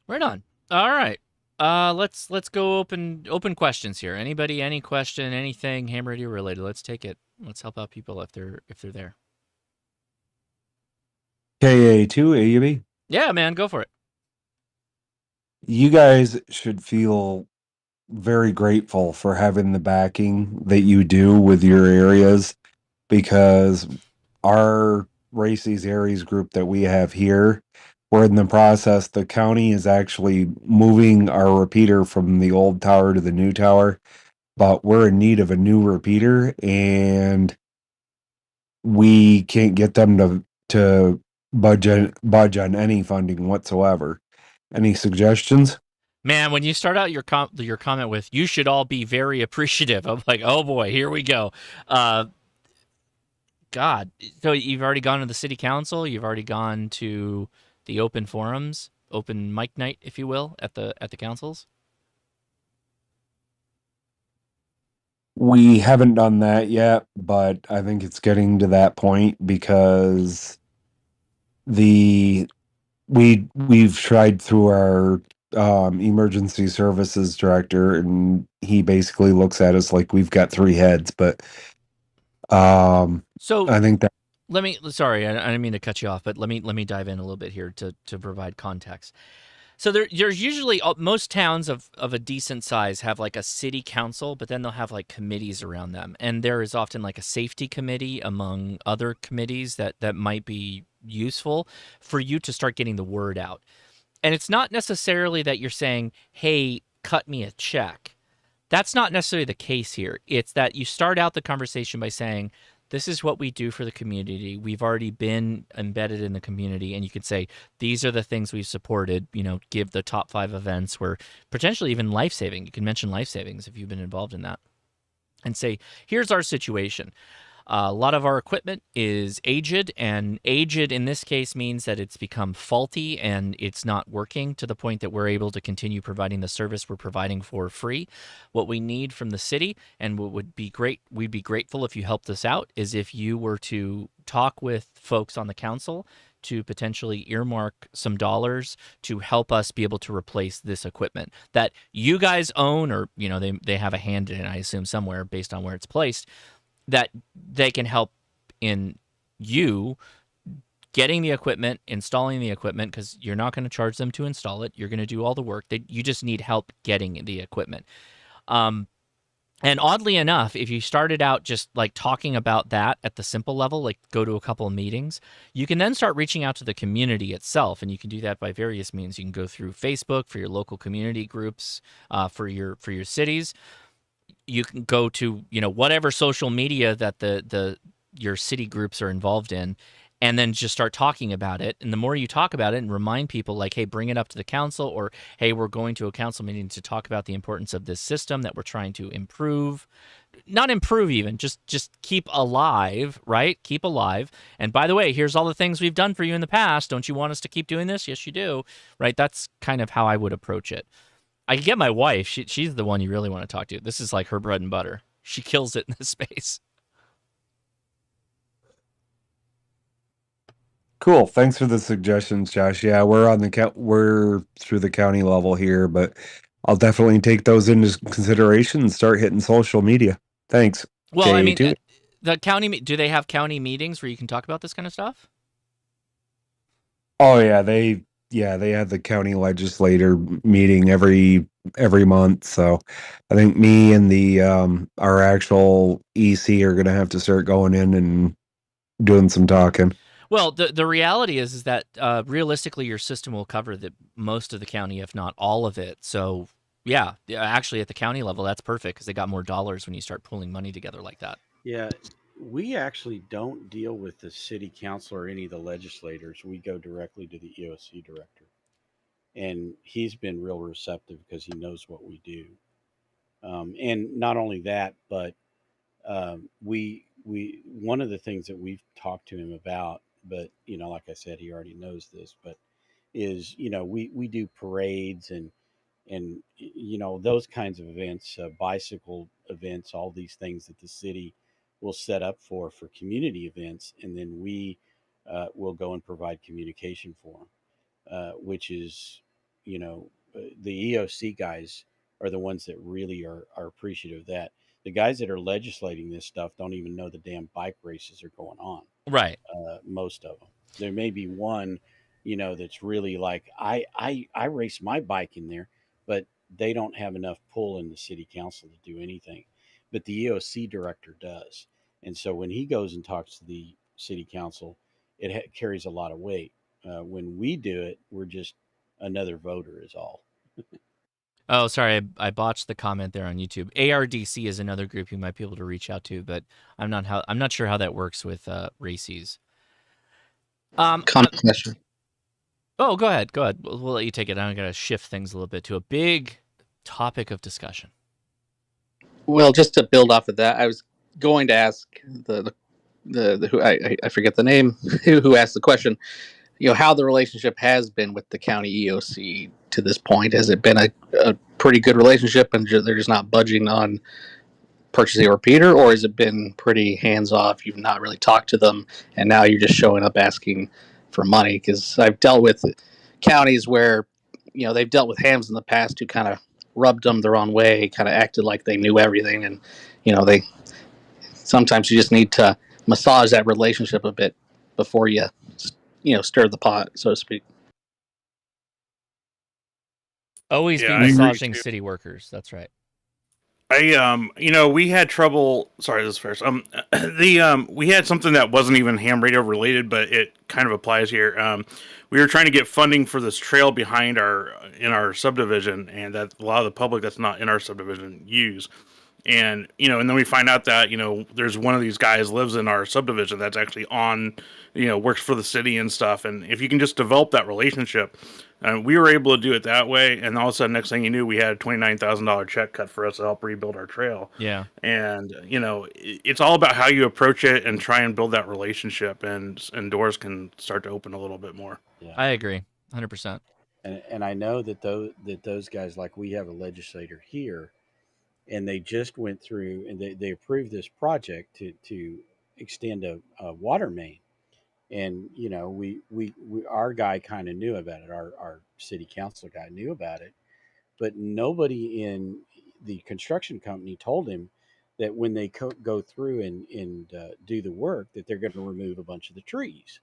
Right on. All right. Let's go open questions here. Anybody, any question, anything ham radio related? Let's take it. Let's help out people if they're there. KA2 AUB. Yeah, man, go for it. You guys should feel very grateful for having the backing that you do with your areas, because our Races Aries group that we have here, we're in the process. The county is actually moving our repeater from the old tower to the new tower, but we're in need of a new repeater, and we can't get them to budge on any funding whatsoever. Any suggestions? Man, when you start out your comment with "you should all be very appreciative," I'm like, oh boy, here we go. God, so you've already gone to the city council. You've already gone to the open forums, open mic night, if you will, at the councils. We haven't done that yet, but I think it's getting to that point because we've tried through our emergency services director, and he basically looks at us like we've got three heads. But so I think that sorry, I didn't mean to cut you off, but let me dive in a little bit here to provide context. So there's usually most towns of a decent size have like a city council, but then they'll have like committees around them, and there is often like a safety committee among other committees that might be useful for you to start getting the word out. And it's not necessarily that you're saying, "Hey, cut me a check." That's not necessarily the case here. It's that you start out the conversation by saying, this is what we do for the community. We've already been embedded in the community, and you could say, these are the things we've supported, give the top 5 events where potentially even life-saving. You can mention life savings if you've been involved in that, and say, here's our situation. A lot of our equipment is aged, and aged in this case means that it's become faulty and it's not working to the point that we're able to continue providing the service we're providing for free. What we need from the city, and what would be great, we'd be grateful if you helped us out, is if you were to talk with folks on the council to potentially earmark some dollars to help us be able to replace this equipment that you guys own, or they have a hand in it, I assume, somewhere based on where it's placed, that they can help in you getting the equipment, installing the equipment, because you're not going to charge them to install it. You're going to do all the work. You just need help getting the equipment. And oddly enough, if you started out just like talking about that at the simple level, like go to a couple of meetings, you can then start reaching out to the community itself. And you can do that by various means. You can go through Facebook for your local community groups, for your cities. You can go to, whatever social media that your city groups are involved in, and then just start talking about it. And the more you talk about it and remind people like, hey, bring it up to the council, or hey, we're going to a council meeting to talk about the importance of this system that we're trying to improve. Not improve even, just keep alive, right? Keep alive. And by the way, here's all the things we've done for you in the past. Don't you want us to keep doing this? Yes, you do. Right? That's kind of how I would approach it. I can get my wife. She's the one you really want to talk to. This is like her bread and butter. She kills it in this space. Cool. Thanks for the suggestions, Josh. Yeah, we're through the county level here, but I'll definitely take those into consideration and start hitting social media. Thanks. Well, I mean, the county, do they have county meetings where you can talk about this kind of stuff? Oh yeah, they have the county legislator meeting every month. So I think me and the our actual EC are gonna have to start going in and doing some talking. Well, the reality is that realistically, your system will cover most of the county, if not all of it. So, yeah, actually, at the county level, that's perfect because they got more dollars when you start pulling money together like that. Yeah, we actually don't deal with the city council or any of the legislators. We go directly to the EOC director, and he's been real receptive because he knows what we do. And not only that, but we one of the things that we've talked to him about, but like I said, he already knows this, but is we do parades and those kinds of events, bicycle events, all these things that the city will set up for community events, and then we will go and provide communication for them, which is the EOC guys are the ones that really are appreciative of that. The guys that are legislating this stuff don't even know the damn bike races are going on. Right. Most of them. There may be one, that's really like I race my bike in there, but they don't have enough pull in the city council to do anything. But the EOC director does, and so when he goes and talks to the city council, it carries a lot of weight. When we do it, we're just another voter, is all. Oh, sorry, I botched the comment there on YouTube. ARDC is another group you might be able to reach out to, but I'm not sure how that works with races. Question. Oh, go ahead. We'll let you take it. I'm gonna shift things a little bit to a big topic of discussion. Well, just to build off of that, I was going to ask the who I forget the name who asked the question. How the relationship has been with the county EOC to this point. Has it been a pretty good relationship and they're just not budging on purchasing a repeater, or has it been pretty hands off? You've not really talked to them, and now you're just showing up asking for money? Because I've dealt with counties where they've dealt with hams in the past who kind of rubbed them the wrong way, kind of acted like they knew everything, and they sometimes you just need to massage that relationship a bit before you stir the pot, so to speak. Always be Yeah, I agree massaging too. city workers. That's right. We had trouble. Sorry, this is first. We had something that wasn't even ham radio related, but it kind of applies here. We were trying to get funding for this trail behind in our subdivision, and that a lot of the public that's not in our subdivision use. And and then we find out that there's one of these guys lives in our subdivision that's actually on, works for the city and stuff. And if you can just develop that relationship, we were able to do it that way. And all of a sudden, next thing you knew, we had a $29,000 check cut for us to help rebuild our trail. Yeah. And it's all about how you approach it and try and build that relationship, and doors can start to open a little bit more. Yeah, I agree, 100%. And I know that those guys, like we have a legislator here, and they just went through and they approved this project to extend a water main. And we our guy kind of knew about it. Our city council guy knew about it, but nobody in the construction company told him that when they go through and do the work, that they're going to remove a bunch of the trees.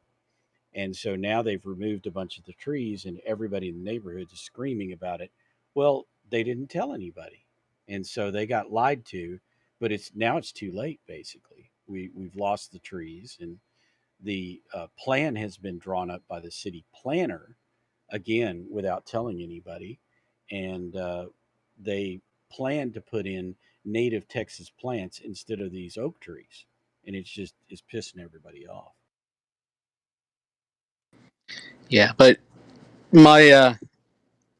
And so now they've removed a bunch of the trees, and everybody in the neighborhood is screaming about it. Well, they didn't tell anybody, and so they got lied to. But it's too late. Basically, we've lost the trees, and the plan has been drawn up by the city planner again without telling anybody, and they plan to put in native Texas plants instead of these oak trees, and it's pissing everybody off. Yeah, but my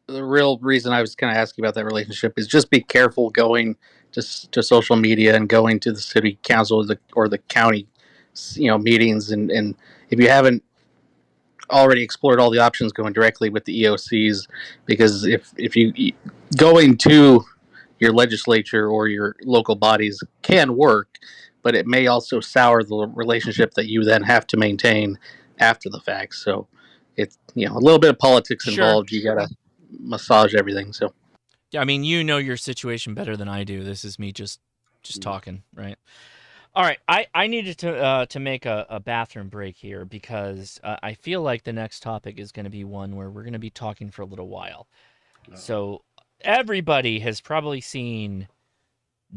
the real reason I was kind of asking about that relationship is just be careful going to social media and going to the city council or the county, meetings, and if you haven't already explored all the options, going directly with the EOCs, because if you going to your legislature or your local bodies can work, but it may also sour the relationship that you then have to maintain after the fact. So it's a little bit of politics involved. You gotta massage everything. So Yeah, I mean, you know your situation better than I do. This is me just talking, right? All right, I needed to make a bathroom break here because I feel like the next topic is going to be one where we're going to be talking for a little while. So everybody has probably seen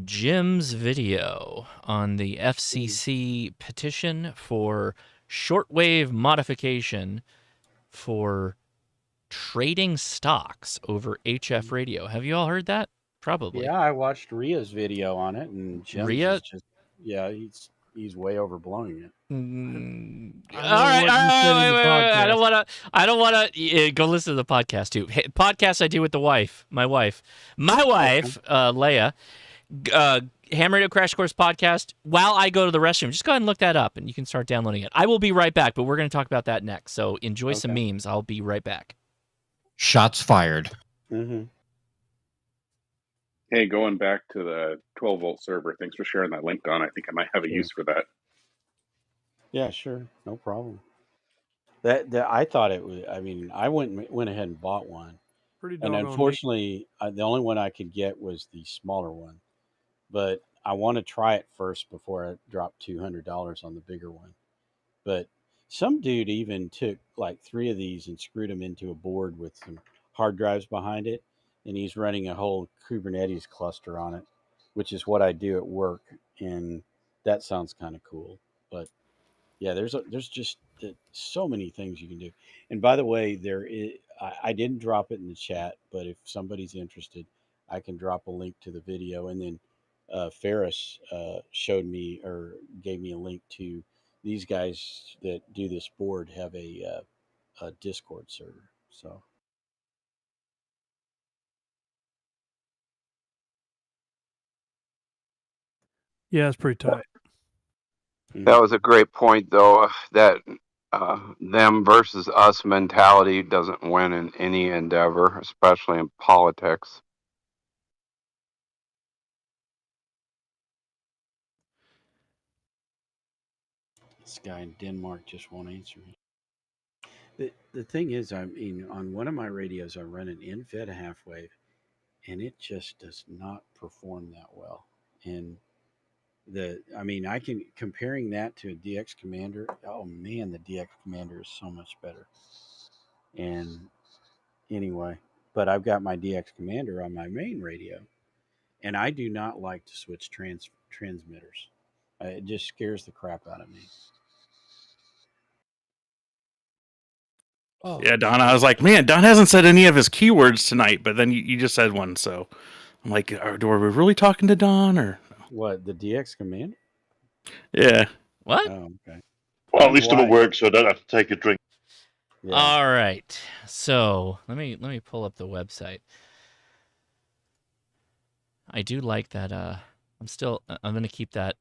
Jim's video on the FCC petition for shortwave modification for trading stocks over HF radio. Have you all heard that? Probably. Yeah, I watched Ria's video on it, and Jim's Ria? is just he's way overblowing it. All right. I don't want to go listen to the podcast too. Hey, podcast I do with my wife, Leia, Ham Radio Crash Course podcast. While I go to the restroom, just go ahead and look that up, and you can start downloading it. I will be right back, but we're going to talk about that next. So enjoy some memes. I'll be right back. Shots fired. Mm-hmm. Hey, going back to the 12-volt server, thanks for sharing that link, Don. I think I might have a use for that. Yeah, sure, no problem. That I thought it was. I mean, I went ahead and bought one, Pretty and doggone unfortunately, the only one I could get was the smaller one. But I want to try it first before I drop $200 on the bigger one. But some dude even took like 3 of these and screwed them into a board with some hard drives behind it, and he's running a whole Kubernetes cluster on it, which is what I do at work, and that sounds kind of cool. But yeah, there's just so many things you can do. And by the way, I didn't drop it in the chat, but if somebody's interested, I can drop a link to the video. And then Ferris showed me or gave me a link to these guys that do this board have a Discord server. So Yeah, it's pretty tight. That was a great point, though, that them versus us mentality doesn't win in any endeavor, especially in politics. this guy in Denmark just won't answer me. The thing is, I mean, on one of my radios, I run an in-fed half wave, and it just does not perform that well. And I can comparing that to a DX Commander. Oh man, the DX Commander is so much better. And anyway, but I've got my DX Commander on my main radio, and I do not like to switch transmitters. It just scares the crap out of me. Oh. Yeah, Don, I was like, man, Don hasn't said any of his keywords tonight, but then you just said one, so I'm like, are we really talking to Don or what? The DX Commander? Yeah. What? Oh, okay. Well, at least it'll work, so I don't have to take a drink. Yeah. All right. So let me pull up the website. I do like that. I'm going to keep that.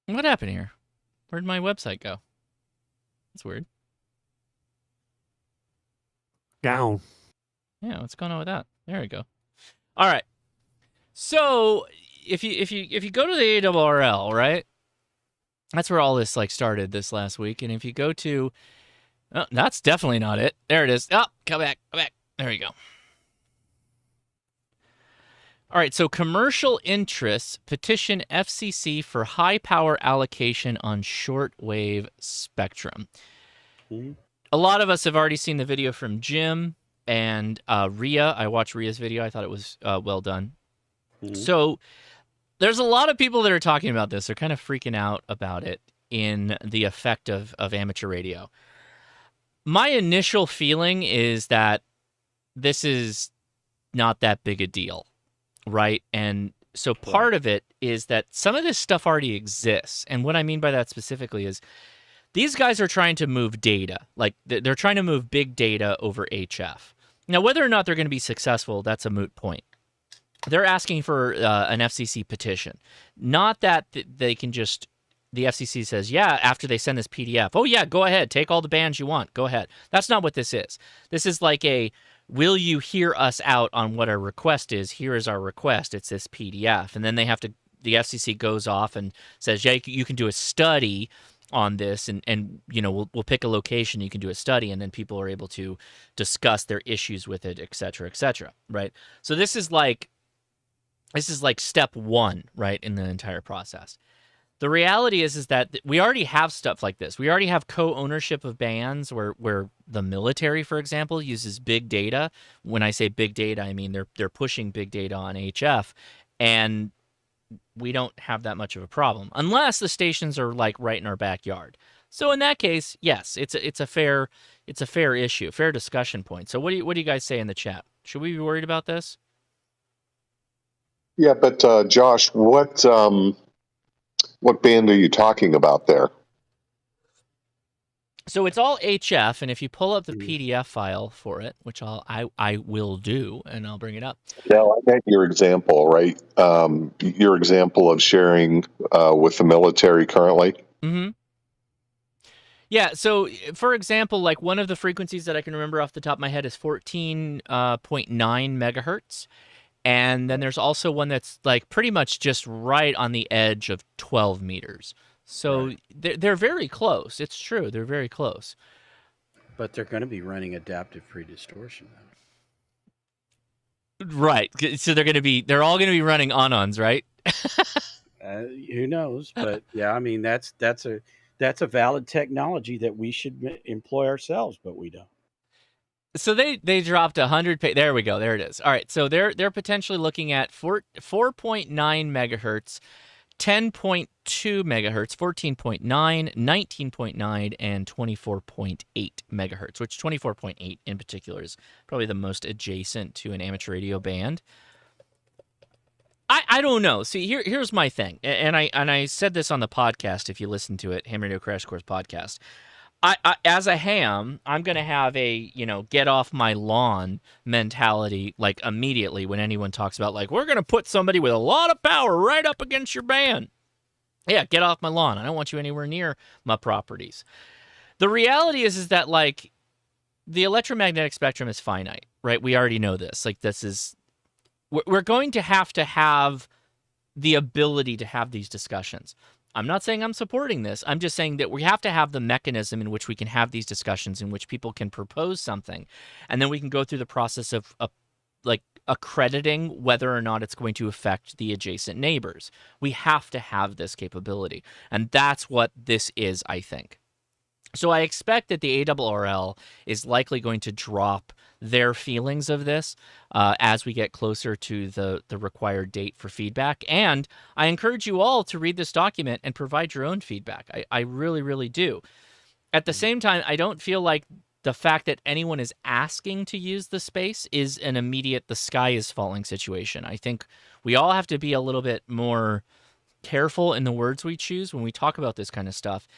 What happened here? Where'd my website go? That's weird. Down. Yeah, what's going on with that? There we go. All right. So if you go to the ARRL, right? That's where all this started this last week. And if you go to, oh, that's definitely not it. There it is. Oh, come back. There you go. All right, so commercial interests petition FCC for high power allocation on shortwave spectrum. Mm-hmm. A lot of us have already seen the video from Jim and Rhea. I watched Rhea's video. I thought it was well done. Mm-hmm. So there's a lot of people that are talking about this. They're kind of freaking out about it in the effect of amateur radio. My initial feeling is that this is not that big a deal, right? And so part of it is that some of this stuff already exists. And what I mean by that specifically is these guys are trying to move data. Like they're trying to move big data over HF. Now, whether or not they're going to be successful, that's a moot point. They're asking for an FCC petition. Not that they can just, the FCC says, yeah, after they send this PDF, oh yeah, go ahead, take all the bands you want, go ahead. That's not what this is. This is like a, will you hear us out on what our request is? Here is our request. It's this PDF. And then they have to, the FCC goes off and says, yeah, you can do a study on this, and you know, we'll pick a location, you can do a study, and then people are able to discuss their issues with it, et cetera, right? So this is like step one, right, in the entire process. The reality is that we already have stuff like this. We already have co-ownership of bands where the military, for example, uses big data. When I say big data, I mean they're pushing big data on HF, and we don't have that much of a problem unless the stations are like right in our backyard. So in that case, yes, it's a fair issue, fair discussion point. So what do you guys say in the chat? Should we be worried about this? Yeah, but Josh, what band are you talking about there? So it's all HF, and if you pull up the PDF file for it, which I will do, and I'll bring it up. Yeah, I got your example, right? Your example of sharing with the military currently. Mm-hmm. Yeah, so for example, like one of the frequencies that I can remember off the top of my head is 14.9 megahertz. And then there's also one that's like pretty much just right on the edge of 12 meters. So they're very close. It's true. They're very close. But they're going to be running adaptive pre-distortion. Right. So they're all going to be running on-ons, right? Who knows? But yeah, I mean, that's a valid technology that we should employ ourselves, but we don't. So they dropped 100. There we go. There it is. All right. So they're potentially looking at 4.9 megahertz, 10.2 megahertz, 14.9, 19.9, and 24.8 megahertz. Which 24.8 in particular is probably the most adjacent to an amateur radio band. I don't know. See, here's my thing, and I said this on the podcast. If you listen to it, Ham Radio Crash Course podcast. I as a ham, I'm going to have a, get off my lawn mentality, like immediately when anyone talks about like, we're going to put somebody with a lot of power right up against your band. Yeah, get off my lawn. I don't want you anywhere near my properties. The reality is that like the electromagnetic spectrum is finite, right? We already know this. Like we're going to have the ability to have these discussions. I'm not saying I'm supporting this. I'm just saying that we have to have the mechanism in which we can have these discussions, in which people can propose something, and then we can go through the process of like accrediting whether or not it's going to affect the adjacent neighbors. We have to have this capability, and that's what this is, I think. So I expect that the ARRL is likely going to drop their feelings of this as we get closer to the required date for feedback. And I encourage you all to read this document and provide your own feedback. I really, really do. At the same time, I don't feel like the fact that anyone is asking to use the space is an immediate the sky is falling situation. I think we all have to be a little bit more careful in the words we choose when we talk about this kind of stuff.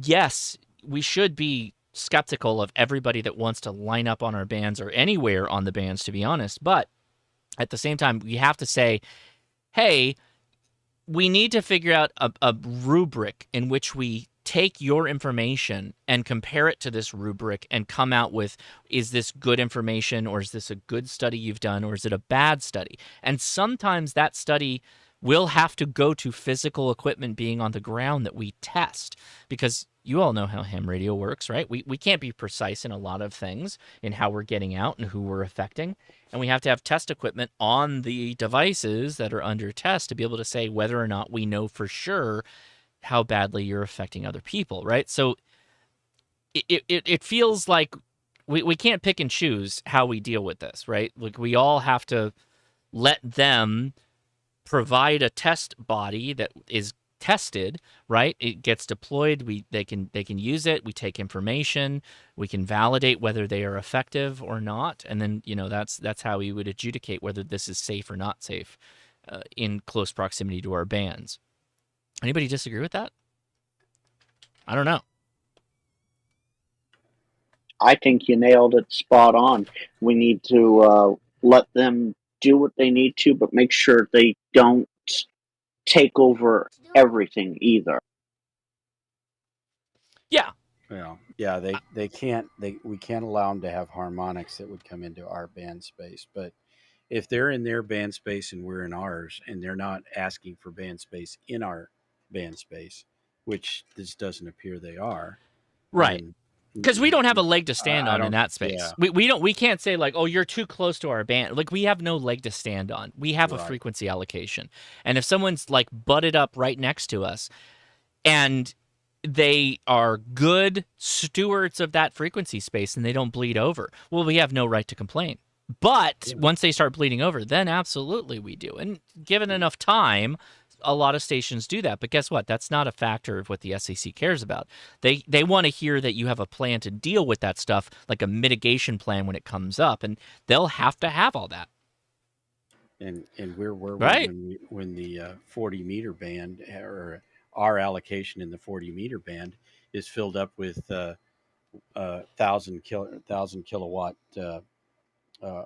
Yes, we should be skeptical of everybody that wants to line up on our bands or anywhere on the bands, to be honest. But at the same time, we have to say, hey, we need to figure out a rubric in which we take your information and compare it to this rubric and come out with, is this good information, or is this a good study you've done, or is it a bad study? And sometimes that study will have to go to physical equipment being on the ground that we test, because you all know how ham radio works, right? We can't be precise in a lot of things in how we're getting out and who we're affecting. And we have to have test equipment on the devices that are under test to be able to say whether or not we know for sure how badly you're affecting other people, right? So it feels like we can't pick and choose how we deal with this, right? Like we all have to let them provide a test body that is tested, right? It gets deployed. They can use it. We take information. We can validate whether they are effective or not, and then that's how we would adjudicate whether this is safe or not safe in close proximity to our bands. Anybody disagree with that? I don't know. I think you nailed it spot on. We need to let them do what they need to, but make sure they don't take over everything either. Yeah. Yeah, they can't. We can't allow them to have harmonics that would come into our band space. But if they're in their band space and we're in ours, and they're not asking for band space in our band space, which this doesn't appear they are, right? Because we don't have a leg to stand on in that space. Yeah. We can't say like, oh, you're too close to our band. Like we have no leg to stand on. We have a frequency allocation. And if someone's like butted up right next to us and they are good stewards of that frequency space and they don't bleed over, well, we have no right to complain. But once they start bleeding over, then absolutely we do. And given enough time, a lot of stations do that. But guess what? That's not a factor of what the SEC cares about. They want to hear that you have a plan to deal with that stuff, like a mitigation plan when it comes up, and they'll have to have all that. And where were we right when the 40 meter band, or our allocation in the 40 meter band, is filled up with 1,000 kilowatt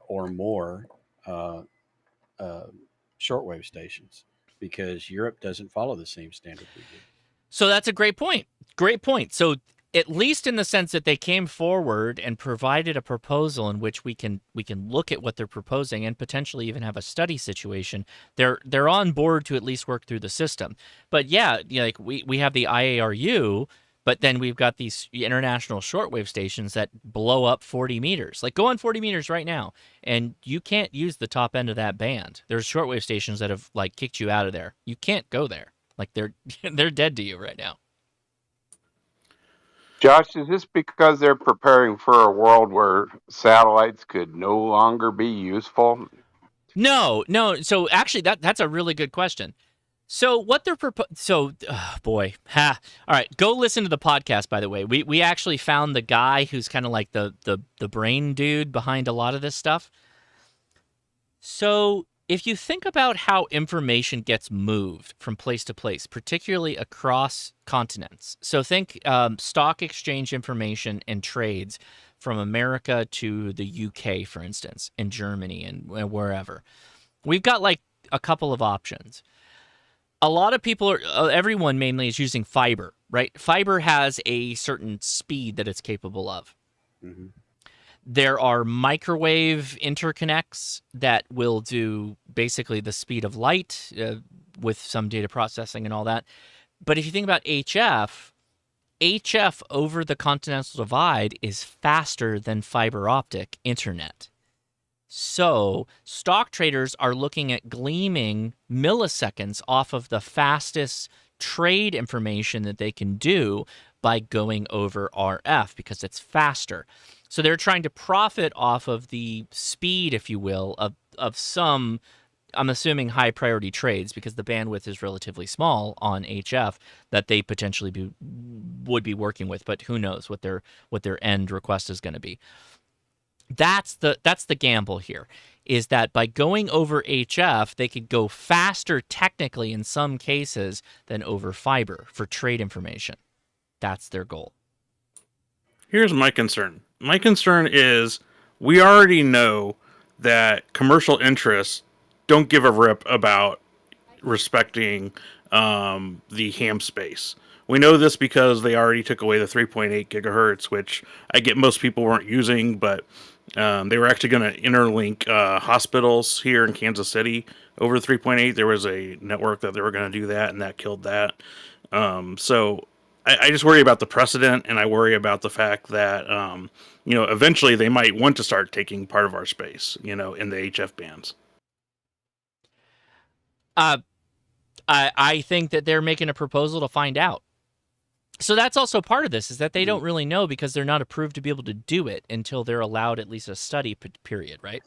or more shortwave stations, because Europe doesn't follow the same standard we do. So that's a great point. Great point. So at least in the sense that they came forward and provided a proposal in which we can look at what they're proposing and potentially even have a study situation, they're on board to at least work through the system. But yeah, like we have the IARU, but then we've got these international shortwave stations that blow up 40 meters. Like go on 40 meters right now, and you can't use the top end of that band. There's shortwave stations that have like kicked you out of there. You can't go there. Like they're dead to you right now. Josh, is this because they're preparing for a world where satellites could no longer be useful? No. So actually, that's a really good question. So what they're all right, go listen to the podcast, by the way. We actually found the guy who's kind of like the brain dude behind a lot of this stuff. So if you think about how information gets moved from place to place, particularly across continents. So think stock exchange information and trades from America to the UK, for instance, and Germany and wherever. We've got like a couple of options. A lot of people everyone mainly is using fiber, right? Fiber has a certain speed that it's capable of. Mm-hmm. There are microwave interconnects that will do basically the speed of light with some data processing and all that. But if you think about HF over the continental divide is faster than fiber optic internet. So stock traders are looking at gleaming milliseconds off of the fastest trade information that they can do by going over RF because it's faster. So they're trying to profit off of the speed, if you will, of some, I'm assuming, high priority trades because the bandwidth is relatively small on HF that they potentially would be working with, but who knows what their end request is going to be. That's the gamble here, is that by going over HF, they could go faster technically in some cases than over fiber for trade information. That's their goal. Here's my concern. My concern is we already know that commercial interests don't give a rip about respecting the ham space. We know this because they already took away the 3.8 gigahertz, which I get most people weren't using, but they were actually going to interlink hospitals here in Kansas City over 3.8. There was a network that they were going to do that, and that killed that. So I just worry about the precedent, and I worry about the fact that eventually they might want to start taking part of our space, in the HF bands. I think that they're making a proposal to find out. So that's also part of this, is that they don't really know because they're not approved to be able to do it until they're allowed at least a study period, right?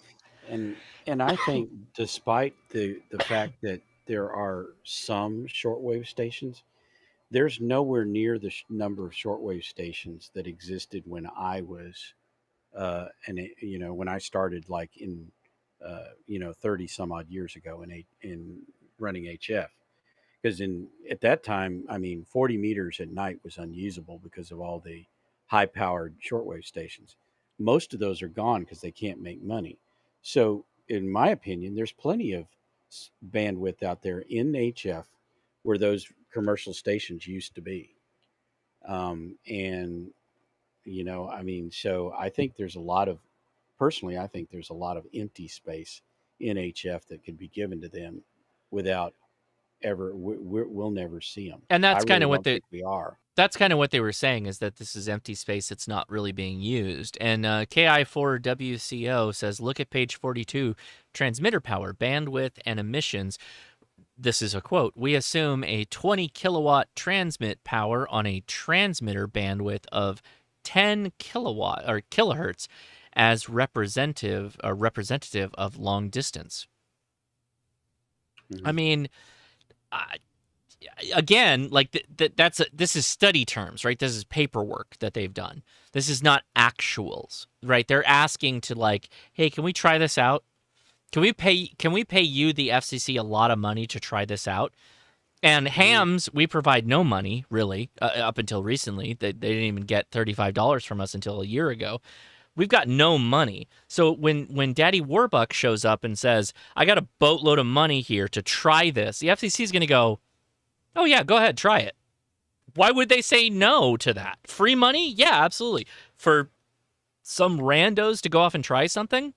And I think despite the fact that there are some shortwave stations, there's nowhere near the number of shortwave stations that existed when I was, when I started like in, 30 some odd years ago in running HF. Because at that time, I mean, 40 meters at night was unusable because of all the high powered shortwave stations. Most of those are gone because they can't make money. So, in my opinion, there's plenty of bandwidth out there in HF where those commercial stations used to be. And, I mean, so I think there's a lot of, personally, I think there's a lot of empty space in HF that could be given to them without ever, we'll never see them. And that's I kind really of what don't think we are. That's kind of what they were saying, is that this is empty space that's not really being used. And KI4WCO says, look at page 42, transmitter power, bandwidth, and emissions. This is a quote. We assume a 20 kilowatt transmit power on a transmitter bandwidth of 10 kilowatt or kilohertz as representative of long distance. I mean, again, like this is study terms, right? This is paperwork that they've done. This is not actuals, right? They're asking to like, hey, can we try this out? Can we pay you, the FCC, a lot of money to try this out? And hams, we provide no money, really, up until recently. They didn't even get $35 from us until a year ago. We've got no money. So when Daddy Warbuck shows up and says, I got a boatload of money here to try this, the FCC is going to go, oh, yeah, go ahead, try it. Why would they say no to that? Free money? Yeah, absolutely. For some randos to go off and try something?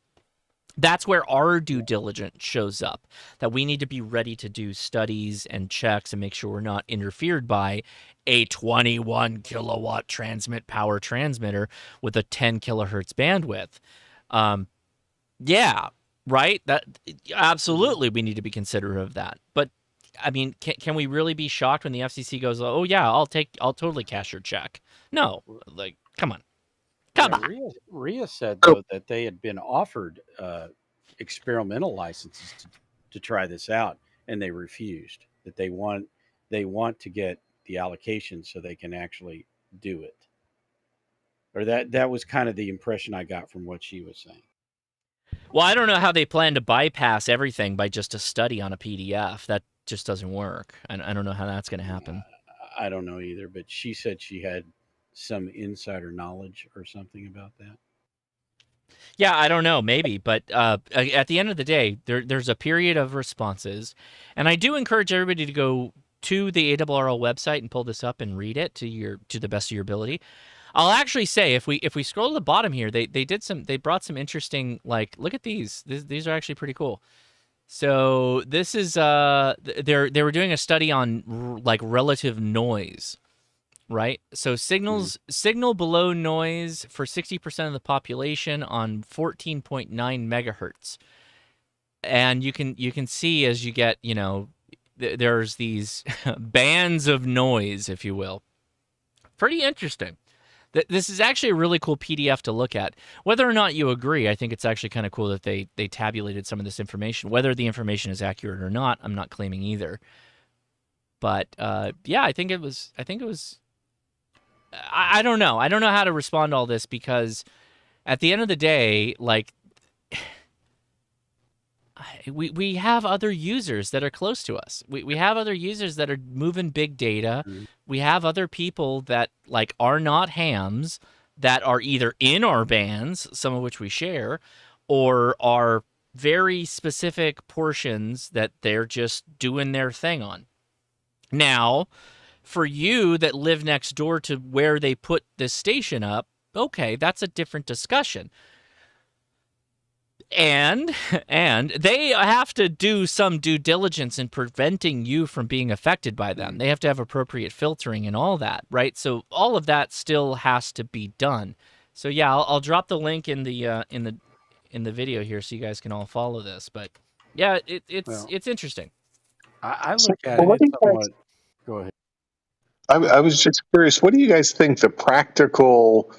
That's where our due diligence shows up, that we need to be ready to do studies and checks and make sure we're not interfered by a 21 kilowatt transmit power transmitter with a 10 kilohertz bandwidth. Yeah, right? That absolutely, we need to be considerate of that. But I mean, can we really be shocked when the FCC goes, "Oh yeah, I'll totally cash your check"? No, like, come on. Rhea said though that they had been offered experimental licenses to try this out, and they refused. That they want to get the allocation so they can actually do it. Or that was kind of the impression I got from what she was saying. Well, I don't know how they plan to bypass everything by just a study on a PDF. That just doesn't work. I don't know how that's going to happen. I don't know either, but she said she had some insider knowledge or something about that. Yeah, I don't know, maybe, but at the end of the day, there's a period of responses, and I do encourage everybody to go to the ARRL website and pull this up and read it to the best of your ability. I'll actually say, if we scroll to the bottom here, they brought some interesting, like, look at these. These are actually pretty cool. So this is they were doing a study on like relative noise. Right, so signal below noise for 60% of the population on 14.9 megahertz, and you can see as you get, there's these bands of noise, if you will. Pretty interesting. This is actually a really cool PDF to look at. Whether or not you agree, I think it's actually kind of cool that they tabulated some of this information. Whether the information is accurate or not, I'm not claiming either. But yeah, I think it was. I don't know. I don't know how to respond to all this, because at the end of the day, like, we have other users that are close to us. We have other users that are moving big data. We have other people that, like, are not hams, that are either in our bands, some of which we share, or are very specific portions that they're just doing their thing on. Now, for you that live next door to where they put this station up, okay, that's a different discussion. And they have to do some due diligence in preventing you from being affected by them. They have to have appropriate filtering and all that, right? So all of that still has to be done. So yeah, I'll drop the link in the video here so you guys can all follow this. But yeah, it's interesting. I So, look at well, it what as do you somewhat. guys? Go ahead. I was just curious. What do you guys think the practical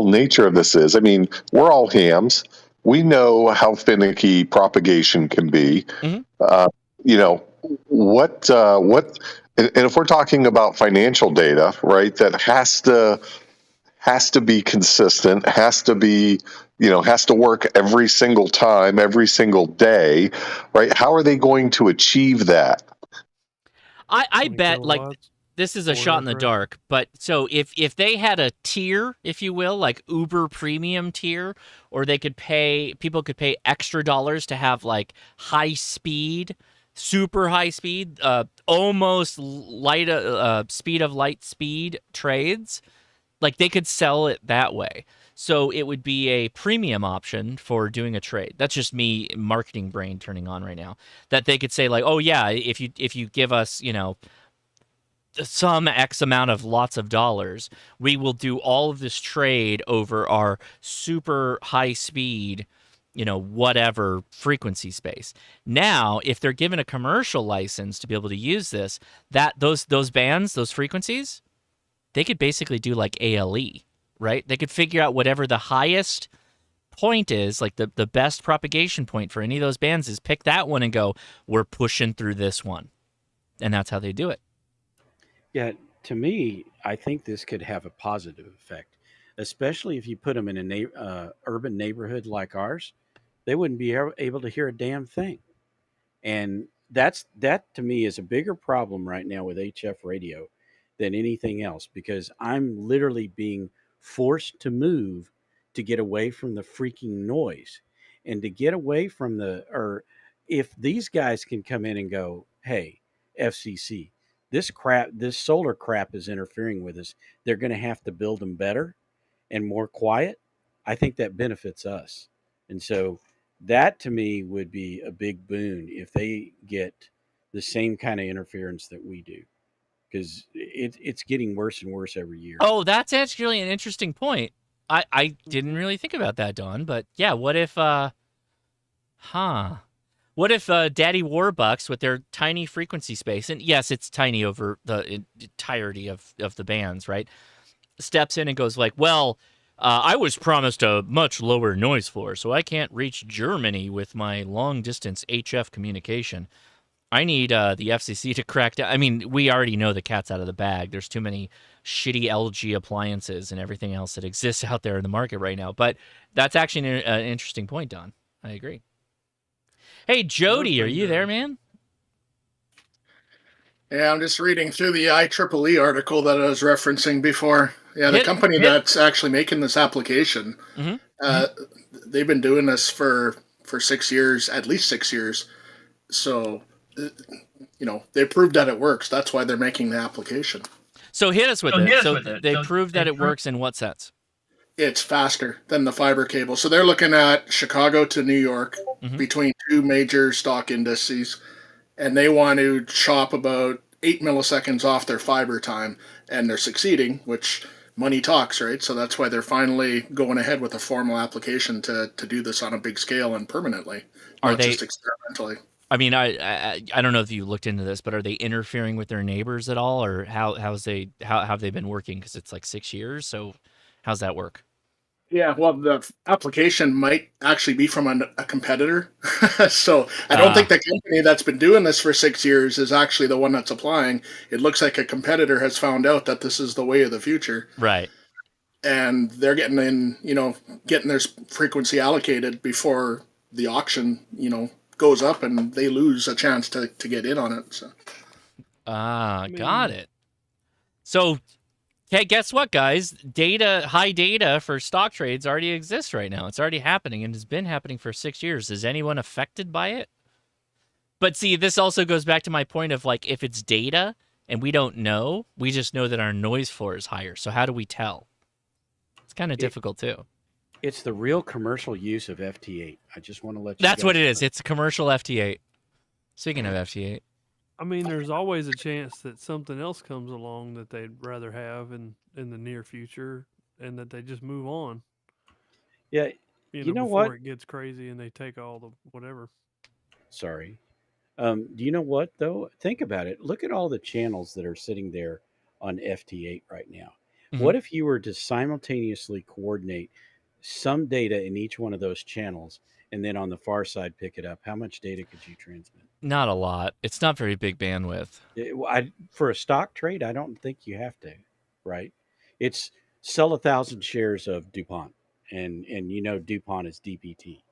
nature of this is? I mean, we're all hams. We know how finicky propagation can be. Mhm. You know what? And if we're talking about financial data, right, that has to be consistent, has to be, has to work every single time, every single day, right? How are they going to achieve that? I bet like kilowatts, this is a 4 shot in the aircraft. dark, but so if they had a tier, if you will, like Uber premium tier, or people could pay extra dollars to have like high speed, super high speed, almost light speed of light speed trades, like they could sell it that way. So it would be a premium option for doing a trade. That's just me marketing brain turning on right now. That they could say like, "Oh yeah, if you give us, some X amount of lots of dollars, we will do all of this trade over our super high speed, whatever frequency space." Now, if they're given a commercial license to be able to use this, those bands, those frequencies, they could basically do like ALE, right? They could figure out whatever the highest point is, like the best propagation point for any of those bands is, pick that one and go, we're pushing through this one. And that's how they do it. Yeah, to me, I think this could have a positive effect, especially if you put them in a urban neighborhood like ours. They wouldn't be able to hear a damn thing, and that to me is a bigger problem right now with HF radio than anything else, because I'm literally being forced to move to get away from the freaking noise and to get away from or if these guys can come in and go, hey, FCC, this solar crap is interfering with us. They're going to have to build them better and more quiet. I think that benefits us. And so that to me would be a big boon if they get the same kind of interference that we do, because it's getting worse and worse every year. Oh, that's actually an interesting point. I didn't really think about that, Don, but yeah, what if what if Daddy Warbucks with their tiny frequency space, and yes, it's tiny over the entirety of the bands, right? Steps in and goes like, well, I was promised a much lower noise floor, so I can't reach Germany with my long-distance HF communication. I need the FCC to crack down. I mean, we already know the cat's out of the bag. There's too many shitty LG appliances and everything else that exists out there in the market right now. But that's actually an interesting point, Don. I agree. Hey, Jody, are you there, man? Yeah, I'm just reading through the IEEE article that I was referencing before. Yeah, the company that's actually making this application, they've been doing this for 6 years, at least 6 years. So, they proved that it works. That's why they're making the application. So hit us with it. So they proved that it works in what sense? It's faster than the fiber cable. So they're looking at Chicago to New York between two major stock indices, and they want to chop about 8 milliseconds off their fiber time, and they're succeeding, which money talks, right? So that's why they're finally going ahead with a formal application to do this on a big scale and permanently, not just experimentally. I mean, I don't know if you looked into this, but are they interfering with their neighbors at all, or how have they been working? Because it's like 6 years, so how's that work? Yeah, well, the application might actually be from a competitor. So I don't think the company that's been doing this for 6 years is actually the one that's applying. It looks like a competitor has found out that this is the way of the future. Right. And they're getting their frequency allocated before the auction, goes up, and they lose a chance to get in on it. So. Got it. So, hey, guess what, guys? High data for stock trades already exists right now. It's already happening and has been happening for 6 years. Is anyone affected by it? But see, this also goes back to my point of like, if it's data and we don't know, we just know that our noise floor is higher. So how do we tell? It's kind of difficult too. It's the real commercial use of FT8. I just want to let you That's guys what it is. know. It's a commercial FT8. Speaking of FT8. I mean, there's always a chance that something else comes along that they'd rather have in the near future, and that they just move on. Yeah, you know, what? before it gets crazy and they take all the whatever. Sorry. Do you know what though? Think about it. Look at all the channels that are sitting there on FT8 right now. Mhm. What if you were to simultaneously coordinate some data in each one of those channels, and then on the far side pick it up? How much data could you transmit? Not a lot. It's not very big bandwidth. For a stock trade, I don't think you have to, right? It's sell 1,000 shares of DuPont, and DuPont is DPT,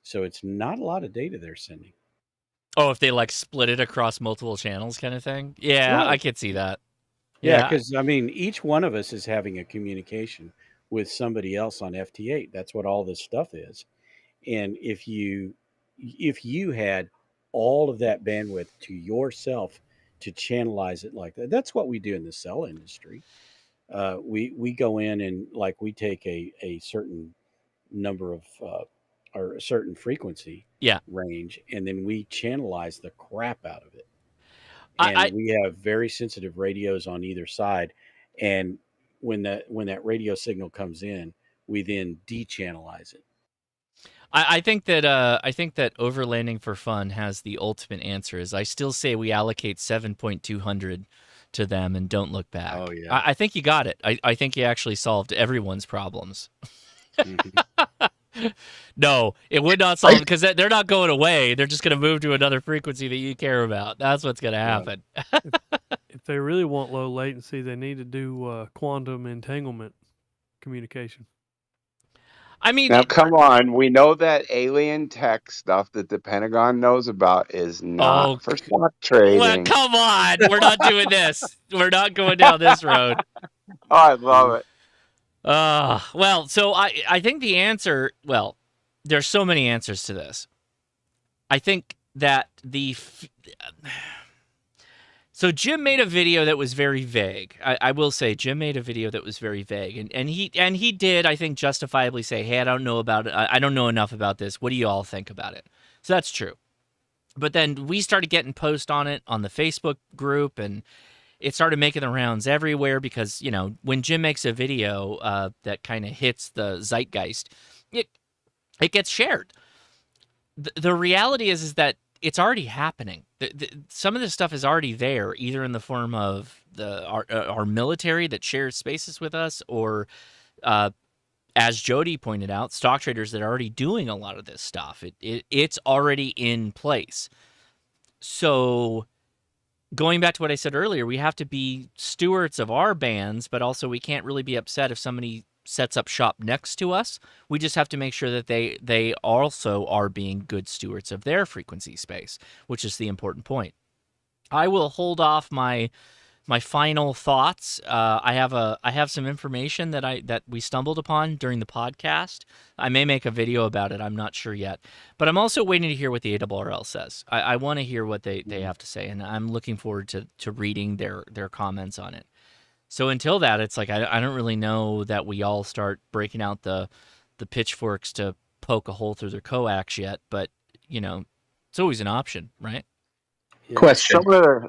so it's not a lot of data they're sending. Oh, if they like split it across multiple channels, kind of thing. Yeah, I Right. could see that. Yeah, because I mean, each one of us is having a communication with somebody else on FT8. That's what all this stuff is. And if you had all of that bandwidth to yourself to channelize it like that, that's what we do in the cell industry. We go in and like we take a certain number of or a certain frequency Yeah. range, and then we channelize the crap out of it. I- And I- we have very sensitive radios on either side. And when that radio signal comes in, we then dechannelize it. I think that overlanding for fun has the ultimate answer. Is I still say we allocate 7.200 to them and don't look back. Oh yeah. I think you got it. I think you actually solved everyone's problems. No, it would not solve because they're not going away. They're just going to move to another frequency that you care about. That's what's going to happen. If they really want low latency, they need to do quantum entanglement communication. I mean, now come on. We know that alien tech stuff that the Pentagon knows about is not for stock trading. Well, come on. We're not doing this. We're not going down this road. Oh, I love it. Well, so I think the answer, well, there's so many answers to this. I think that so Jim made a video that was very vague. I will say Jim made a video that was very vague, and he did, I think, justifiably say, hey, I don't know about it. I don't know enough about this. What do you all think about it? So that's true. But then we started getting posts on it on the Facebook group, and it started making the rounds everywhere because, you know, when Jim makes a video that kind of hits the zeitgeist, it gets shared. The reality is that it's already happening. Some of this stuff is already there, either in the form of our military that shares spaces with us, or as Jody pointed out, stock traders that are already doing a lot of this stuff. It's already in place. So going back to what I said earlier, we have to be stewards of our bands, but also we can't really be upset if somebody sets up shop next to us. We just have to make sure that they also are being good stewards of their frequency space, which is the important point. I will hold off my final thoughts. I have some information that we stumbled upon during the podcast. I may make a video about it. I'm not sure yet, but I'm also waiting to hear what the ARRL says. I want to hear what they have to say, and I'm looking forward to reading their comments on it. So until that, it's like I don't really know that we all start breaking out the pitchforks to poke a hole through their coax yet, but you know, it's always an option, right? Question.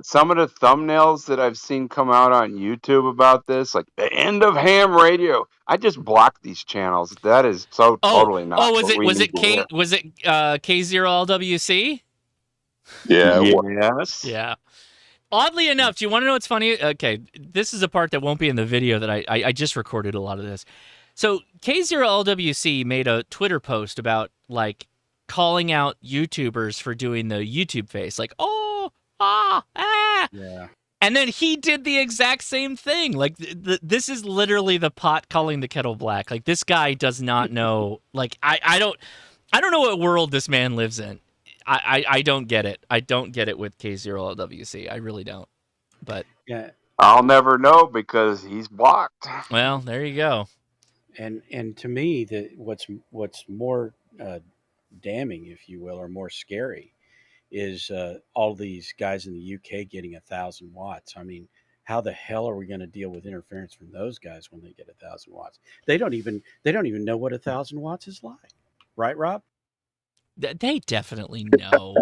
Some of the thumbnails that I've seen come out on YouTube about this, like the end of ham radio. I just blocked these channels. That is so totally not. Oh, was what it we was need it to K hear. was it K0LWC? Yeah. Yes. Yeah. Oddly enough, do you want to know what's funny? Okay, this is a part that won't be in the video that I just recorded a lot of this. So K0LWC made a Twitter post about like calling out YouTubers for doing the YouTube face, like Yeah. and then he did the exact same thing. Like this is literally the pot calling the kettle black. Like this guy does not know. Like I don't know what world this man lives in. I don't get it. I don't get it with K0LWC. I really don't. But yeah, I'll never know because he's blocked. Well, there you go. And to me, what's more damning, if you will, or more scary, is all these guys in the UK getting 1,000 watts. I mean, how the hell are we going to deal with interference from those guys when they get 1,000 watts? They don't even know what 1,000 watts is like, right, Rob? They definitely know.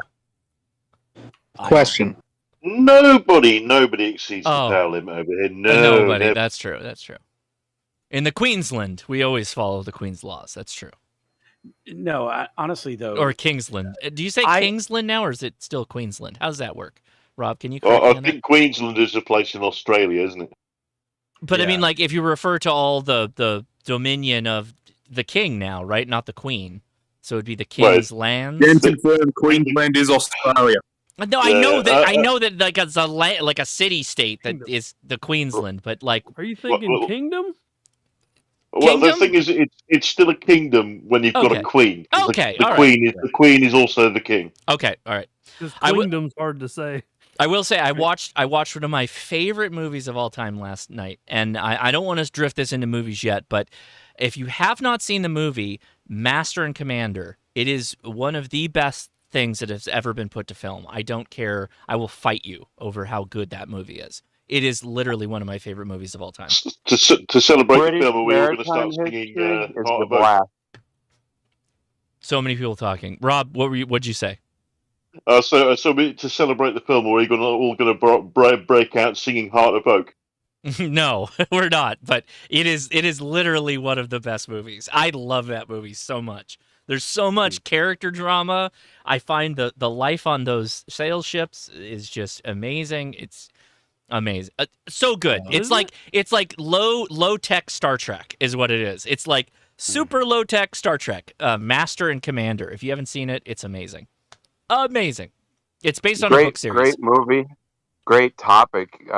Question. Nobody exceeds the power limit over here. Nobody. Never. That's true. In the Queensland, we always follow the Queen's laws. That's true. No, honestly, though. Or Kingsland. Do you say Kingsland now, or is it still Queensland? How does that work? Rob, can you correct me I on think Queensland is a place in Australia, isn't it? But I mean, like, if you refer to all the dominion of the king now, right? Not the queen. So it'd be the king's lands. Again, confirmed, Queensland is Australia. No, I know that. I know that, like, it's like a city state that is the Queensland. But like, are you thinking kingdom? Well, the thing is, it's still a kingdom when you've got a queen. Okay, the queen is also the king. Okay, all right. Because kingdom's hard to say. I will say I watched one of my favorite movies of all time last night, and I don't want to drift this into movies yet, but if you have not seen the movie Master and Commander, it is one of the best things that has ever been put to film. I don't care. I will fight you over how good that movie is. It is literally one of my favorite movies of all time. To celebrate British the film, we were going to maritime start singing history is Heart the of Oak. blast. So many people talking. Rob, what'd you say? So to celebrate the film, we're all going to break out singing Heart of Oak. No, we're not. But it is literally one of the best movies. I love that movie so much. There's so much character drama. I find the life on those sail ships is just amazing. It's amazing. So good. It's like low tech Star Trek is what it is. It's like super low tech Star Trek. Master and Commander. If you haven't seen it, it's amazing. Amazing. It's based on a book series. Great movie. Great topic.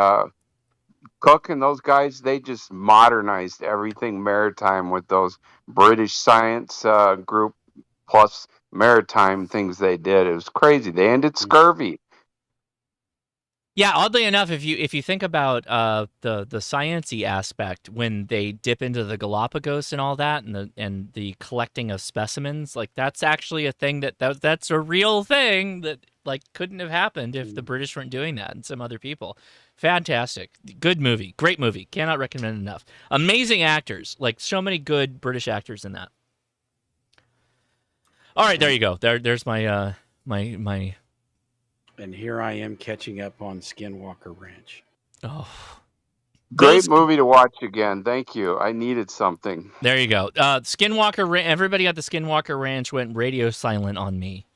Cook and those guys, they just modernized everything maritime with those British science group plus maritime things they did. It was crazy. They ended scurvy. Yeah, oddly enough, if you think about the science-y aspect, when they dip into the Galapagos and all that, and the collecting of specimens, like that's actually a thing that's a real thing that like couldn't have happened if the British weren't doing that and some other people. Fantastic, good movie, great movie, cannot recommend enough. Amazing actors, like so many good British actors in that. All right, there you go. There's my my. And here I am catching up on Skinwalker Ranch. Oh, great movie to watch again. Thank you. I needed something. There you go. Skinwalker. Everybody at the Skinwalker Ranch went radio silent on me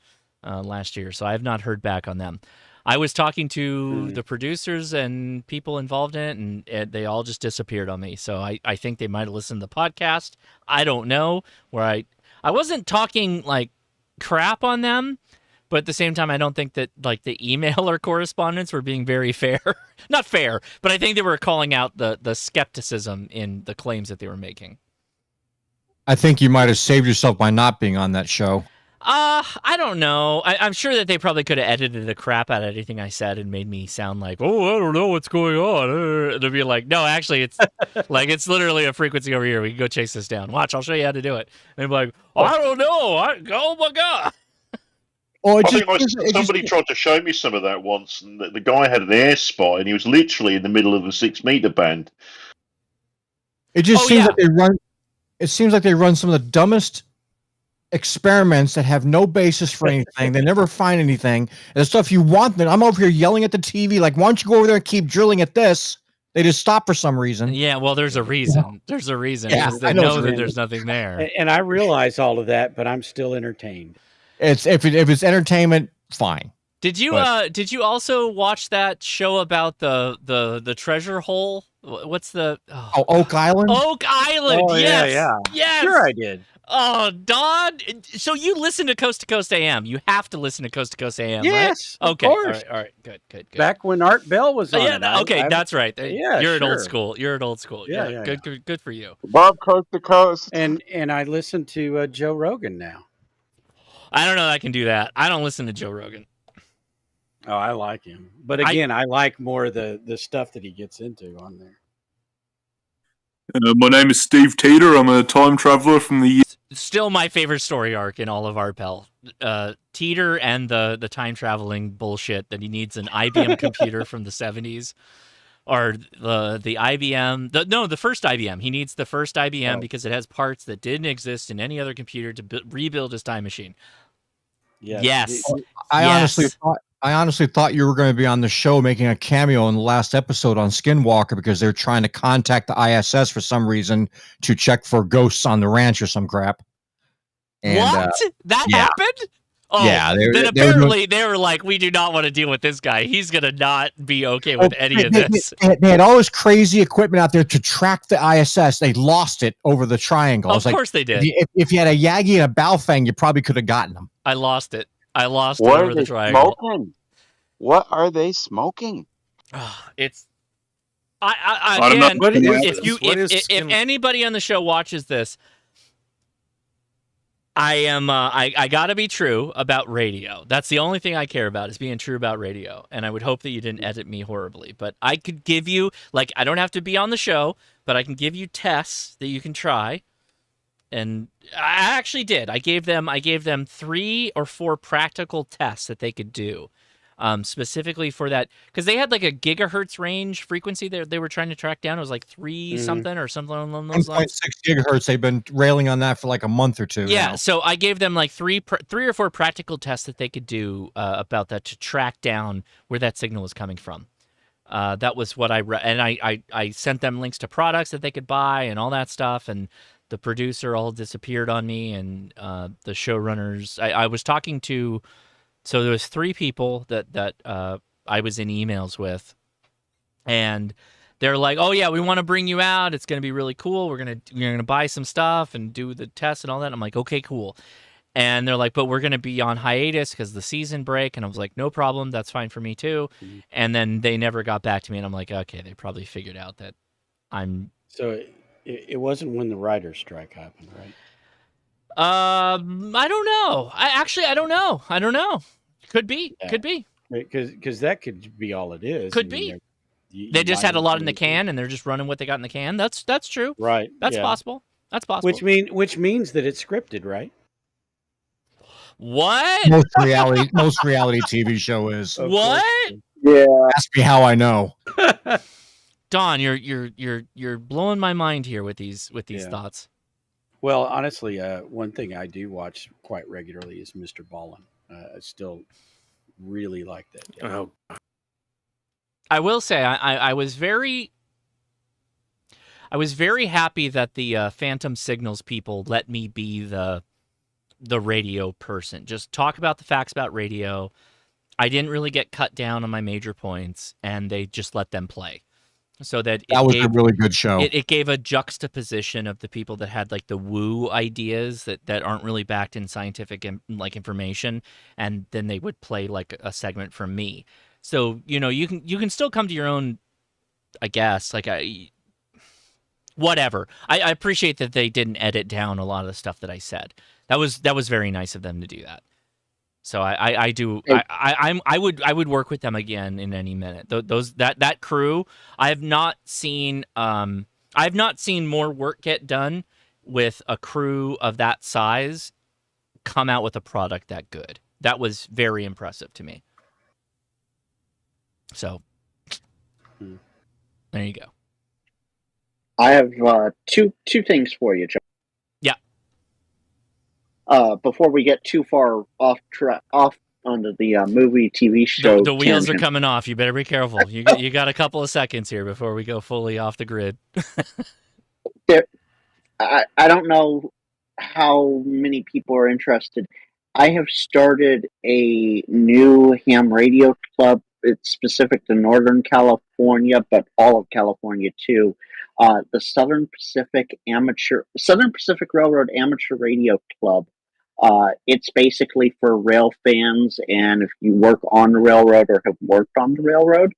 last year, so I have not heard back on them. I was talking to the producers and people involved in it, and they all just disappeared on me. So I think they might have listened to the podcast. I don't know. Where I wasn't talking like crap on them. But at the same time, I don't think that like the email or correspondence were being very fair. Not fair, but I think they were calling out the skepticism in the claims that they were making. I think you might have saved yourself by not being on that show. I don't know. I'm sure that they probably could have edited the crap out of anything I said and made me sound like, oh, I don't know what's going on. They'd be like, no, actually, it's like it's literally a frequency over here. We can go chase this down. Watch, I'll show you how to do it. And they'd be like, I don't know. Oh my god. I think somebody tried to show me some of that once, and the guy had an air spy, and he was literally in the middle of the 6 meter band. It just seems like they run. It seems like they run some of the dumbest experiments that have no basis for anything. They never find anything. And the stuff you want. Then I'm over here yelling at the TV, like, "Why don't you go over there and keep drilling at this?" They just stop for some reason. Yeah, well, there's a reason. There's a reason. Yeah, They know that there's nothing there. And I realize all of that, but I'm still entertained. It's if it's entertainment, fine. Did you also watch that show about the treasure hole? What's the Oak Island? Oak Island. Oh, yes. yeah. Yes. Sure I did. Oh, Don. So you listen to Coast AM. You have to listen to Coast AM, yes, right? Okay. Of course. All right. Good. Back when Art Bell was on it. Okay, that's right. Yeah, You're sure. an old school. You're an old school. Yeah. Good for you. Bob Coast to Coast. And I listen to Joe Rogan now. I don't know that I can do that. I don't listen to Joe Rogan. Oh, I like him. But again, I like more the stuff that he gets into on there. My name is Steve Teeter. I'm a time traveler from the... Still my favorite story arc in all of Arpel. Teeter and the time traveling bullshit that he needs an IBM computer from the 70s. or the IBM. The first IBM. He needs the first IBM because it has parts that didn't exist in any other computer to rebuild his time machine. Yes. I honestly thought you were going to be on the show making a cameo in the last episode on Skinwalker because they're trying to contact the ISS for some reason to check for ghosts on the ranch or some crap. And, what? That happened? Oh, yeah. Then apparently they were like, we do not want to deal with this guy. He's going to not be okay with any of this. They had all this crazy equipment out there to track the ISS. They lost it over the triangle. Of course they did. If you had a Yagi and a Baofeng, you probably could have gotten them. I lost it. I lost What it are over the they triangle. smoking? What are they smoking? It's again. If skin- anybody on the show watches this, I gotta be true about radio. That's the only thing I care about is being true about radio. And I would hope that you didn't edit me horribly. But I could give you, like, I don't have to be on the show, but I can give you tests that you can try. And I actually did. I gave them 3 or 4 practical tests that they could do, specifically for that, because they had like a gigahertz range frequency they were trying to track down. It was like 3 something or something along those lines. 1.6 gigahertz. They've been railing on that for like a month or two. Yeah, now. so I gave them like 3 or 4 practical tests that they could do about that to track down where that signal was coming from. That was what I sent them links to products that they could buy and all that stuff, and the producer all disappeared on me, and the showrunners. I was talking to, so there was 3 people that I was in emails with, and they're like, "Oh yeah, we want to bring you out. It's going to be really cool. We're gonna buy some stuff and do the tests and all that." I'm like, "Okay, cool." And they're like, "But we're going to be on hiatus because of the season break." And I was like, "No problem. That's fine for me too." And then they never got back to me, and I'm like, "Okay, they probably figured out that I'm." So it wasn't when the writer's strike happened, right? I don't know. I don't know. I don't know. Could be. Yeah. Could be. Because that could be all it is. Could be. They just had a lot in the can, and they're just running what they got in the can. That's true. Right. That's possible. That's possible. Which means that it's scripted, right? What? Most reality TV show is. What? Yeah. Ask me how I know. Don, you're blowing my mind here with these thoughts. Well, honestly, one thing I do watch quite regularly is Mr. Ballin. I still really like that guy. Oh. I will say I was very happy that the Phantom Signals people let me be the radio person. Just talk about the facts about radio. I didn't really get cut down on my major points, and they just let them play. So that was a really good show. It gave a juxtaposition of the people that had like the woo ideas that aren't really backed in scientific information, and then they would play like a segment from me. So you can still come to your own, I guess. Like whatever. I appreciate that they didn't edit down a lot of the stuff that I said. That was very nice of them to do that. So I would work with them again in any minute. That crew, I have not seen more work get done with a crew of that size come out with a product that good. That was very impressive to me. So there you go. I have two things for you, John. Yeah. Before we get too far off onto the movie TV show, the wheels tangent. are coming off. You better be careful. You got a couple of seconds here before we go fully off the grid. I don't know how many people are interested. I have started a new ham radio club. It's specific to Northern California, but all of California too. The Southern Pacific Railroad Amateur Radio Club. It's basically for rail fans, and if you work on the railroad or have worked on the railroad,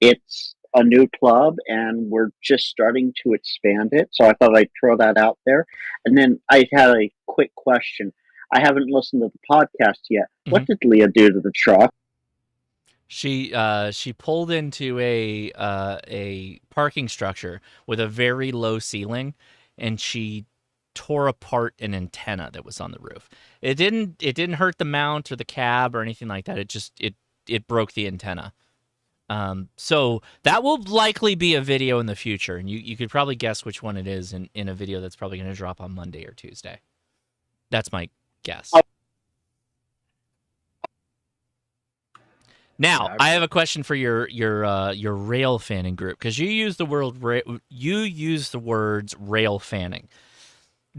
it's a new club, and we're just starting to expand it. So I thought I'd throw that out there. And then I had a quick question. I haven't listened to the podcast yet. Mm-hmm. What did Leah do to the truck? She pulled into a parking structure with a very low ceiling, and she tore apart an antenna that was on the roof. It didn't hurt the mount or the cab or anything like that. It broke the antenna. So that will likely be a video in the future, and you could probably guess which one it is in a video that's probably going to drop on Monday or Tuesday. That's my guess. Now, I have a question for your rail fanning group, because you use the words rail fanning.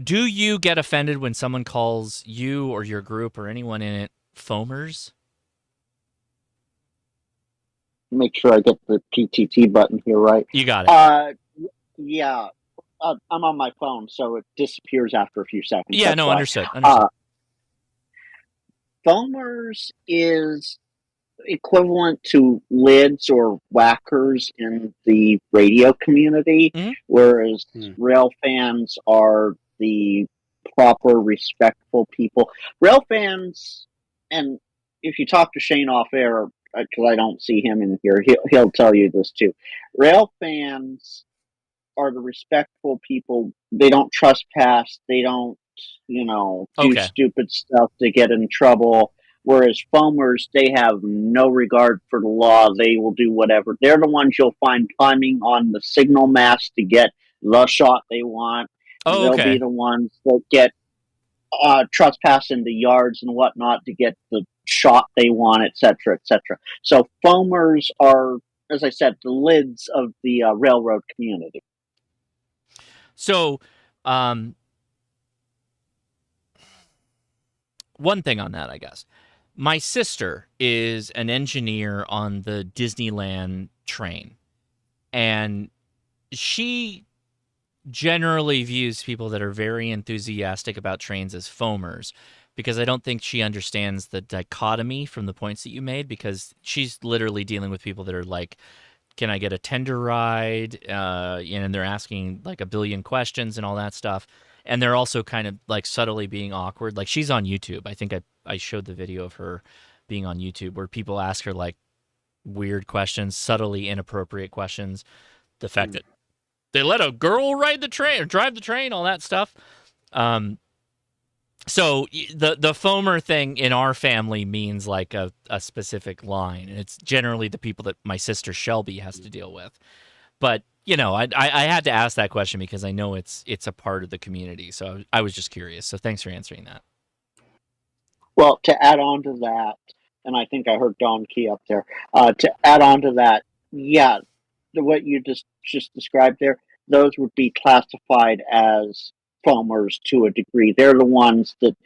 Do you get offended when someone calls you or your group or anyone in it foamers? Make sure I get the PTT button here right. You got it. Yeah. I'm on my phone, so it disappears after a few seconds. Yeah, That's no, why. understood. Foamers is equivalent to lids or whackers in the radio community, whereas rail fans are the proper, respectful people. Rail fans, and if you talk to Shane off air, because I don't see him in here, he'll tell you this too. Rail fans are the respectful people. They don't trespass. They don't, do stupid stuff to get in trouble. Whereas foamers, they have no regard for the law. They will do whatever. They're the ones you'll find climbing on the signal mast to get the shot they want. They'll be the ones that get trespass into yards and whatnot to get the shot they want, etc., etc. So foamers are, as I said, the lids of the railroad community. So, one thing on that, I guess. My sister is an engineer on the Disneyland train, and she generally views people that are very enthusiastic about trains as foamers, because I don't think she understands the dichotomy from the points that you made, because she's literally dealing with people that are like, can I get a tender ride? And they're asking like a billion questions and all that stuff. And they're also kind of like subtly being awkward. Like, she's on YouTube. I think I showed the video of her being on YouTube where people ask her like weird questions, subtly inappropriate questions. The fact that they let a girl ride the train or drive the train, all that stuff. So the foamer thing in our family means like a specific line, and it's generally the people that my sister Shelby has to deal with. But I had to ask that question because I know it's a part of the community. So I was just curious. So thanks for answering that. Well, to add on to that, and I think I heard Don Key up there. To add on to that, yeah, what you just described there, those would be classified as foamers to a degree. They're the ones that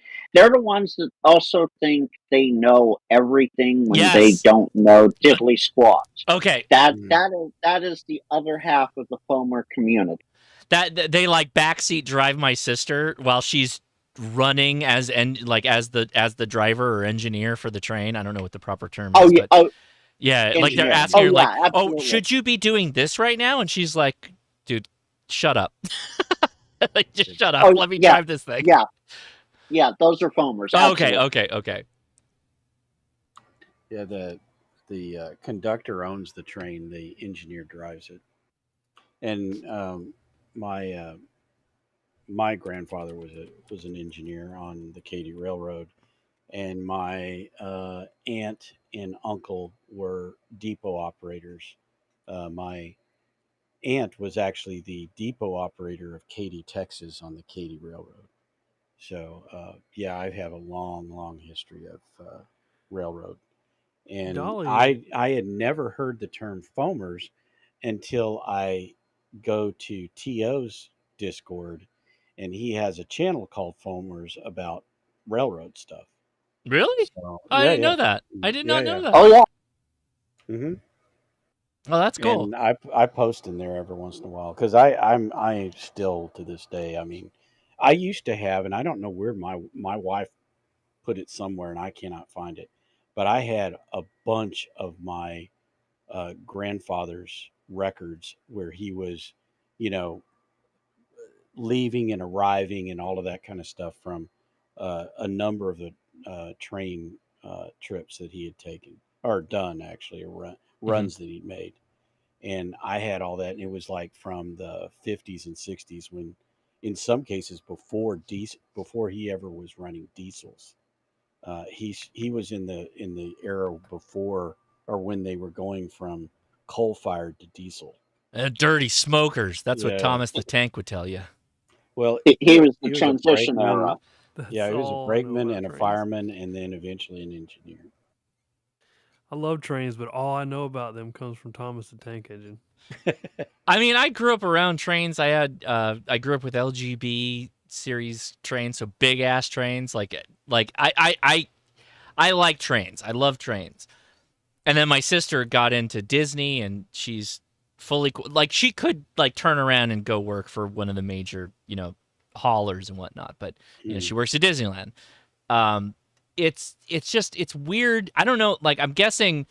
also think they know everything when they don't know diddly squat. Okay, that is the other half of the foamer community. That they like backseat drive my sister while she's running as the driver or engineer for the train. I don't know what the proper term is. Yeah, like they're asking her like, absolutely. Should you be doing this right now? And she's like, dude, shut up. Like, just shut up. Let me drive this thing. Yeah, those are foamers. Okay. Yeah, the conductor owns the train. The engineer drives it. And my grandfather was an engineer on the Katy Railroad, and my aunt and uncle were depot operators. My aunt was actually the depot operator of Katy, Texas, on the Katy Railroad. So I have a long history of railroad, and Dolly. I had never heard the term foamers until I go to TO's Discord, and he has a channel called Foamers about railroad stuff. Really? So, I didn't know that. I did not know that. Oh yeah. Mm-hmm. Oh, that's cool. And I post in there every once in a while because I still to this day. I mean, I used to have, and I don't know where my wife put it somewhere, and I cannot find it. But I had a bunch of my grandfather's records where he was, leaving and arriving and all of that kind of stuff from a number of the train trips that he had taken or done, actually, or runs that he'd made. And I had all that, and it was like from the 50s and 60s, when, in some cases, before he ever was running diesels. He was in the era before or when they were going from coal-fired to diesel. Dirty smokers. That's what Yeah. Thomas the Tank would tell you. Well, He was the he was a transition brakeman. era. Yeah, he was a all I know brakeman about and a trains. fireman, and then eventually an engineer. I love trains, but all I know about them comes from Thomas the Tank Engine. I mean, I grew up around trains. I grew up with LGB series trains, so big ass trains. I like trains. I love trains. And then my sister got into Disney, and she's fully like she could like turn around and go work for one of the major haulers and whatnot. But she works at Disneyland. It's weird. I don't know. Like I'm guessing,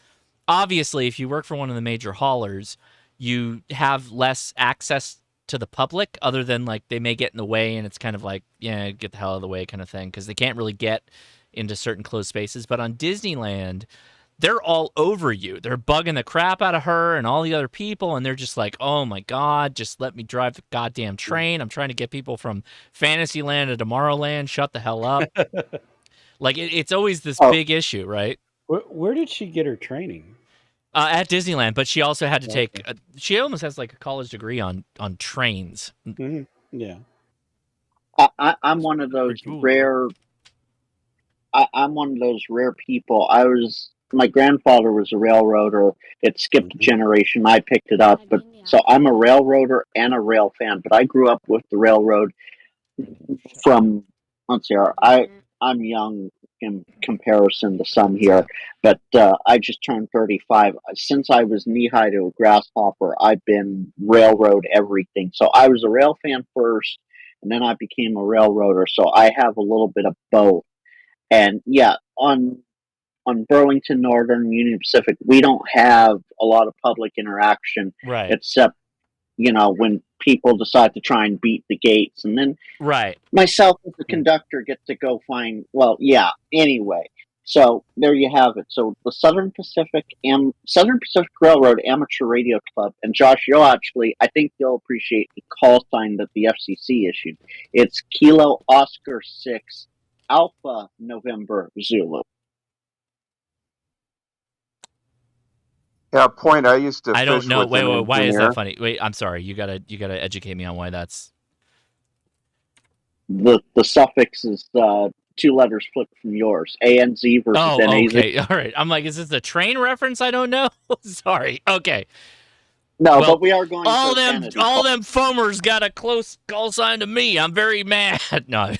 obviously, if you work for one of the major haulers, you have less access to the public, other than like they may get in the way, and it's kind of like, yeah, get the hell out of the way kind of thing, because they can't really get into certain closed spaces. But on Disneyland, they're all over you. They're bugging the crap out of her and all the other people, and they're just like, oh my God, just let me drive the goddamn train. I'm trying to get people from Fantasyland to Tomorrowland. Shut the hell up. Like it's always this big issue, right? Where did she get her training? At Disneyland, but she also had to take. She almost has like a college degree on trains. Mm-hmm. Yeah, I'm one of those rare. I'm one of those rare people. My grandfather was a railroader. It skipped a generation. I picked it up, but so I'm a railroader and a rail fan. But I grew up with the railroad from. Let's see, I'm young in comparison to some here, but I just turned 35. Since I was knee high to a grasshopper, I've been railroad everything. So I was a rail fan first, and then I became a railroader. So I have a little bit of both. And yeah, on Burlington Northern, Union Pacific, we don't have a lot of public interaction, right? Except when people decide to try and beat the gates, and then right, myself as the conductor get to go find. Well, yeah. Anyway, so there you have it. So the Southern Pacific Railroad Amateur Radio Club, and Josh, I think you'll appreciate the call sign that the FCC issued. It's Kilo Oscar 6 Alpha November Zulu. Yeah, point. I used to. I don't fish know. with Wait, an why is engineer. that funny? Wait, I'm sorry. You gotta educate me on why that's. The suffix is 2 letters flipped from yours. ANZ versus NAZ. Okay. All right. I'm like, is this a train reference? I don't know. Sorry. Okay. No, well, but we are going. All them foamers got a close call sign to me. I'm very mad. No,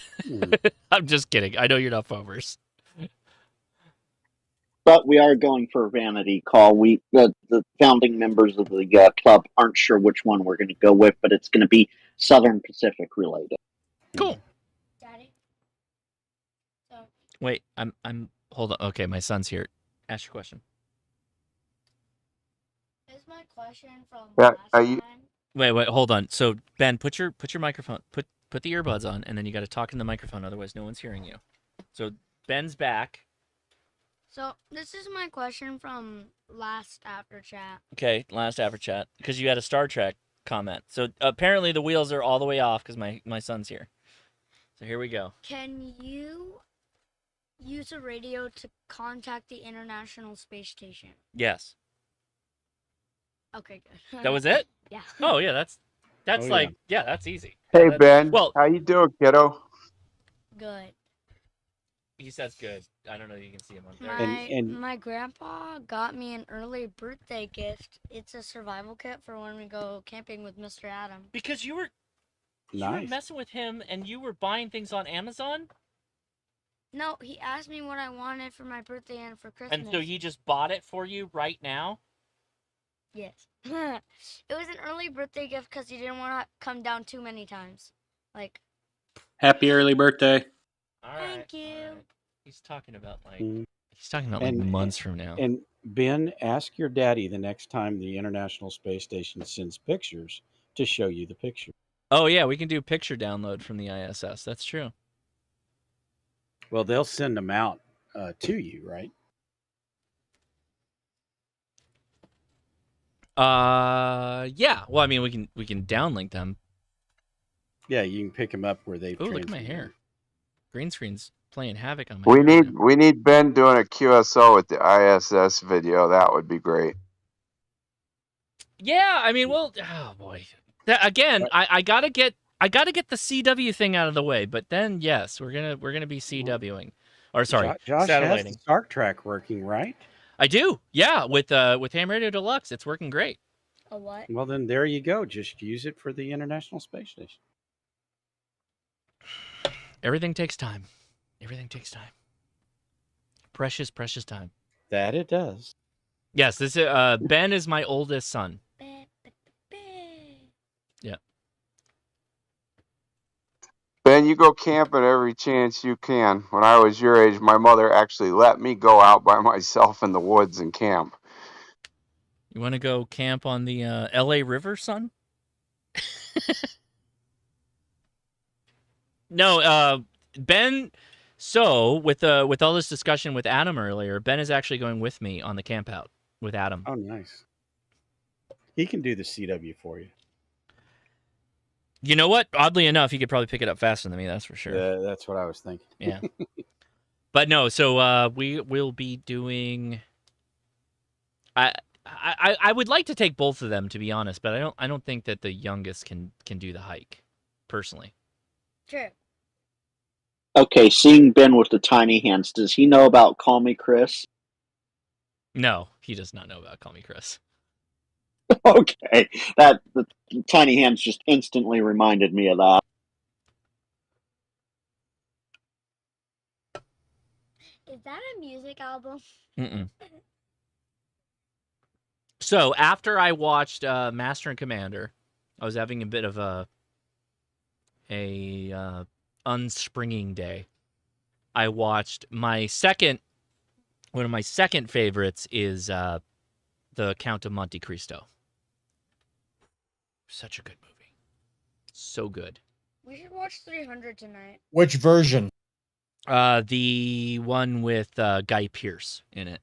I'm just kidding. I know you're not foamers. But we are going for a vanity call. The founding members of the club aren't sure which one we're going to go with, but it's going to be Southern Pacific related. Cool. Daddy. Wait, I'm hold on. Okay, my son's here. Ask your question. Is my question from Wait, hold on. So Ben, put your microphone, put the earbuds on, and then you got to talk in the microphone, otherwise no one's hearing you. So Ben's back. So this is my question from last after chat. Okay, last after chat, because you had a Star Trek comment. So apparently the wheels are all the way off because my son's here. So here we go. Can you use a radio to contact the International Space Station? Yes. Okay, good. That was it? Yeah. Oh yeah, that's that's easy. Hey that's, Ben, well, how you doing, kiddo? Good. He says good. I don't know if you can see him on there. My grandpa got me an early birthday gift. It's a survival kit for when we go camping with Mr. Adam. Because you were Nice. messing with him and you were buying things on Amazon? No, he asked me what I wanted for my birthday and for Christmas. And so he just bought it for you right now? Yes. It was an early birthday gift because he didn't want to come down too many times. Like. Happy early birthday. All right. Thank you. All right. He's talking about months from now. And Ben, ask your daddy the next time the International Space Station sends pictures to show you the picture. Oh yeah, we can do picture download from the ISS. That's true. Well, they'll send them out to you, right? Yeah. Well, I mean, we can downlink them. Yeah, you can pick them up where they've. Oh, look at my hair. Green screen's playing havoc on my We area. need Ben doing a QSO with the ISS video. That would be great. Yeah, I mean, well, oh boy. Again, I gotta get the CW thing out of the way, but then yes, we're gonna be CWing, or sorry, Josh has the satelliting. Star Trek working, right? I do, yeah. With Ham Radio Deluxe, it's working great. A what? Well, then there you go. Just use it for the International Space Station. Everything takes time. Everything takes time. Precious, precious time. That it does. Yes, this Ben is my oldest son. Yeah. Ben, you go camping every chance you can. When I was your age, my mother actually let me go out by myself in the woods and camp. You want to go camp on the L.A. River, son? No, Ben. So with all this discussion with Adam earlier, Ben is actually going with me on the camp out with Adam. Oh, nice. He can do the CW for you. You know what? Oddly enough, he could probably pick it up faster than me. That's for sure. Yeah, that's what I was thinking. Yeah. But no, so we will be doing. I would like to take both of them, to be honest, but I don't think that the youngest can do the hike, personally. True. Okay, seeing Ben with the tiny hands, does he know about Call Me Chris? No, he does not know about Call Me Chris. Okay, the tiny hands just instantly reminded me of that. Is that a music album? Mm-mm. So after I watched Master and Commander, I was having a bit of a unspringing day. I watched one of my second favorites is the Count of Monte Cristo. Such a good movie. So good. We should watch 300 tonight. Which version? The one with Guy Pearce in it.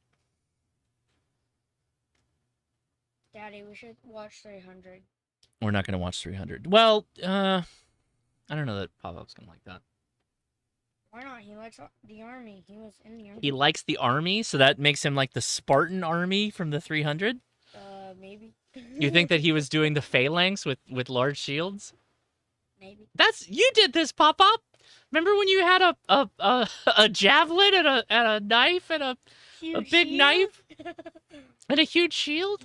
Daddy, we should watch 300. We're not going to watch 300. Well, I don't know that Pop-Up's going to like that. Why not? He likes the army. He was in the army. He likes the army, so that makes him like the Spartan army from the 300? Maybe. You think that he was doing the phalanx with large shields? Maybe. You did this, Pop-Up. Remember when you had a javelin and a knife and a big knife and a huge shield?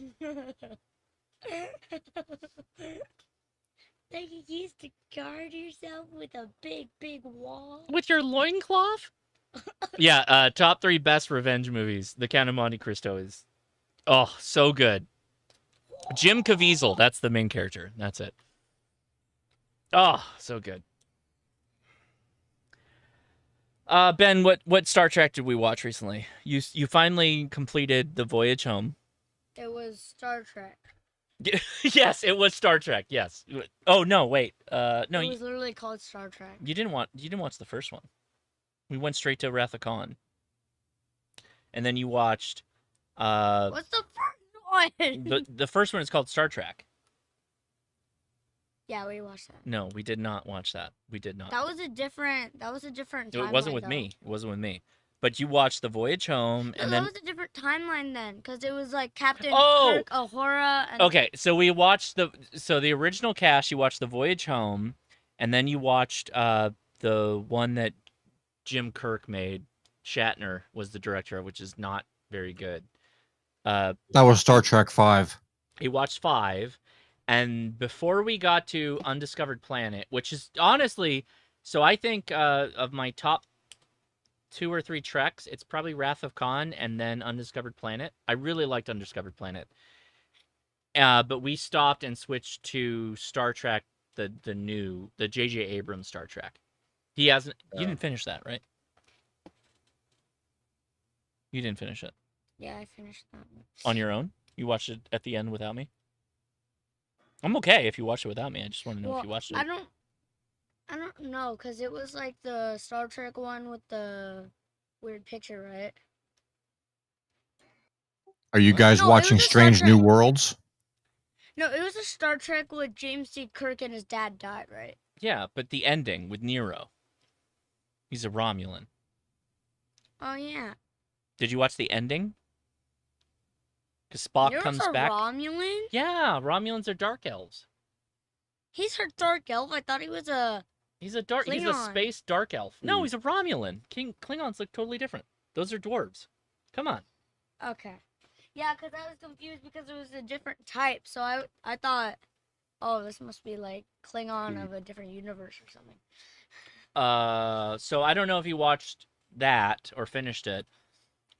Like you used to guard yourself with a big wall. With your loincloth? Yeah, top 3 best revenge movies. The Count of Monte Cristo is, so good. Jim Caviezel, that's the main character. That's it. Oh, so good. Ben, what Star Trek did we watch recently? You finally completed The Voyage Home. It was Star Trek. Yes, it was Star Trek. Yes. Oh no, wait. No, it was literally called Star Trek. You didn't watch the first one. We went straight to Wrath of Khan. And then you watched. What's the first one? The first one is called Star Trek. Yeah, we watched that. No, we did not watch that. We did not. That was a different timeline. It wasn't with me. It wasn't with me. But you watched The Voyage Home, and then that was a different timeline then, because it was like Captain Kirk, Uhura, and okay, so we watched the original cast. You watched The Voyage Home, and then you watched the one that Jim Kirk made. Shatner was the director of, which is not very good. That was Star Trek 5. He watched 5, and before we got to Undiscovered Planet, which is honestly, so I think of my top 2 or 3 treks, it's probably Wrath of Khan and then Undiscovered Planet. I really liked Undiscovered Planet. But we stopped and switched to Star Trek, the J.J. Abrams Star Trek. You didn't finish that, right? You didn't finish it. Yeah, I finished that one. On your own? You watched it at the end without me? I'm okay if you watched it without me. I just want to know if you watched it. I don't know, because it was like the Star Trek one with the weird picture, right? Are you guys watching Strange New Worlds? No, it was a Star Trek with James T. Kirk and his dad died, right? Yeah, but the ending with Nero. He's a Romulan. Oh yeah. Did you watch the ending? Because Spock Yours comes are back. Romulan? Yeah, Romulans are dark elves. He's a dark elf. I thought he was a. He's a dark. He's a Klingon. space dark elf. No, he's a Romulan. Klingons look totally different. Those are dwarves. Come on. Okay. Yeah, because I was confused because it was a different type. So I thought, oh, this must be like Klingon of a different universe or something. So I don't know if you watched that or finished it.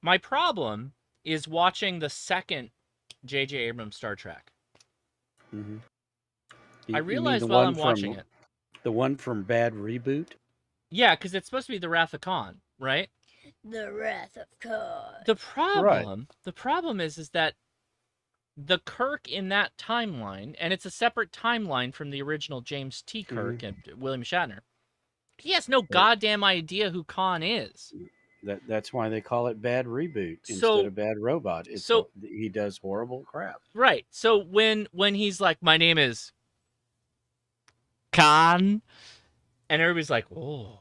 My problem is watching the second J.J. Abrams Star Trek. I realized while I'm watching it. The one from Bad Reboot? Yeah, because it's supposed to be the Wrath of Khan, right? The Wrath of Khan. The problem is that the Kirk in that timeline, and it's a separate timeline from the original James T. Kirk and William Shatner. He has no goddamn idea who Khan is. That's why they call it Bad Reboot instead of Bad Robot. He does horrible crap. Right. So when he's like, my name is Khan, and everybody's like, oh.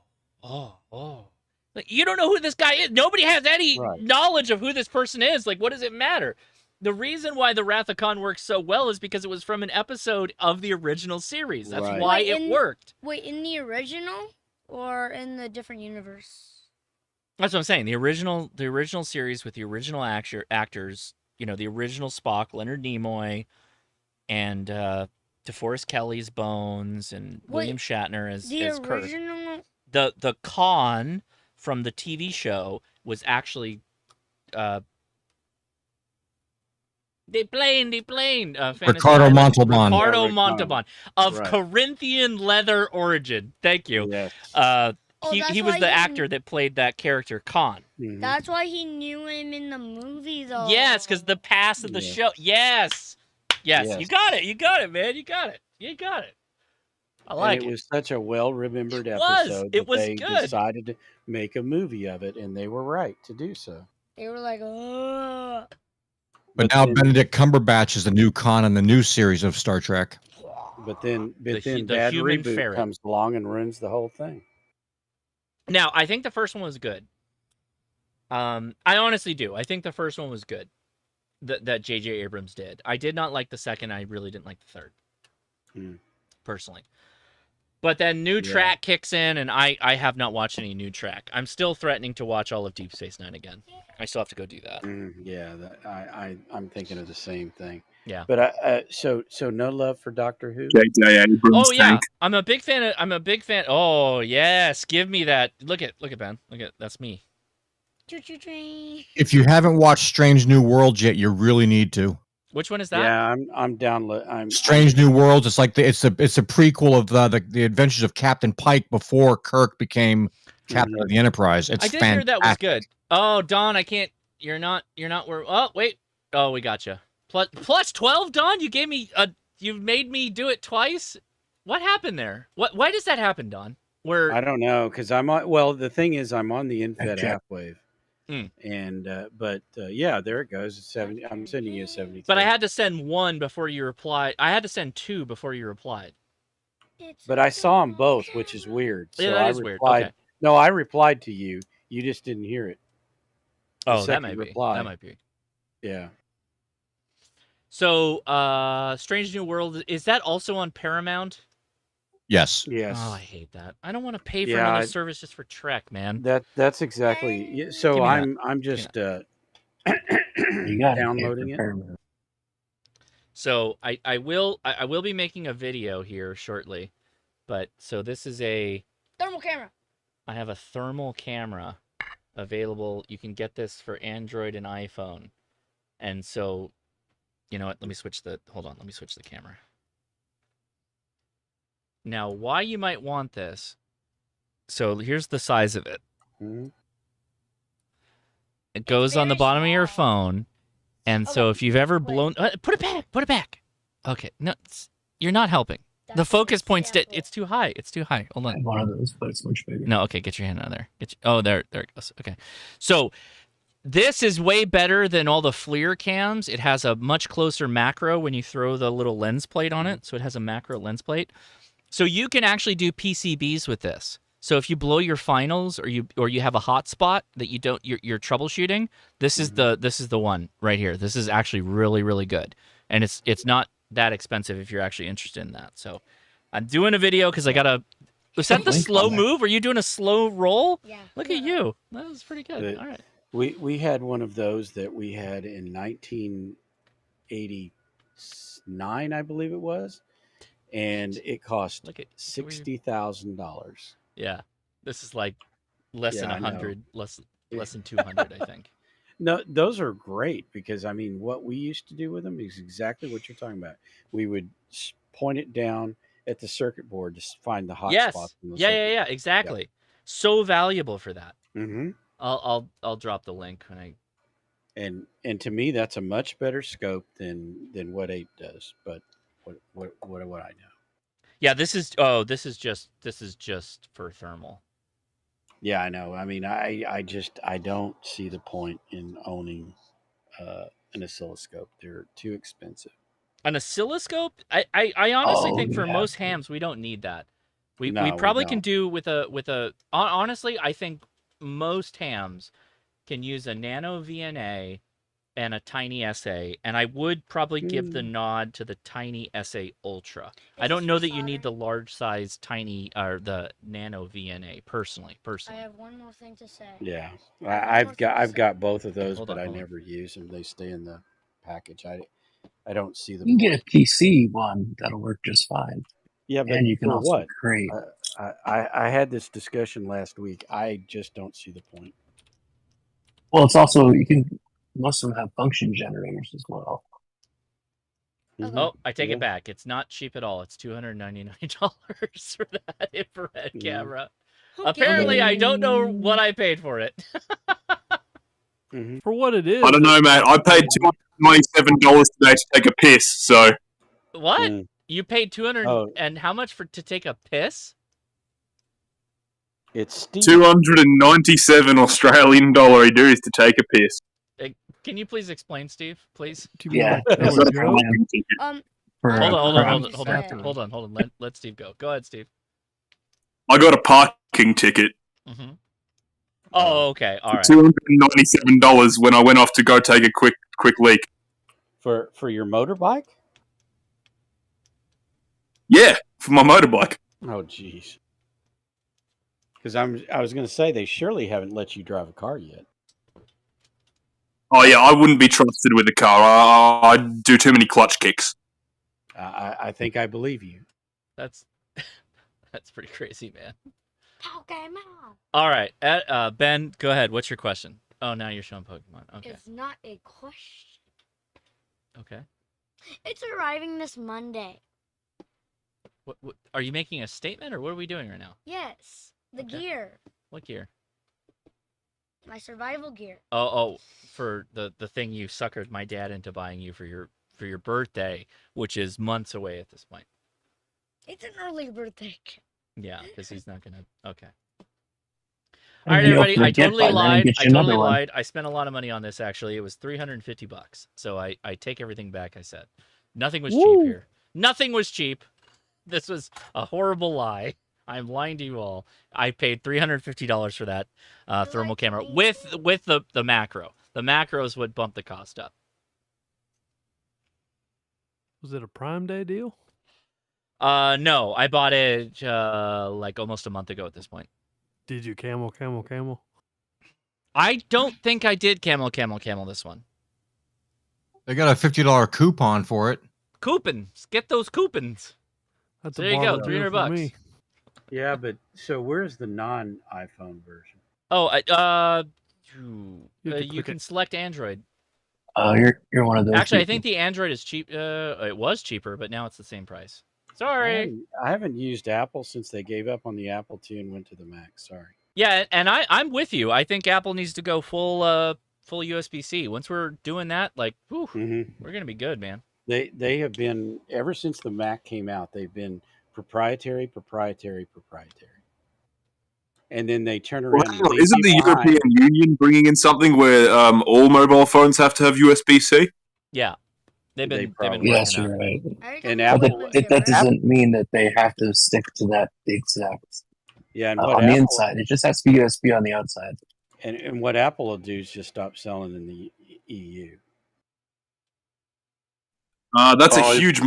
Like, you don't know who this guy is. Nobody has any knowledge of who this person is. Like, what does it matter? The reason why the Wrath of Khan works so well is because it was from an episode of the original series. That's why it worked. Wait, in the original or in the different universe? That's what I'm saying. The original series with the original actors, you know, the original Spock, Leonard Nimoy, and DeForest Kelly's Bones, and William Shatner as Kirk. The Khan from the TV show was actually Ricardo Montalban. Ricardo Montalban of Corinthian leather origin. Thank you. Yes. He was the actor that played that character, Khan. That's why he knew him in the movie, though. Yes, because the past of the show. Yes. You got it. You got it, man. You got it. I like it. It was such a well-remembered episode. It was they good. decided to make a movie of it, and they were right to do so. They were like, oh. But now Benedict Cumberbatch is the new Khan in the new series of Star Trek. But then Bad human Reboot ferret comes along and ruins the whole thing. Now, I think the first one was good. I honestly do. I think the first one was good. That J.J. Abrams did. I did not like the second. I really didn't like the third. Personally. But then new track kicks in, and I have not watched any new track. I'm still threatening to watch all of Deep Space Nine again. I still have to go do that. I'm thinking of the same thing. Yeah. But so no love for Doctor Who. J.J. Abrams. Oh yeah, I'm a big fan. Oh yes, give me that. Look at Ben. Look at that's me. Choo-choo train. If you haven't watched Strange New Worlds yet, you really need to. Which one is that? Yeah, I'm download. Strange New Worlds. It's like it's a prequel of the adventures of Captain Pike before Kirk became captain of the Enterprise. It's I did hear that was good. Oh, Don, I can't. You're not where. Oh wait. Oh, we got you. Plus 12, Don. You gave me you made me do it twice. What happened there? Why does that happen, Don? Where I don't know because I'm on. Well, the thing is, I'm on the InFed halfwave. And yeah, there it goes. It's 70. I'm sending you a 70. But I had to send one before you replied. I had to send two before you replied. But I saw them both, which is weird. So yeah, that is weird. Okay. No, I replied to you. You just didn't hear it. Oh, that might be. That might be. Yeah. So, Strange New World, is that also on Paramount? Yes. Yes. Oh, I hate that. I don't want to pay for another service just for Trek, man. That's exactly. So I'm just downloading it. So I will be making a video here shortly, but so this is a thermal camera. I have a thermal camera available. You can get this for Android and iPhone, and so you know what? Let me switch the camera. Now, why you might want this? So here's the size of it. It goes on the bottom of your phone. And so if you've ever blown... put it back. Okay. No, you're not helping. The focus point's... It's too high. It's too high. Hold on. One of those, but it's much bigger. No, okay. Get your hand out of there. Oh, there it goes. Okay. So this is way better than all the FLIR cams. It has a much closer macro when you throw the little lens plate on it. So it has a macro lens plate. So you can actually do PCBs with this. So if you blow your finals or you have a hotspot that you're troubleshooting, this is the one right here. This is actually really, really good, and it's not that expensive if you're actually interested in that. So I'm doing a video because I gotta. Was that the slow move? Were you doing a slow roll? Yeah. Look at you. That was pretty good. All right. We had one of those that we had in 1989, I believe it was, and it cost $60,000. Yeah, this is like less than Yeah, I know. 100, less than 200, I think. No, those are great because I mean, what we used to do with them is exactly what you're talking about. We would point it down at the circuit board to find the hot Yes. spots. In the Yeah, exactly. So valuable for that. Mm-hmm. I'll drop the link when I. And to me, that's a much better scope than what 8 does. But what I know. Yeah, this is just for thermal. Yeah, I know. I mean, I don't see the point in owning an oscilloscope. They're too expensive. An oscilloscope? I honestly think for most hams we don't need that. We probably can do with a honestly, I think most hams can use a nano VNA and a tiny SA, and I would probably give the nod to the tiny SA Ultra. I don't know that you need the large size tiny or the nano VNA personally. I have one more thing to say. Yeah, I've got both of those, but I never use them. They stay in the package. I don't see the. You can get a PC one that'll work just fine. Yeah, but and you can for also what? create. I had this discussion last week. I just don't see the point. Well, it's also most of them have function generators as well. Oh, I take it back. It's not cheap at all. It's $299 for that infrared camera. Apparently, I don't know what I paid for it. For what it is. I don't know, mate. I paid $297 today to take a piss. So what? You paid 200 and how much to take a piss? It's 297 Australian dollar dues to take a piss. Can you please explain, Steve? Please. Yeah. Hold on. Let Steve go. Go ahead, Steve. I got a parking ticket. Mm-hmm. Oh, okay. All right. $297 when I went off to go take a quick leak. For your motorbike? Yeah, for my motorbike. Oh, jeez. Because I was going to say they surely haven't let you drive a car yet. Oh yeah, I wouldn't be trusted with a car. I do too many clutch kicks. I think I believe you. That's pretty crazy, man. All right, Ben, go ahead. What's your question? Oh, now you're showing Pokemon. Okay. It's not a question. Okay. It's arriving this Monday. What are you making a statement, or what are we doing right now? Yes, the gear. What gear? My survival gear. Oh, for the thing you suckered my dad into buying you for your birthday, which is months away at this point. It's an early birthday. Yeah, because he's not gonna. Okay. All right, everybody. I totally lied. I spent a lot of money on this. Actually, it was $350. So I take everything back. I said nothing was cheap here. Nothing was cheap. This was a horrible lie. I'm lying to you all. I paid $350 for that thermal camera with the macro. The macros would bump the cost up. Was it a Prime Day deal? No, I bought it like almost a month ago at this point. Did you camel? I don't think I did camel this one. They got a $50 coupon for it. Coupons. Get those coupons. That's there you go, $300. Yeah, but so where's the non-iPhone version? Oh, you can select Android. Oh, you're one of those. Actually, people. I think the Android is cheap. It was cheaper, but now it's the same price. Sorry. I haven't used Apple since they gave up on the Apple II and went to the Mac. Sorry. Yeah, and I'm with you. I think Apple needs to go full USB-C. Once we're doing that, like, we're gonna be good, man. They have been ever since the Mac came out. They've been proprietary, and then they turn around. Well, isn't the European Union bringing in something where all mobile phones have to have USB-C? Yeah, they've been yes, you're right. And Apple, that doesn't mean that they have to stick to that exact. Yeah, and what on the Apple inside. It just has to be USB on the outside. and what Apple will do is just stop selling in the EU. That's a Oh, huge.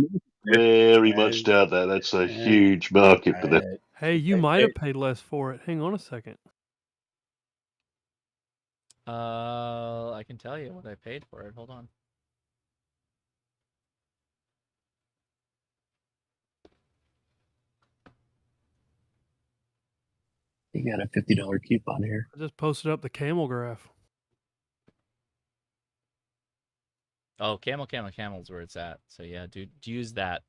very much doubt that. That's a huge market for that. Hey, you might have paid less for it. Hang on a second. I can tell you what I paid for it. Hold on. You got a $50 coupon here. I just posted up the camel graph. Oh, camel's where it's at. So yeah, dude, use that.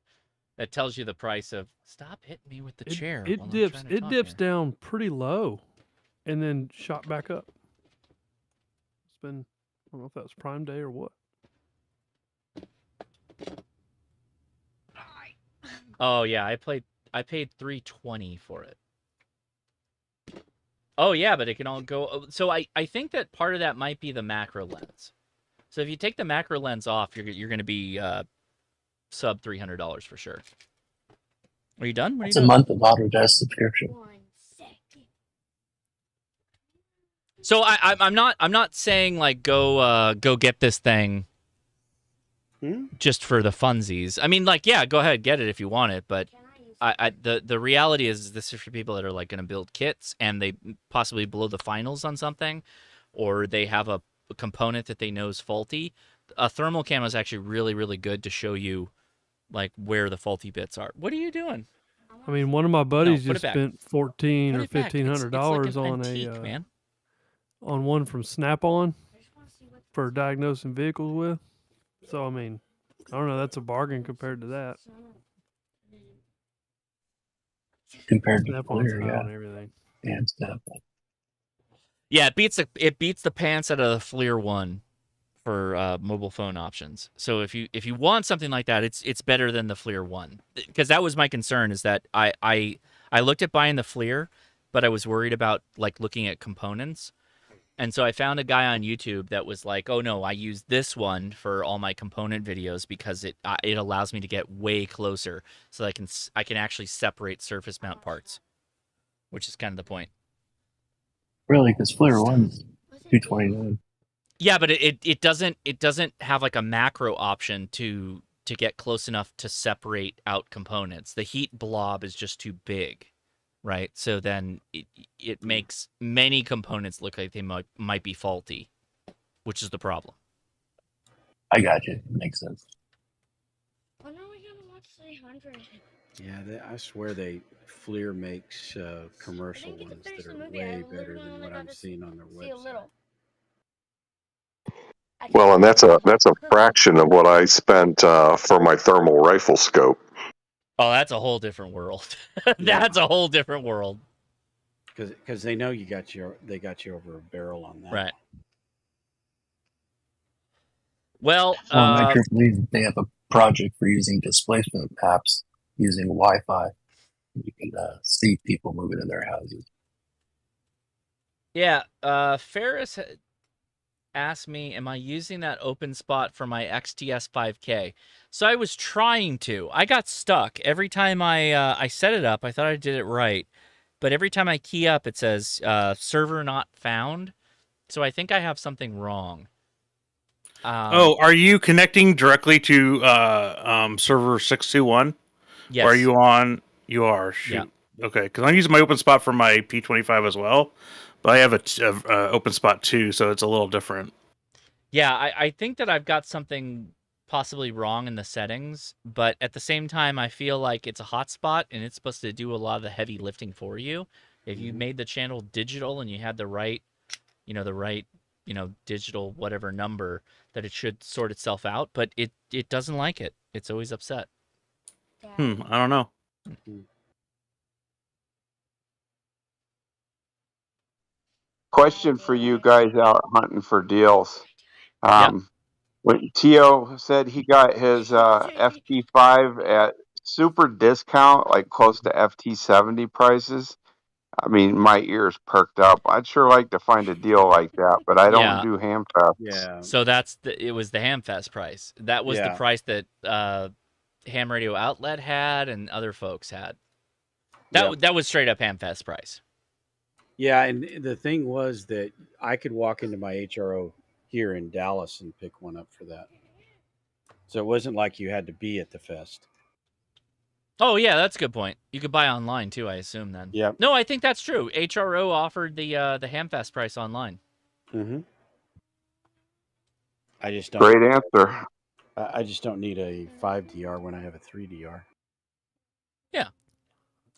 That tells you the price of. Stop hitting me with the chair. It while I'm dips. trying to It talk dips here. down pretty low, and then shot back up. It's been. I don't know if that was Prime Day or what. Oh yeah, I paid $320 for it. Oh yeah, but it can all go. So I think that part of that might be the macro lens. So if you take the macro lens off, you're going to be sub $300 for sure. Are you done? What are you It's a doing? month of Autodesk subscription. So I'm not saying like go get this thing just for the funsies. I mean, like, yeah, go ahead, get it if you want it, but the reality is this is for people that are like going to build kits and they possibly blow the finals on something, or they have a component that they know is faulty. A thermal camo is actually really, really good to show you like where the faulty bits are. What are you doing? I mean, one of my buddies put it just back. spent $1,400 Put or it back. $1,500 It's like an on antique, man. on one from Snap-on for diagnosing vehicles with. So I mean, I don't know. That's a bargain compared to that. Compared to Snap-on's FLIR, high yeah. on everything. And stuff. Yeah, it beats the pants out of the FLIR one for mobile phone options. So if you want something like that, it's better than the FLIR one, because that was my concern. Is that I looked at buying the FLIR, but I was worried about like looking at components, and so I found a guy on YouTube that was like, oh no, I use this one for all my component videos because it allows me to get way closer, so I can actually separate surface mount parts, which is kind of the point. Really, because FLIR 1's $229. Yeah, but it doesn't have like a macro option to get close enough to separate out components. The heat blob is just too big, right? So then it makes many components look like they might be faulty, which is the problem. I got you. Makes sense. When are we gonna watch 300? Yeah, I swear FLIR makes commercial ones that are way better than what I'm seeing on their website. Well, and that's a fraction of what I spent for my thermal rifle scope. Oh, that's a whole different world. That's a whole different world. Because they know they got you over a barrel on that. Right. Well, I can't believe they have a project for using displacement maps using Wi-Fi. You can see people moving in their houses. Yeah, Ferris asked me, am I using that open spot for my XTS 5K? So I was trying to. I got stuck. Every time I set it up, I thought I did it right. But every time I key up, it says server not found. So I think I have something wrong. Are you connecting directly to server 621? Yes. Or are you on? You are. Shoot. Yeah. Okay, because I'm using my open spot for my P25 as well, but I have a open spot too, so it's a little different. Yeah, I think that I've got something possibly wrong in the settings, but at the same time, I feel like it's a hotspot and it's supposed to do a lot of the heavy lifting for you. If you made the channel digital and you had the right, digital whatever number, that it should sort itself out, but it doesn't like it. It's always upset. I don't know. Question for you guys out hunting for deals. When Tio said he got his FT5 at super discount, like close to FT70 prices. I mean, my ears perked up. I'd sure like to find a deal like that, but I don't do Hamfest. Yeah. So it was the Hamfest price. That was the price that Ham Radio Outlet had and other folks had. That was straight up Hamfest price. Yeah, and the thing was that I could walk into my HRO here in Dallas and pick one up for that. So it wasn't like you had to be at the fest. Oh yeah, that's a good point. You could buy online too, I assume then. Yep. No, I think that's true. HRO offered the Hamfest price online. Mm-hmm. I just don't. Great answer. I just don't need a 5DR when I have a 3DR. Yeah,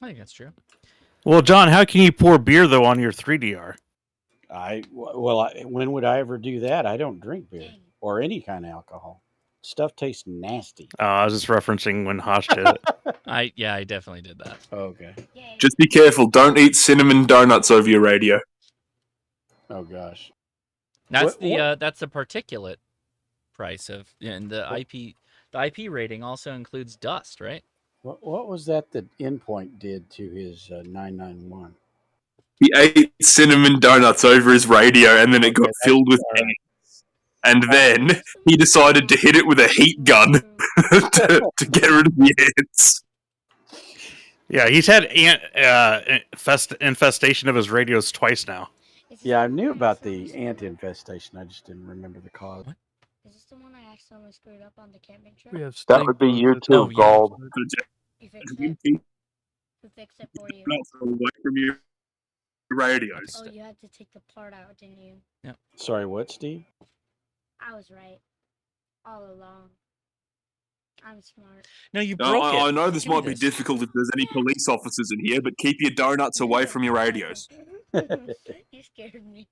I think that's true. Well, John, how can you pour beer though on your 3DR? When would I ever do that? I don't drink beer or any kind of alcohol. Stuff tastes nasty. I was just referencing when Hosh did it. I definitely did that. Okay. Just be careful. Don't eat cinnamon donuts over your radio. Oh gosh. That's that's the particulate price of, and the IP rating also includes dust, right? What was that Endpoint did to his 991? He ate cinnamon donuts over his radio, and then it got filled with ants. And then he decided to hit it with a heat gun to get rid of the ants. Yeah, he's had ant infestation of his radios twice now. Yeah, I knew about the ant infestation. I just didn't remember the cause. Is this the one I accidentally screwed up on the camping trip? That would be YouTube gold. You fixed it? Who fixed it for you? Away from your radios. Oh, you had to take the part out, didn't you? Yeah. Sorry, what, Steve? I was right. All along. I'm smart. No, you broke it. I know this might be difficult if there's any police officers in here, but keep your donuts away from your radios. You scared me.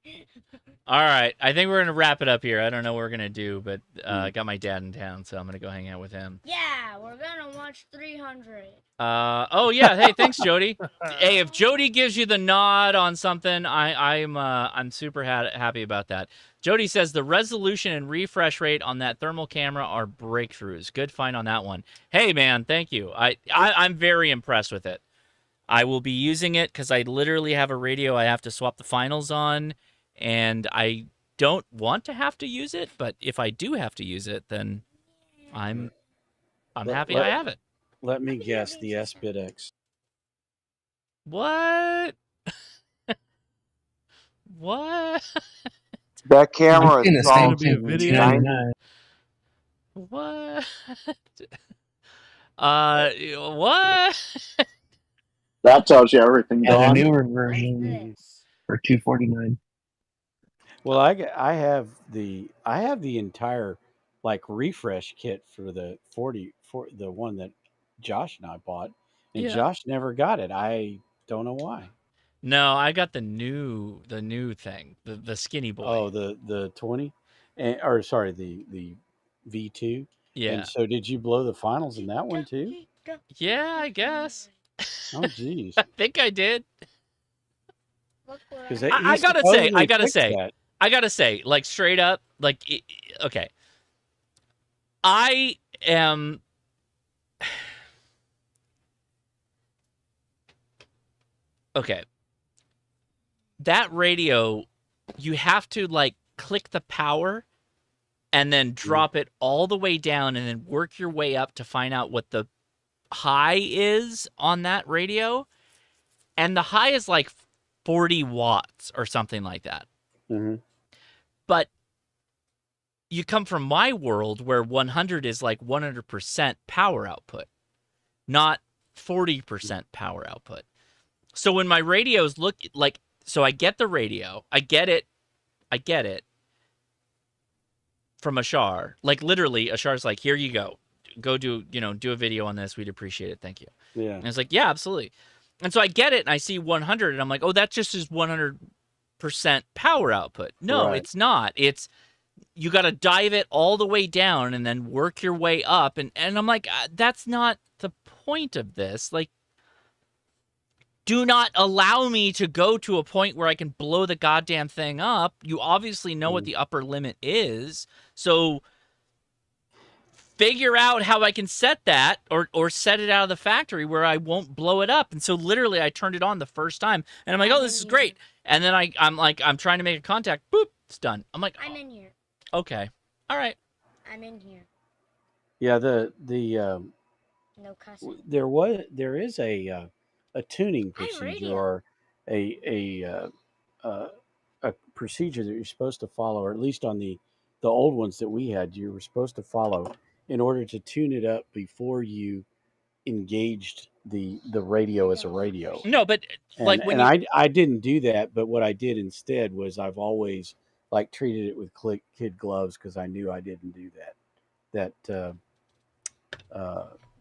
All right, I think we're gonna wrap it up here. I don't know what we're gonna do, but I got my dad in town, so I'm gonna go hang out with him. Yeah, we're gonna watch 300. Oh yeah, hey, thanks, Jody. Hey, if Jody gives you the nod on something, I'm super happy about that. Jody says the resolution and refresh rate on that thermal camera are breakthroughs. Good find on that one. Hey man, thank you. I'm very impressed with it. I will be using it because I literally have a radio I have to swap the finals on, and I don't want to have to use it, but if I do have to use it, then I'm happy I have it. Let me guess, the S-Bit-X. What? What? That camera is gonna be a video. What? What? That tells you everything. And a Don. newer version for $249. Well, I have the entire like refresh kit for the 40 for the one that Josh and I bought, and Yeah. Josh never got it. I don't know why. No, I got the new thing, the skinny boy. Oh, the 20, or sorry, the V2. Yeah. And so, did you blow the finals in that one too? Yeah, I guess. Oh, geez. I think I did. Because I gotta say, like straight up, like, okay. I am. Okay. That radio, you have to like click the power and then drop it all the way down and then work your way up to find out what the high is on that radio. And the high is like 40 watts or something like that. Mm-hmm. But you come from my world where 100 is like 100% power output, not 40% power output. So when my radios look like, so I get the radio, I get it from Ashar. Like literally, Ashar's like, here you go. Go do a video on this. We'd appreciate it. Thank you. Yeah. And it's like, yeah, absolutely. And so I get it and I see 100 and I'm like, oh, that just is 100% power output. No, Right. It's not. It's, you got to dive it all the way down and then work your way up. And I'm like, that's not the point of this. Like, do not allow me to go to a point where I can blow the goddamn thing up. You obviously know what the upper limit is. So figure out how I can set that or set it out of the factory where I won't blow it up. And so literally I turned it on the first time and I'm like, oh, this is great. And then I'm like, I'm trying to make a contact. Boop, it's done. I'm like, I'm in here. okay. All right. I'm in here. Yeah. The No cussing. there is a tuning procedure or a a procedure that you're supposed to follow, or at least on the old ones that we had, you were supposed to follow in order to tune it up before you engaged the radio as a radio. No, but like when I didn't do that, but what I did instead was I've always like treated it with kid gloves because I knew I didn't do that.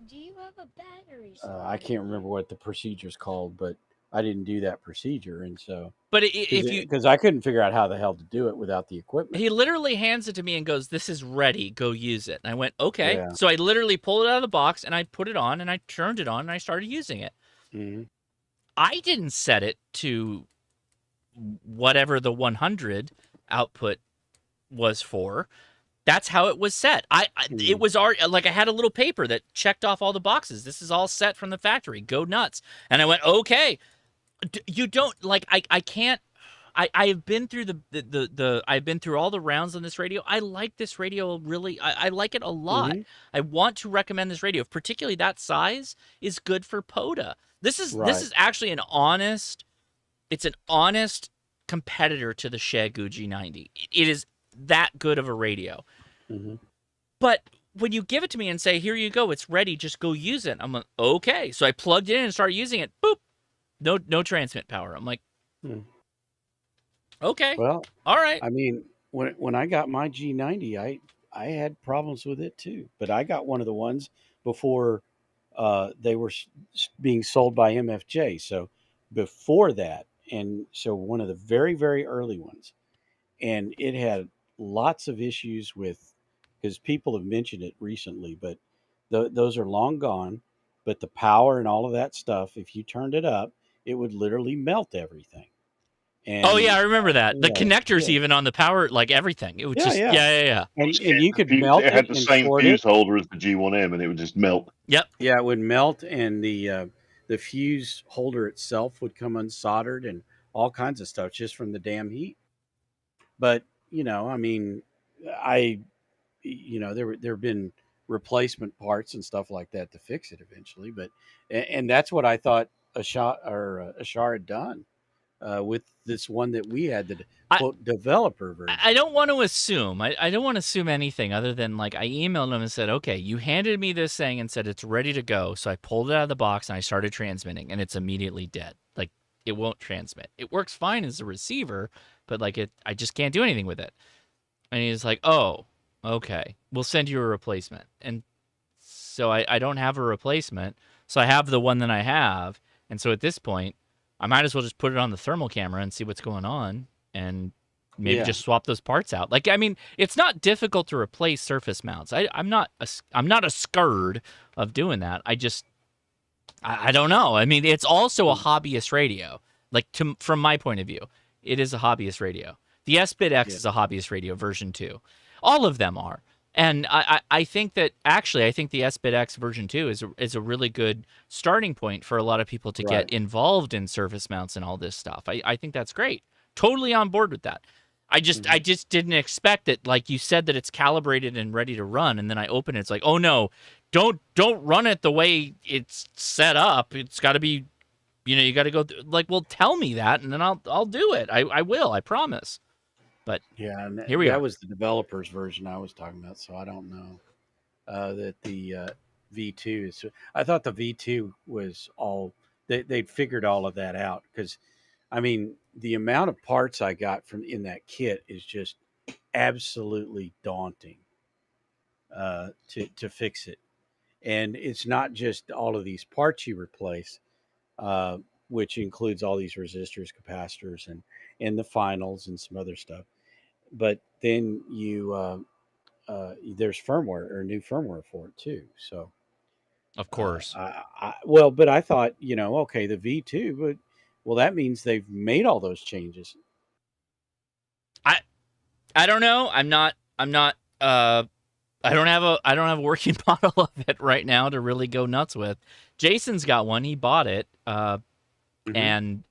Do you have a battery? I can't remember what the procedure's called, but I didn't do that procedure, and so. But if you, because I couldn't figure out how the hell to do it without the equipment. He literally hands it to me and goes, "This is ready. Go use it." And I went, "Okay." Yeah. So I literally pulled it out of the box and I put it on and I turned it on and I started using it. Mm-hmm. I didn't set it to whatever the 100 output was for. That's how it was set. It was like I had a little paper that checked off all the boxes. This is all set from the factory. Go nuts. And I went, "Okay." You don't like I can't. I've been through I've been through all the rounds on this radio. I like this radio really. I like it a lot. Mm-hmm. I want to recommend this radio, particularly that size is good for POTA. This is actually an honest. It's an honest competitor to the Shegu G90. It is that good of a radio. Mm-hmm. But when you give it to me and say, "Here you go, it's ready. Just go use it," I'm like, "Okay." So I plugged it in and started using it. Boop. No transmit power. I'm like, okay. Well, all right. I mean, when I got my G90, I had problems with it too. But I got one of the ones before they were being sold by MFJ. So before that, and so one of the very, very early ones. And it had lots of issues with, because people have mentioned it recently, but those are long gone. But the power and all of that stuff, if you turned it up, it would literally melt everything. And, oh yeah, I remember that. The connectors even on the power, like everything. It would yeah. And you could melt it. Had it the and same short fuse it. holder as the G1M, and it would just melt. Yep. Yeah, it would melt, and the fuse holder itself would come unsoldered, and all kinds of stuff just from the damn heat. But I mean, there have been replacement parts and stuff like that to fix it eventually. But and that's what I thought Ashar had done with this one that we had, the quote developer version. I don't want to assume. I don't want to assume anything other than like I emailed him and said, "Okay, you handed me this thing and said it's ready to go." So I pulled it out of the box and I started transmitting, and it's immediately dead. Like it won't transmit. It works fine as a receiver, but like I just can't do anything with it. And he's like, "Oh, okay, we'll send you a replacement." And so I don't have a replacement. So I have the one that I have. And so at this point, I might as well just put it on the thermal camera and see what's going on and maybe just swap those parts out. Like, I mean, it's not difficult to replace surface mounts. I'm not a scared of doing that. I don't know. I mean, it's also a hobbyist radio. Like from my point of view, it is a hobbyist radio. The SBIT-X is a hobbyist radio version 2. All of them are. And I think that actually, I think the SBIT-X version 2 is a really good starting point for a lot of people to get involved in surface mounts and all this stuff. I think that's great. Totally on board with that. I just didn't expect it. Like you said that it's calibrated and ready to run, and then I open it. It's like, oh no, don't run it the way it's set up. It's got to be, you got to go like, well, tell me that, and then I'll do it. I will. I promise. But yeah, and here we are. That was the developer's version I was talking about, so I don't know that the V2 is. I thought the V2 was all they'd figured all of that out, because, I mean, the amount of parts I got from in that kit is just absolutely daunting to fix it, and it's not just all of these parts you replace, which includes all these resistors, capacitors, and the finals and some other stuff. But then you there's firmware or new firmware for it too. So of course, but I thought, okay, the V2, but well, that means they've made all those changes. I don't know. I don't have a working model of it right now to really go nuts with. Jason's got one. He bought it, and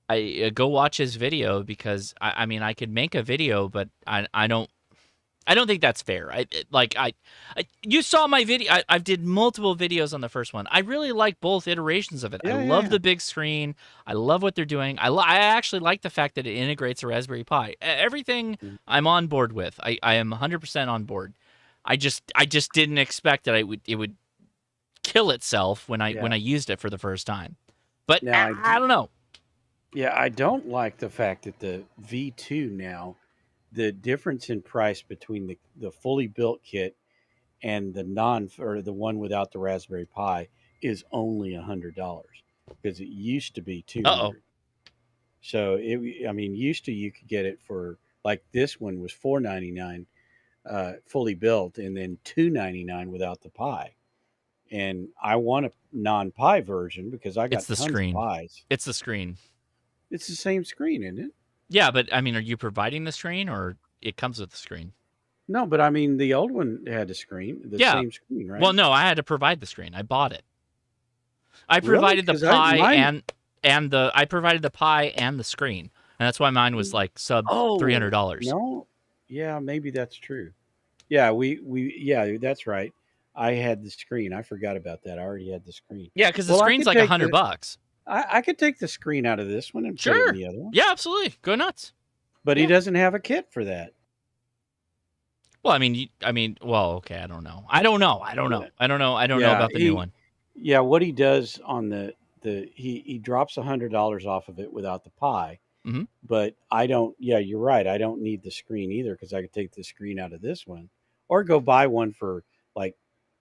I go watch his video, because I mean, I could make a video, but I don't. I don't think that's fair. You saw my video. I did multiple videos on the first one. I really like both iterations of it. I love the big screen. I love what they're doing. I actually like the fact that it integrates a Raspberry Pi. Everything I'm on board with. I am 100% on board. I just didn't expect that it would kill itself when I used it for the first time. But Now I don't know. Yeah, I don't like the fact that the V2 now, the difference in price between the fully built kit and the the one without the Raspberry Pi is only $100 because it used to be $200. So used to you could get it for like this one was $499 fully built, and then $299 without the Pi. And I want a non-Pi version because I got It's the tons screen. of Pis. It's the screen. It's the same screen, isn't it? Yeah, but I mean, are you providing the screen or it comes with the screen? No, but I mean, the old one had a screen, the same screen, right? Well, no, I had to provide the screen. I bought it. I Really? provided the 'Cause Pi mine- I provided the Pi and the screen, and that's why mine was like sub $300. No, yeah, maybe that's true. Yeah, yeah, that's right. I had the screen. I forgot about that. I already had the screen. Yeah, because the Well, I screen's could like take $100. I could take the screen out of this one and put it Sure. in the other one. Yeah, absolutely. Go nuts. But he doesn't have a kit for that. Well, well, okay. I don't know. I don't know about the new one. Yeah, what he does on he drops $100 off of it without the Pi. Mm-hmm. But I don't. Yeah, you're right. I don't need the screen either because I could take the screen out of this one, or go buy one for like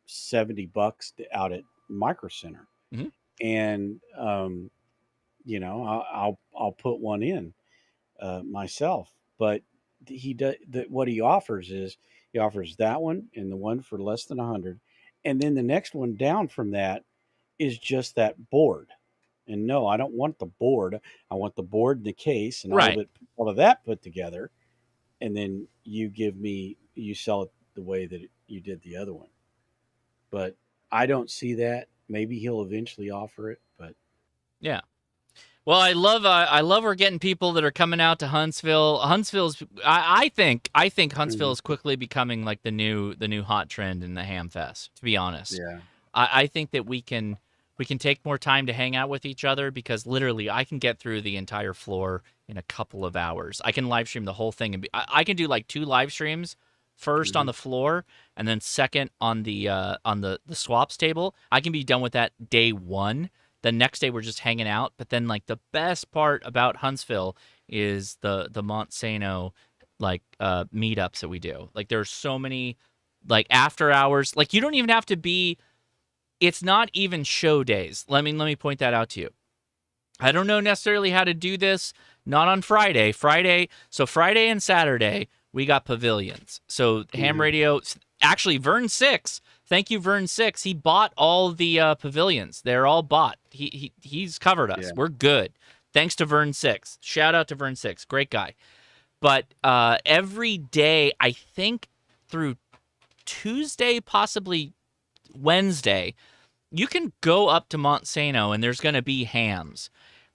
$70 out at Micro Center, mm-hmm. and I'll put one in myself. But he does what he offers is he offers that one and the one for less than 100, and then the next one down from that is just that board. And no, I don't want the board. I want the board and the case and all of that put together. And then you sell it the way that you did the other one. But I don't see that. Maybe he'll eventually offer it, but yeah. Well, I love we're getting people that are coming out to Huntsville. I think Huntsville is quickly becoming like the new hot trend in the Ham Fest, to be honest. Yeah. I think that we can take more time to hang out with each other because literally I can get through the entire floor in a couple of hours. I can live stream the whole thing and I can do like 2 live streams, first on the floor and then second on the swaps table. I can be done with that day 1. The next day we're just hanging out, but then like the best part about Huntsville is the Montsano like meetups that we do. Like there's so many like after hours. Like you don't even have to be. It's not even show days. Let me point that out to you. I don't know necessarily how to do this. Not on Friday. Friday and Saturday we got pavilions. So Ham Radio, actually Vern 6. Thank you, Vern 6. He bought all the pavilions. They're all bought. He's covered us. Yeah. We're good. Thanks to Vern 6. Shout out to Vern 6. Great guy. But every day, I think through Tuesday, possibly Wednesday, you can go up to Montsano and there's going to be hams.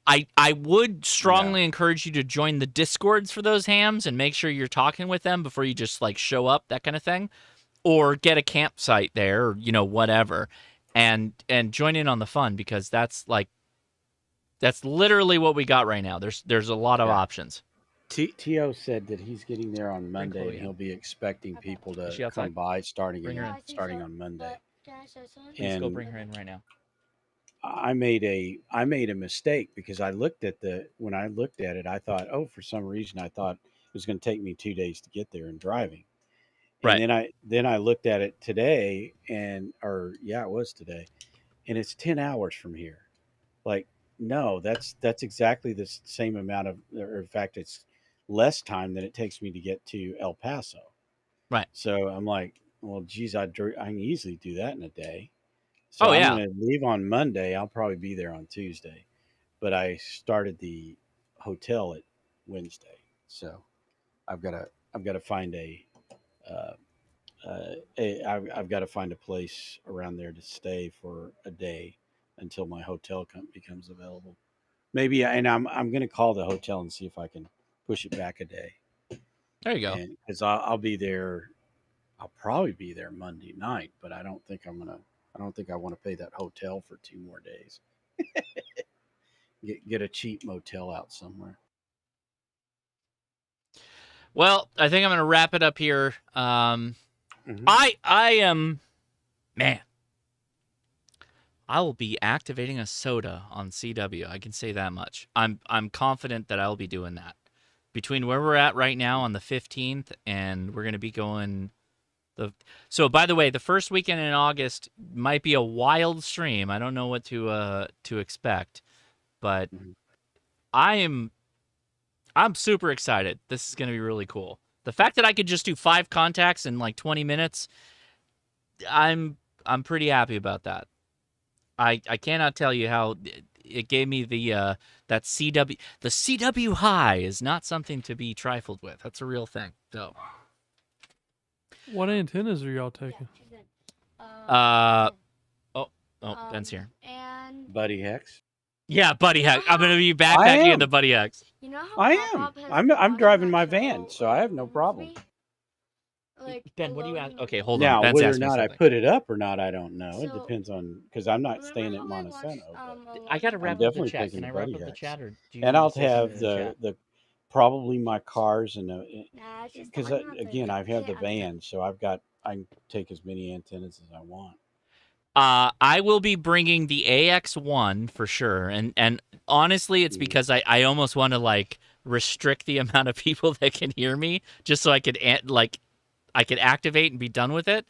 I would strongly encourage you to join the Discords for those hams and make sure you're talking with them before you just like show up, that kind of thing. Or get a campsite there, or, whatever, and join in on the fun because that's literally what we got right now. There's a lot of options. T.O. said that he's getting there on Monday and he'll be expecting people to come by starting on Monday. Please go bring her in right now. I made a mistake because when I looked at it, I thought, for some reason I thought it was going to take me 2 days to get there and driving. And then I looked at it today it was today, and it's 10 hours from here. Like, no, that's exactly the same amount or in fact, it's less time than it takes me to get to El Paso. Right. So I'm like, well, geez, I can easily do that in a day. So I'm going to leave on Monday. I'll probably be there on Tuesday, but I started the hotel at Wednesday. So I've got to find I've got to find a place around there to stay for a day until my hotel becomes available. Maybe, and I'm going to call the hotel and see if I can push it back a day. There you go. Because I'll be there I'll probably be there Monday night, but I don't think I want to pay that hotel for 2 more days. Get a cheap motel out somewhere. Well, I think I'm going to wrap it up here. I am, man, I will be activating a SOTA on CW. I can say that much. I'm confident that I'll be doing that. Between where we're at right now on the 15th, and we're going to be going So, by the way, the first weekend in August might be a wild stream. I don't know what to expect, but I'm super excited. This is going to be really cool. The fact that I could just do 5 contacts in like 20 minutes, I'm pretty happy about that. I cannot tell you how it gave me the that CW. The CW high is not something to be trifled with. That's a real thing. So, what antennas are y'all taking? Ben's here. And Buddy Hex. Yeah, Buddy Hex. I'm gonna be backpacking in the Buddy Hex. you know how I Pop-Pop am. has I'm driving my show, van, so I have no problem. like Ben, what do you alone ask? in Okay, the hold Now, on. Ben's whether or asking me not I something. put it up or not, I don't know. It So, depends on, because I'm not remember staying at how I Montecito. watched, I gotta I'm wrap up the definitely chat. taking Can the I wrap Buddy up the Hex. chat, or do you And want I'll to say something have in the chat? the probably my cars and Nah, it's just because I'm not the again, I have the I'm van, so I can take as many antennas as I want. I will be bringing the AX1 for sure, and honestly, it's because I almost want to like restrict the amount of people that can hear me, just so I could activate and be done with it.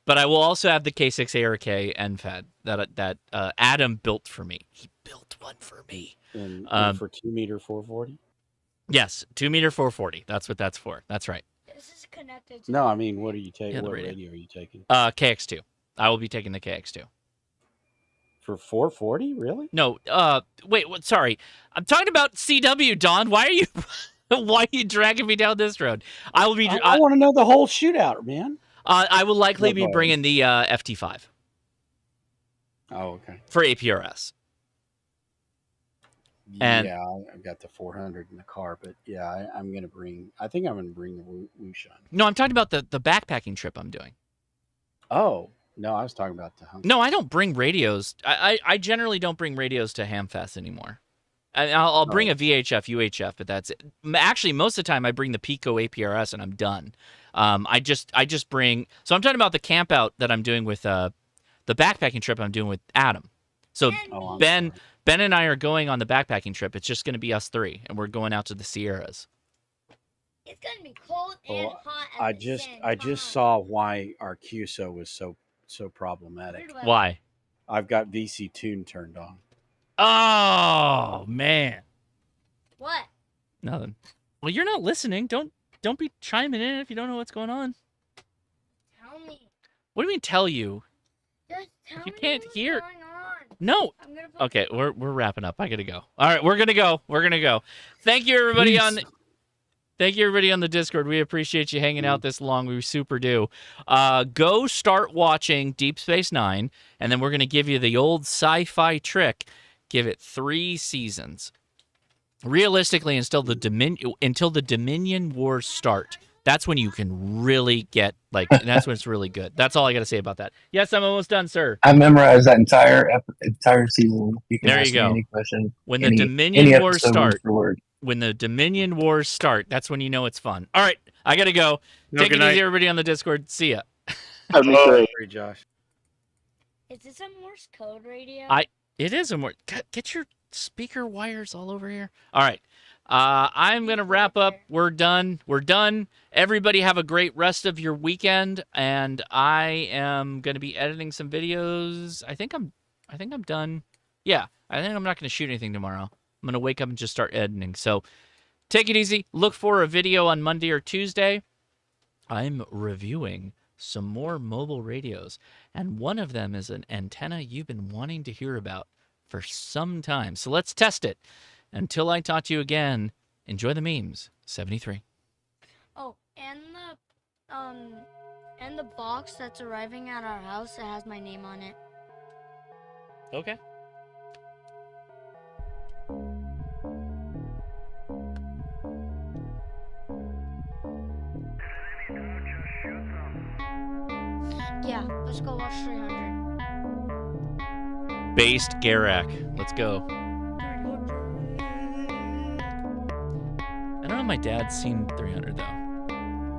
But I will also have the K6ARK NFED that Adam built for me. He built one for me. And for 2 meter 440. Yes, 2 meter 440. That's what that's for. That's right. This is connected to No, I mean, what are you taking? Yeah, the What radio. radio are you taking? KX2. I will be taking the KX2. For 440, really? No, wait, what? Sorry, I'm talking about CW, Don. Why are you dragging me down this road? I will be. I want to know the whole shootout, man. I will likely What be band? bringing the FT5 Oh, okay. for APRS. And yeah, I've got the 400 in the car, but yeah, I'm gonna bring. I think I'm gonna bring the Wushan. no, I'm talking about the backpacking trip I'm doing. Oh no, I was talking about the Hump. No, I don't bring radios. I generally don't bring radios to Hamfest anymore. I'll bring a VHF, UHF, but that's it. Actually, most of the time I bring the Pico APRS and I'm done. I just bring. So I'm talking about the camp out that I'm doing with the backpacking trip I'm doing with Adam. So Ben and I are going on the backpacking trip. It's just going to be us 3, and we're going out to the Sierras. It's gonna be cold and hot. I just saw why our QSO was so problematic. Why? I've got VC Tune turned on. Oh man. What? Nothing. Well, you're not listening. Don't be chiming in if you don't know what's going on. Tell me. What do you mean tell you? Just tell You me can't what's hear. going on. No. I'm gonna put Okay, we're wrapping up. I gotta go. All right, we're gonna go. Thank you everybody on the Discord. We appreciate you hanging out this long. We super do. Go start watching Deep Space Nine, and then we're gonna give you the old sci-fi trick. Give it 3 seasons. Realistically, until the Dominion Wars start. That's when you can really get that's when it's really good. That's all I got to say about that. Yes, I'm almost done, sir. I memorized that entire season. You can There ask you me go. any question. When any, the Dominion any Wars episode word start. for word. When the Dominion Wars start, that's when you know it's fun. All right, I got to go. No, Take it good night. easy, everybody on the Discord. See ya. That'd be great. Sorry, Josh. Is this a Morse code radio? It is a more. Get your speaker wires all over here. All right. I'm going to wrap up. We're done. Everybody have a great rest of your weekend. And I am going to be editing some videos. I think I'm done. Yeah. I think I'm not going to shoot anything tomorrow. I'm going to wake up and just start editing. So take it easy. Look for a video on Monday or Tuesday. I'm reviewing some more mobile radios. And one of them is an antenna you've been wanting to hear about for some time. So let's test it. Until I talk to you again, enjoy the memes. 73. Oh, and the box that's arriving at our house, it has my name on it. Okay. Let's go watch 300. Based Garak. Let's go. I don't know if my dad's seen 300 though.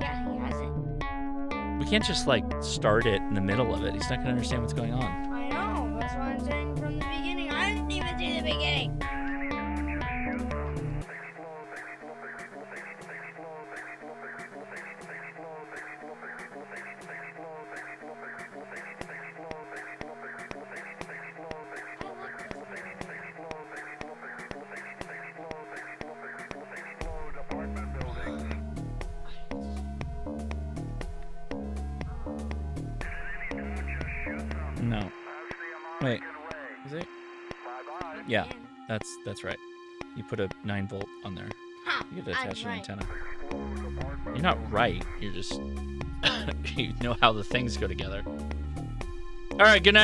Yeah, he has it. We can't just like start it in the middle of it. He's not gonna understand what's going on. I know. That's why I'm saying from the beginning. I didn't even see the beginning. No. Wait. Is it? Yeah, that's right. You put a 9-volt on there. You get to attach an antenna. You're not right. You're just you know how the things go together. All right. Good night.